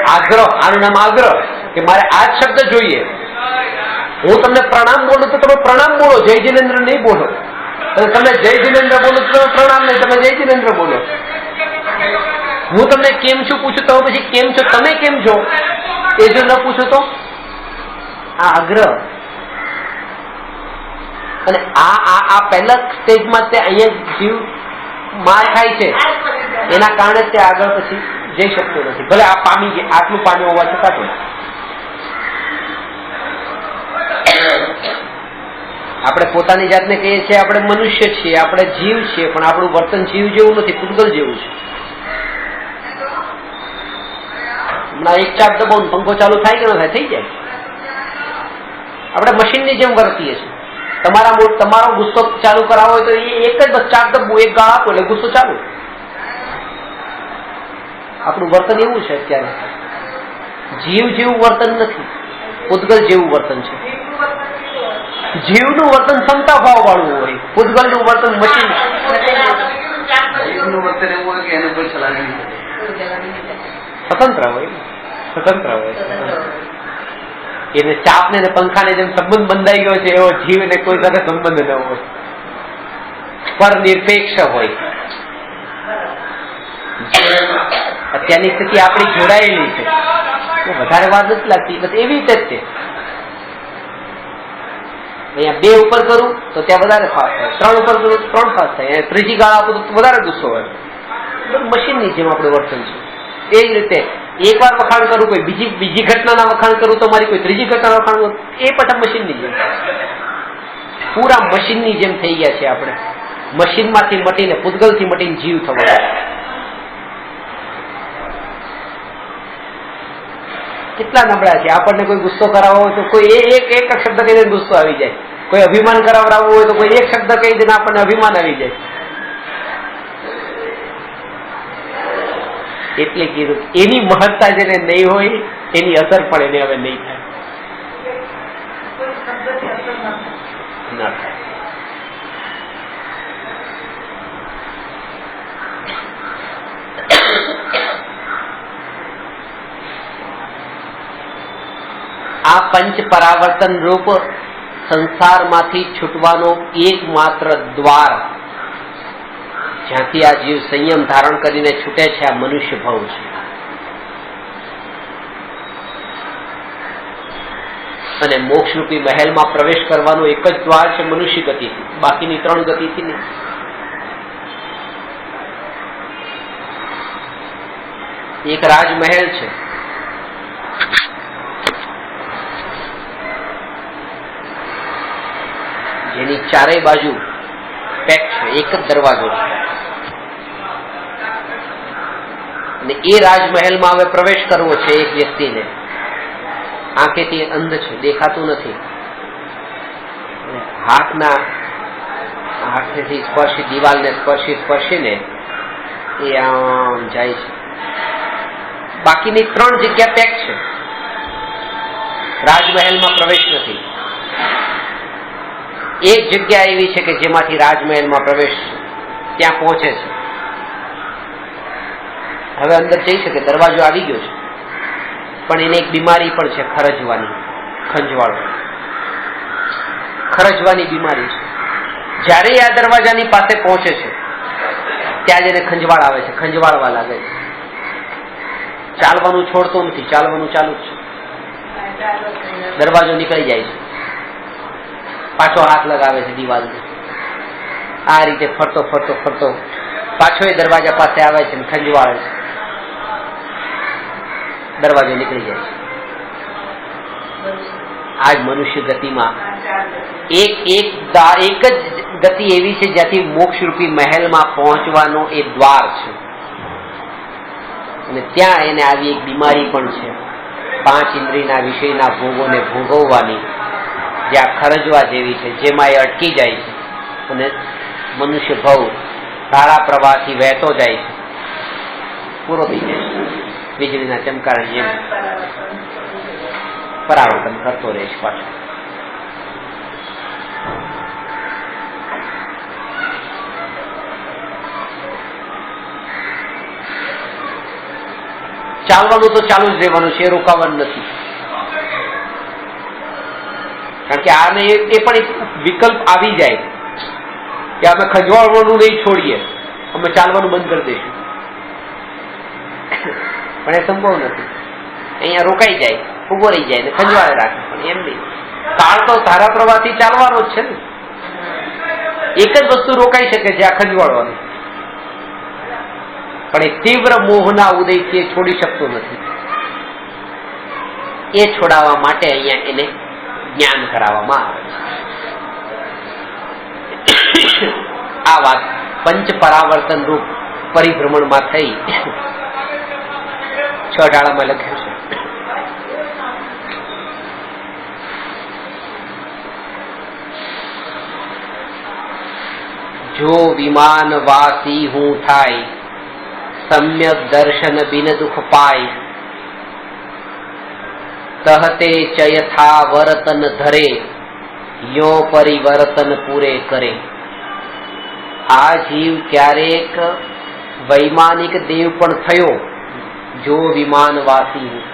આગ્રહ, આનું નામ આગ્રહ, કે મારે આ જ શબ્દ જોઈએ. હું તમને પ્રણામ બોલું તો તમે પ્રણામ બોલો, જય જિનેન્દ્ર નહીં બોલો. અને તમે જય જિનેન્દ્ર બોલો તો તમે પ્રણામ નહીં, તમે જય જિનેન્દ્ર બોલો. હું તમને કેમ છું પૂછું તો પછી કેમ છો, તમે કેમ છો એ જો ન પૂછો તો આ આગ્રહ. અને આ પહેલા સ્ટેજમાં તે અહીંયા જીવ માર ખાય છે, એના કારણે તે આગળ પછી જઈ શકતો નથી. ભલે આ પામી ગયા, આટલું પામ્યો હોવા છતાં પણ. આપણે પોતાની જાતને કહીએ છીએ આપણે મનુષ્ય છીએ, આપણે જીવ છીએ, પણ આપણું વર્તન જીવ જેવું નથી, પૂતગલ જેવું છે. હમણાં એક ચાપ દબાવું પંખો ચાલુ થાય કે ન થાય? થઈ જાય. આપણે મશીનની જેમ વર્તીએ છીએ. તમારો ગુસ્સો ચાલુ કરાવો હોય તો એ એક જ બસ 4 ડબ્બુ એક ગાળ આપો એટલે ગુસ્સો ચાલુ. આપણું વર્તન એવું છે અત્યારે. જીવ જેવું વર્તન નથી, પૂતગલ જેવું વર્તન છે. જીવનું વર્તન ક્ષમતા ભાવ વાળું હોય, પૂતગલનું વર્તન મશીન. જીવનું વર્તન એવું હોય કે એને કોઈ સલાહ નહીં સ્વતંત્ર હોય. એને ચાપને ને પંખાને જેમ સંબંધ બંધાઈ ગયો છે એવો જીવ ને કોઈ સાથે સંબંધ ન હોય, પર નિરપેક્ષ હોય. અત્યારની સ્થિતિ આપણી જોડાયેલી છે, વધારે વાર નથી લાગતી, બસ એવી રીતે જ છે. અહીંયા 2 ઉપર કરું તો ત્યાં વધારે ફાસ્ટ થાય, 3 ઉપર કરું તો 3 ફાસ્ટ થાય, ત્રીજી ગાળ આપું તો વધારે ગુસ્સો હોય. મશીનની જેમ આપણું વર્તન છે. એ જ રીતે એકવાર વખાણ કરું, કોઈ બીજી ઘટનાના વખાણ કરું તો મારી કોઈ ત્રીજી ઘટના વખાણ કરું, એ પાછા મશીનની જેમ, પૂરા મશીનની જેમ થઈ ગયા છે આપણે. મશીનમાંથી મટીને, પૂતગલથી મટીને જીવ થવા. કેટલા નબળા છે. આપણને કોઈ ગુસ્સો કરાવવો હોય તો કોઈ એક શબ્દ કહી દે ગુસ્સો આવી જાય, કોઈ અભિમાન કરાવડાવવું હોય તો કોઈ એક શબ્દ કહી દે આપણને અભિમાન આવી જાય. એટલે કીધું એની મહત્તા જેને નહીં હોય એની અસર પણ એને હવે નહીં થાય. આ પંચ પરાવર્તન રૂપ સંસારમાંથી છૂટવાનો એકમાત્ર દ્વાર, જ્યાંથી આ જીવ સંયમ ધારણ કરીને છૂટે છે, આ મનુષ્ય ભવ છે. અને મોક્ષરૂપી મહેલમાં પ્રવેશ કરવાનો એક જ દ્વાર છે મનુષ્ય ગતિથી, બાકીની 3 ગતિથી નહીં. એક રાજમહેલ છે, જેની ચારેય બાજુ પેક છે, એક જ દરવાજો છે. અને એ રાજમહેલમાં હવે પ્રવેશ કરવો છે એક વ્યક્તિને. આંખેથી અંધ છે, દેખાતું નથી, હાથેથી સ્પર્શી, દિવાલને સ્પર્શીને એ આમ જાય છે. બાકીની 3 જગ્યા પેક છે, રાજમહેલમાં પ્રવેશ નથી. એક જગ્યા એવી છે કે જેમાંથી રાજમહેલમાં પ્રવેશ ત્યાં પહોંચે છે. હવે અંદર જઈ શકે, દરવાજો આવી ગયો છે, પણ એને એક બીમારી પણ છે, ખરજવાની બીમારી છે. જ્યારે આ દરવાજાની પાસે પહોંચે છે ત્યાં જ એને ખંજવાળ આવે છે, ખંજવાળવા લાગે છે. ચાલવાનું છોડતો નથી, ચાલવાનું ચાલુ જ છે. દરવાજો નીકળી જાય છે, પાછો હાથ લગાવે છે દિવાલને. આ રીતે ફરતો પાછો એ દરવાજા પાસે આવે છે, ખંજવાળે છે, દરવાજો નીકળી જાય છે. આ જ મનુષ્ય ગતિમાં એક જ ગતિ એવી છે જ્યાંથી મોક્ષરૂપી મહેલમાં પહોંચવાનો એ દ્વાર છે. અને ત્યાં એને આવી એક બીમારી પણ છે, 5 ઇન્દ્રિયના વિષયના ભોગોને ભોગવવાની, જે આ ખરજવા જેવી છે, જેમાં એ અટકી જાય છે. અને મનુષ્ય ભવ ધારા પ્રવાહથી વહેતો જાય છે, પૂરો થઈ જાય છે. વીજળીના ચમકારા જેમ પરાવર્તન કરતો રહે છે પાછો. ચાલવાનું તો ચાલુ જ રહેવાનું છે, એ રોકાવાનું નથી. કારણ કે આને એ પણ એક વિકલ્પ આવી જાય કે અમે ખંજવાળવાનું નહીં છોડીએ, અમે ચાલવાનું બંધ કરી દઈશું, પણ એ સંભવ નથી. અહીંયા રોકાઈ જાય, ઉભો રહી જાય ને ખંજવાળે રાખે, પણ એમ નહીં. કાળ તો ધારા પ્રવાહથી ચાલવાનો જ છે ને. એક જ વસ્તુ રોકાઈ શકે છે, આ ખંજવાળવાનું. પણ એ તીવ્ર મોહના ઉદયથી એ છોડી શકતો નથી. એ છોડાવવા માટે અહીંયા એને જ્ઞાન કરાવવામાં આવે છે. આ વાત પંચ પરાવર્તન રૂપ પરિભ્રમણમાં થઈ 6 ઢાળામાં લખ્યું છે. જો વિમાન વાસી હું થાય, સમ્યક દર્શન બિન દુઃખ પાય, કહતે ચયથા વર્તન ધરે, યો પરિવર્તન પૂરે કરે. આ જીવ ક્યારેક વૈમાનિક દેવ પણ થયો જો વિમાનવાસી હું.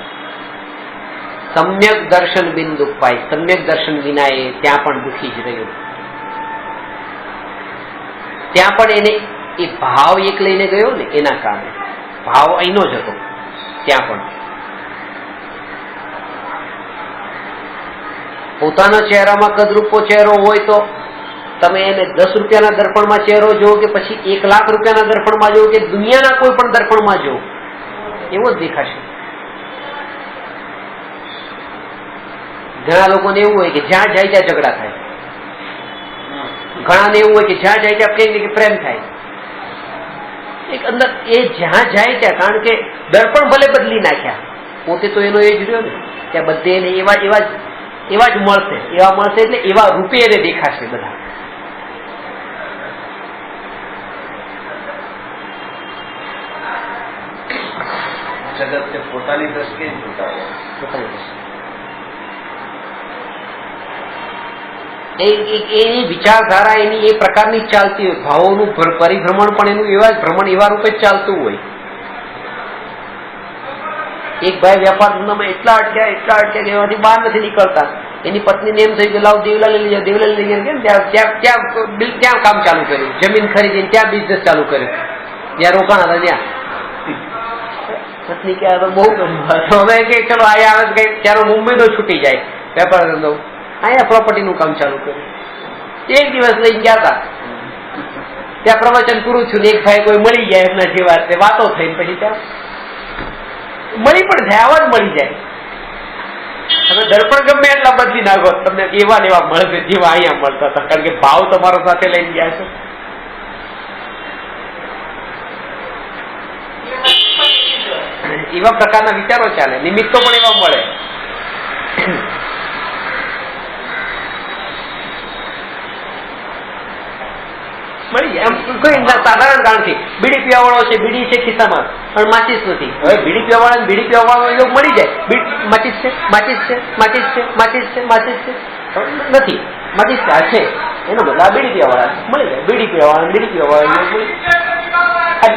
સમ્યક દર્શન બિન દુઃખ પાય, સમ્યક દર્શન વિના એ ત્યાં પણ દુઃખી જ રહ્યો. ત્યાં પણ એને એ ભાવ એક લઈને ગયો ને એના કારણે, ભાવ અહીંનો જ હતો ત્યાં પણ. પોતાના ચહેરામાં કદરૂપો ચહેરો હોય તો તમે એને 10 રૂપિયાના દર્પણમાં ચહેરો જોવો કે પછી 1 લાખ રૂપિયાના દર્પણમાં જોવો કે દુનિયાના કોઈ પણ દર્પણમાં જોવો, એવો જ દેખાશે. ઘણા લોકોને એવું હોય કે જ્યાં જાય ત્યાં ઝઘડા થાય, ઘણાને એવું હોય કે જ્યાં જાય ત્યાં પ્રેમ થાય. એક અંદર એ જ્યાં જાય ત્યાં, કારણ કે દર્પણ ભલે બદલી નાખ્યા, પોતે તો એનો એ જ રહ્યો ને, ત્યાં બધે એને એવા જ મળશે, એવા મળશે એટલે એવા રૂપે એને દેખાશે બધા. જગત પોતાની દ્રષ્ટિએ જ જોતા હોય, પોતાની દ્રષ્ટિએ. એની વિચારધારા એની એ પ્રકારની ચાલતી હોય, ભાવોનું પરિભ્રમણ પણ એનું એવા રૂપે જ ચાલતું હોય. એક ભાઈ વેપાર ધંધામાં એટલા અટક્યા કે એમાંથી બહાર નથી નીકળતા. એની પત્નીને એમ થયું કે લાવ દેવલા લઈ જાય, દેવલા લઈ ગયા, ત્યાં કામ ચાલુ કર્યું, જમીન ખરીદીને ત્યાં બિઝનેસ ચાલુ કર્યો, જ્યાં રોકાણ હતા ત્યાં. પત્ની કે બહુ હવે કે ચલો અહીંયા આવે કે ત્યારે મુંબઈ નો છૂટી જાય વેપાર ધંધો, અહીંયા પ્રોપર્ટી નું કામ ચાલુ કર્યું. એક દિવસ લઈને ગયા હતા, ત્યાં પ્રવચન પૂરું થયું, એક ભાઈ કોઈ મળી જાય એમના જેવા, વાતો થઈ, પછી ત્યાં મળી પણ જાય, આવા જ મળી જાય. તમે દર્પણ ગમે એટલા બદલી નાખો, તમને એવા ને એવા મળશે જેવા અહીંયા મળતા હતા, કારણ કે ભાવ તમારો સાથે લઈને ગયા છે. એવા પ્રકારના વિચારો ચાલે, નિમિત્તો પણ એવા મળે. મળી જાય એમ કોઈ સાધારણ કારણથી. બીડી પીવા વાળો છે, બીડી છે ખિસ્સામાં પણ માચીસ નથી. હવે બીડી પીવા વાળા બીડી પીવા વાળો યોગ મળી જાય, માચીસ છે, માચીસ છે, માચીસ છે, માચીસ છે, માચીસ છે, નથી માચીસ છે, એનો બદલા બીડી પીવા વાળા મળી જાય. બીડી પીવા વાળા બીડી પીવા વાળા યોગ મળી જાય.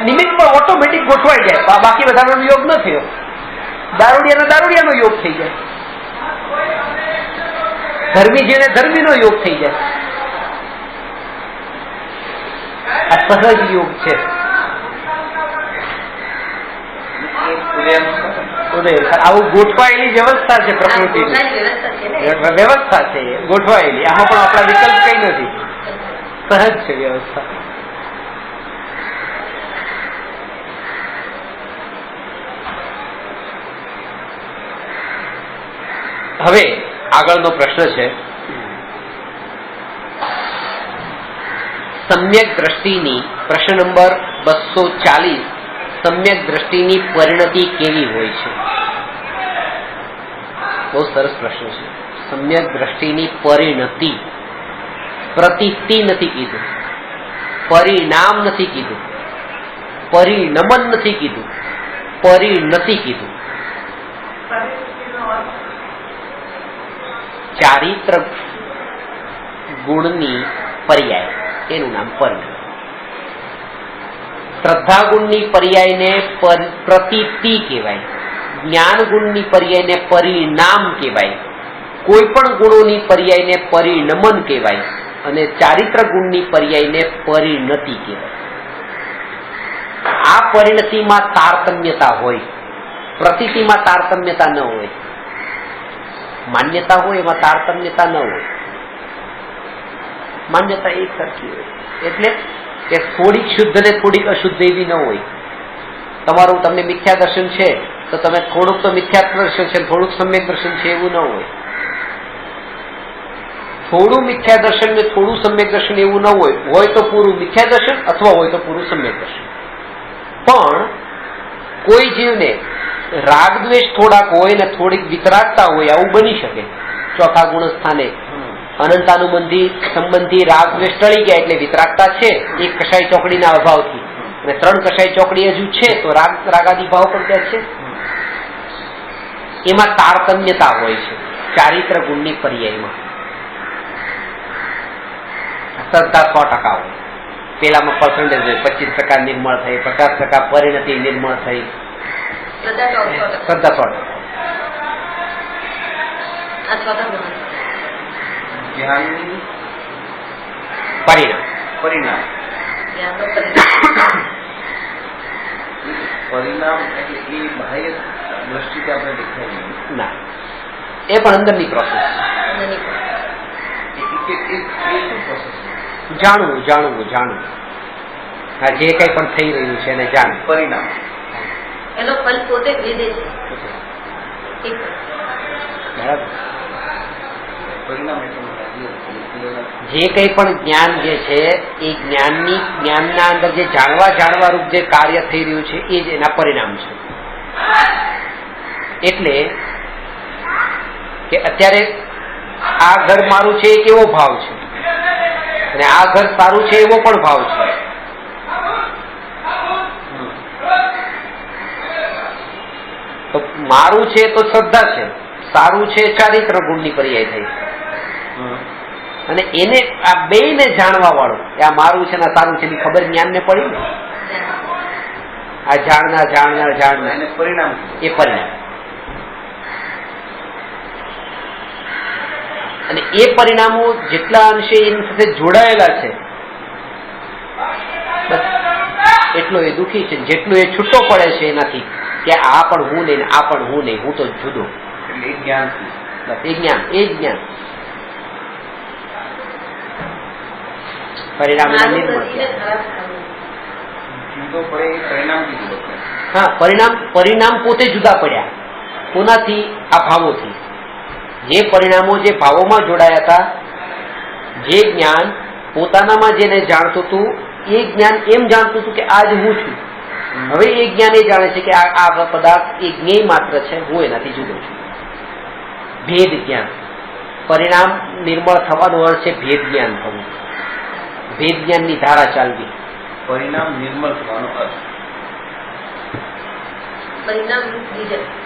નિમિત્ત પણ ઓટોમેટિક ગોઠવાઈ જાય, બાકી બધાનો યોગ ન થયો. દારૂડિયાનો યોગ થઈ જાય, ધર્મી જેને ધર્મીનો યોગ થઈ જાય. આ સહજ યોગ છે. આવું ગોઠવાયેલી વ્યવસ્થા છે પ્રકૃતિની, વ્યવસ્થા છે ગોઠવાયેલી. આમાં પણ આપણા વિકલ્પ કઈ નથી, સહજ છે વ્યવસ્થા. હવે આગળનો પ્રશ્ન છે, સમ્યક દ્રષ્ટિની, પ્રશ્ન નંબર 240, સમ્યક દ્રષ્ટિની પરિણતિ કેવી હોય છે? બહુ સરસ પ્રશ્ન છે. સમ્યક દ્રષ્ટિની પરિણતિ, પ્રતિતિ નથી કીધું, પરિણામ નથી કીધું, પરિણમન નથી કીધું, પરિણતિ કીધું. ચારિત્ર ગુણની પર્યાય, એનું નામ પરિણતિ. શ્રદ્ધા ગુણની પર્યાયને પ્રતિતિ કહેવાય, જ્ઞાન ગુણની પર્યાયને પરિણામ કહેવાય, કોઈ પણ ગુણોની પર્યાયને પરિણમન કહેવાય, અને ચારિત્ર ગુણની પર્યાયને પરિણતિ કહેવાય. આ પરિણતિમાં તારતમ્યતા હોય, પ્રતિતિમાં તારતમ્યતા ન હોય. માન્યતા હોય એમાં તારતમ્યતા ન હોય, માન્યતા એક સરખી હોય. એટલે કે થોડીક શુદ્ધ ને થોડીક અશુદ્ધ એવી ન હોય. તમારું તમને મિથ્યા દર્શન છે તો તમે થોડુંક તો મિથ્યા દર્શન છે, થોડુંક સમ્યક દર્શન છે એવું ન હોય. થોડું મિથ્યા દર્શન ને થોડું સમ્યક દર્શન એવું ન હોય. હોય તો પૂરું મિથ્યા દર્શન અથવા હોય તો પૂરું સમ્યક દર્શન. પણ કોઈ જીવને રાગ દ્વેષ થોડાક હોય ને થોડીક વિતરાગતા હોય, આવું બની શકે ચોથા ગુણ સ્થાને. સંબંધી રાગ દ્વેષ ટળી ગયા એટલે વિતરાગતા છે એક કસાઈ ચોકડીના અભાવથી, અને 3 કસાઈ ચોકડી હજુ છે તો રાગાદી ભાવ પણ ત્યાં છે. એમાં તારતમ્યતા હોય છે ચારિત્ર ગુણની પર્યાયમાં. સરતા 100% હોય, પેલામાં પર્સન્ટેજ હોય 25% નિર્મળ થઈ, 50% પરિણતિ નિર્મળ થઈ, શ્રદ્ધા 100%. જ્ઞાનની પરિણામ પરિણામ એટલે એ બાહ્ય દ્રષ્ટિથી આપણે દેખાય નહીં ના, એ પણ અંદરની પ્રોસેસ. જાણવું હા, જે કઈ પણ થઈ રહ્યું છે એને જાણવું. પરિણામ એનો ફલ પોતે વેદે છે. બરાબર. પરિણામ જે કઈ પણ જ્ઞાન જે છે એ જ્ઞાનના અંદર જે જાણવા રૂપ જે કાર્ય થઈ રહ્યું છે એ જ એના પરિણામ છે. એટલે કે અત્યારે આ ઘર મારું છે એ કેવો ભાવ છે, અને આ ઘર સારું છે એવો પણ ભાવ છે. તો મારું છે તો શ્રદ્ધા છે, સારું છે ચારિત્ર ગુણની પર્યાય થઈ, અને એને આ બેયને જાણવા વાળો આ મારું છે ને સારું છે એની ખબર જ્ઞાનને પડી ને. આ જાણનાર પરિણામ એ પરિણામ. અને એ પરિણામો જેટલા અંશે એની સાથે જોડાયેલા છે બસ એટલો એ દુઃખી છે, જેટલો એ છૂટો પડે છે એનાથી કે આ પણ હું નહીં, આ પણ હું નહીં, હું તો જુદો. એટલે જ્ઞાન બસ એ જ્ઞાન પરિણામ નિર્મળ. જુદો પડે એ પરિણામથી જુદો પડે. હા, પરિણામ પોતે જુદા પડ્યા. કોનાથી? આ ભાવોથી. જે પરિણામો જે ભાવોમાં જોડાયા હતા, જે જ્ઞાન પોતાનામાં જેને જાણતું હતું એ જ્ઞાન એમ જાણતું હતું કે આજ હું છું. હવે એ જ્ઞાન એ જાણે છે કે આ પદાર્થ એ જ્ઞેય માત્ર છે, હું એનાથી જુદો છું. ભેદ જ્ઞાન. પરિણામ નિર્મળ થવાનો અર્થ છે ભેદ જ્ઞાન થવું, ભેદ જ્ઞાનની ધારા ચાલવી. પરિણામ નિર્મળ થવાનો અર્થ પરિણામ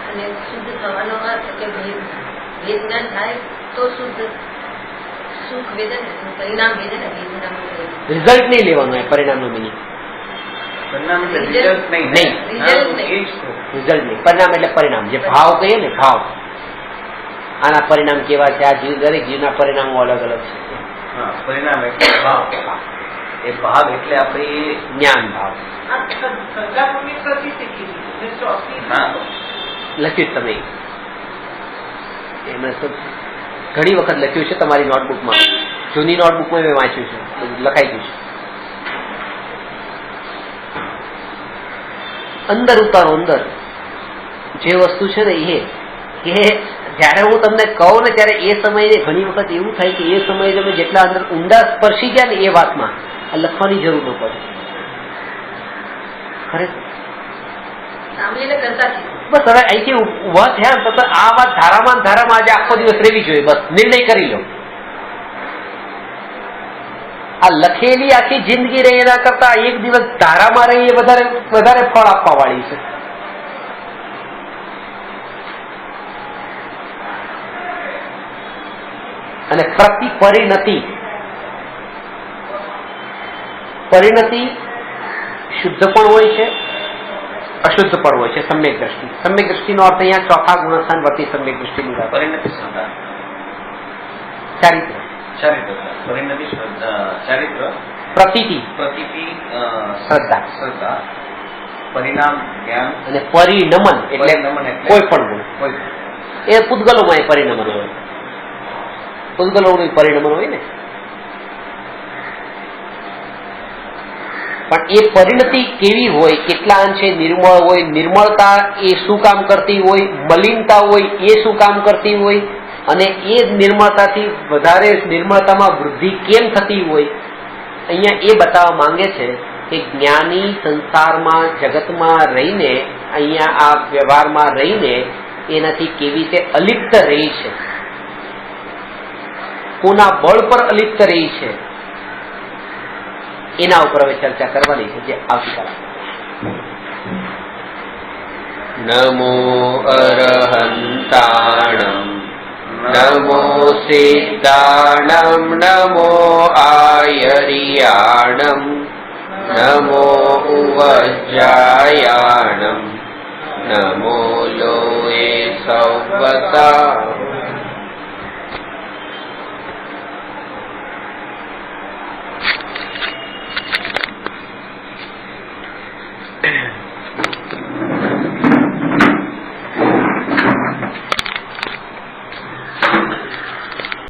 અને શુદ્ધ થવાનો અર્થ કે ભેદ જ્ઞાન થાય તો શુદ્ધ સુખ વેદન પરિણામ વેદન રિઝલ્ટ નહીં લેવાનું એ પરિણામનો મિનિંગ. પરિણામ એટલે રિઝલ્ટ નહીં. રિઝલ્ટ નહીં, પરિણામ એટલે પરિણામ. જે ભાવ કહીએ ને, ભાવ. આના પરિણામ કેવા છે? આ દરેક જીવના પરિણામો અલગ અલગ છે. પરિણામ એટલે ભાવ. એ ભાવ એટલે આપણે જ્ઞાન ભાવ. લખ્યું તમે એમને ઘણી વખત લખ્યું છે તમારી નોટબુકમાં, જૂની નોટબુકમાં મેં વાંચ્યું છે, લખાઈ ગયું છે. અંદર ઉતારો, અંદર જે વસ્તુ છે ને એ કે જયારે હું તમને કહું ને ત્યારે એ સમયે ઘણી વખત એવું થાય કે એ સમયે તમે જેટલા અંદર ઊંડા સ્પર્શી ગયા ને એ વાતમાં લખવાની જરૂર ન પડે. ખરેખર બસ હવે અહીંથી ઉભા થયા તો આ વાત ધારામાં આજે આખો દિવસ રહેવી જોઈએ. બસ નિર્ણય કરી લો. આ લખેલી આખી જિંદગી રહી એના કરતા એક દિવસ ધારામાં રહી એ વધારે ફળ આપવા વાળી છે. અને પરિણતિ શુદ્ધ પણ હોય છે, અશુદ્ધ પણ હોય છે. સમ્યક દ્રષ્ટિ. સમ્યક દ્રષ્ટિનો અર્થ અહીંયા ચોથા ગુણસ્થાન વર્તી સમ્યક દ્રષ્ટિની વાત. પરિણતિ શ્રદ્ધા, ચારિત્ર. પરિણતિ ચારિત્ર, પ્રતીતિ શ્રદ્ધા, પરિણામ જ્ઞાન, અને પરિણમન એટલે કોઈ પણ ગુણ. એ પૂતગલોમાં એ પરિણમન હોય, પૂતગલોનું પરિણમન હોય ને. પણ એ પરિણતિ કેવી હોય, કેટલા અંશે નિર્મળ હોય, નિર્મળતા એ શું કામ કરતી હોય, મલિનતા હોય એ શું કામ કરતી હોય, અને એ નિર્મળતાથી વધારે નિર્મળતામાં વૃદ્ધિ કેમ થતી હોય, અહીંયા એ બતાવવા માંગે છે કે જ્ઞાની સંસારમાં જગતમાં રહીને, અહીંયા આ વ્યવહારમાં રહીને એનાથી કેવી રીતે અલિપ્ત રહી છે. કોના બળ પર અલિપ્ત રહી છે એના ઉપર હવે ચર્ચા કરવાની છે, જે આવતીકાલે. નમો અરહંતાણમ નમો સિદ્ધાણમ નમો આયર્યાણમ નમો ઉવજ્જાયાણમ નમો લોએ સૌવતા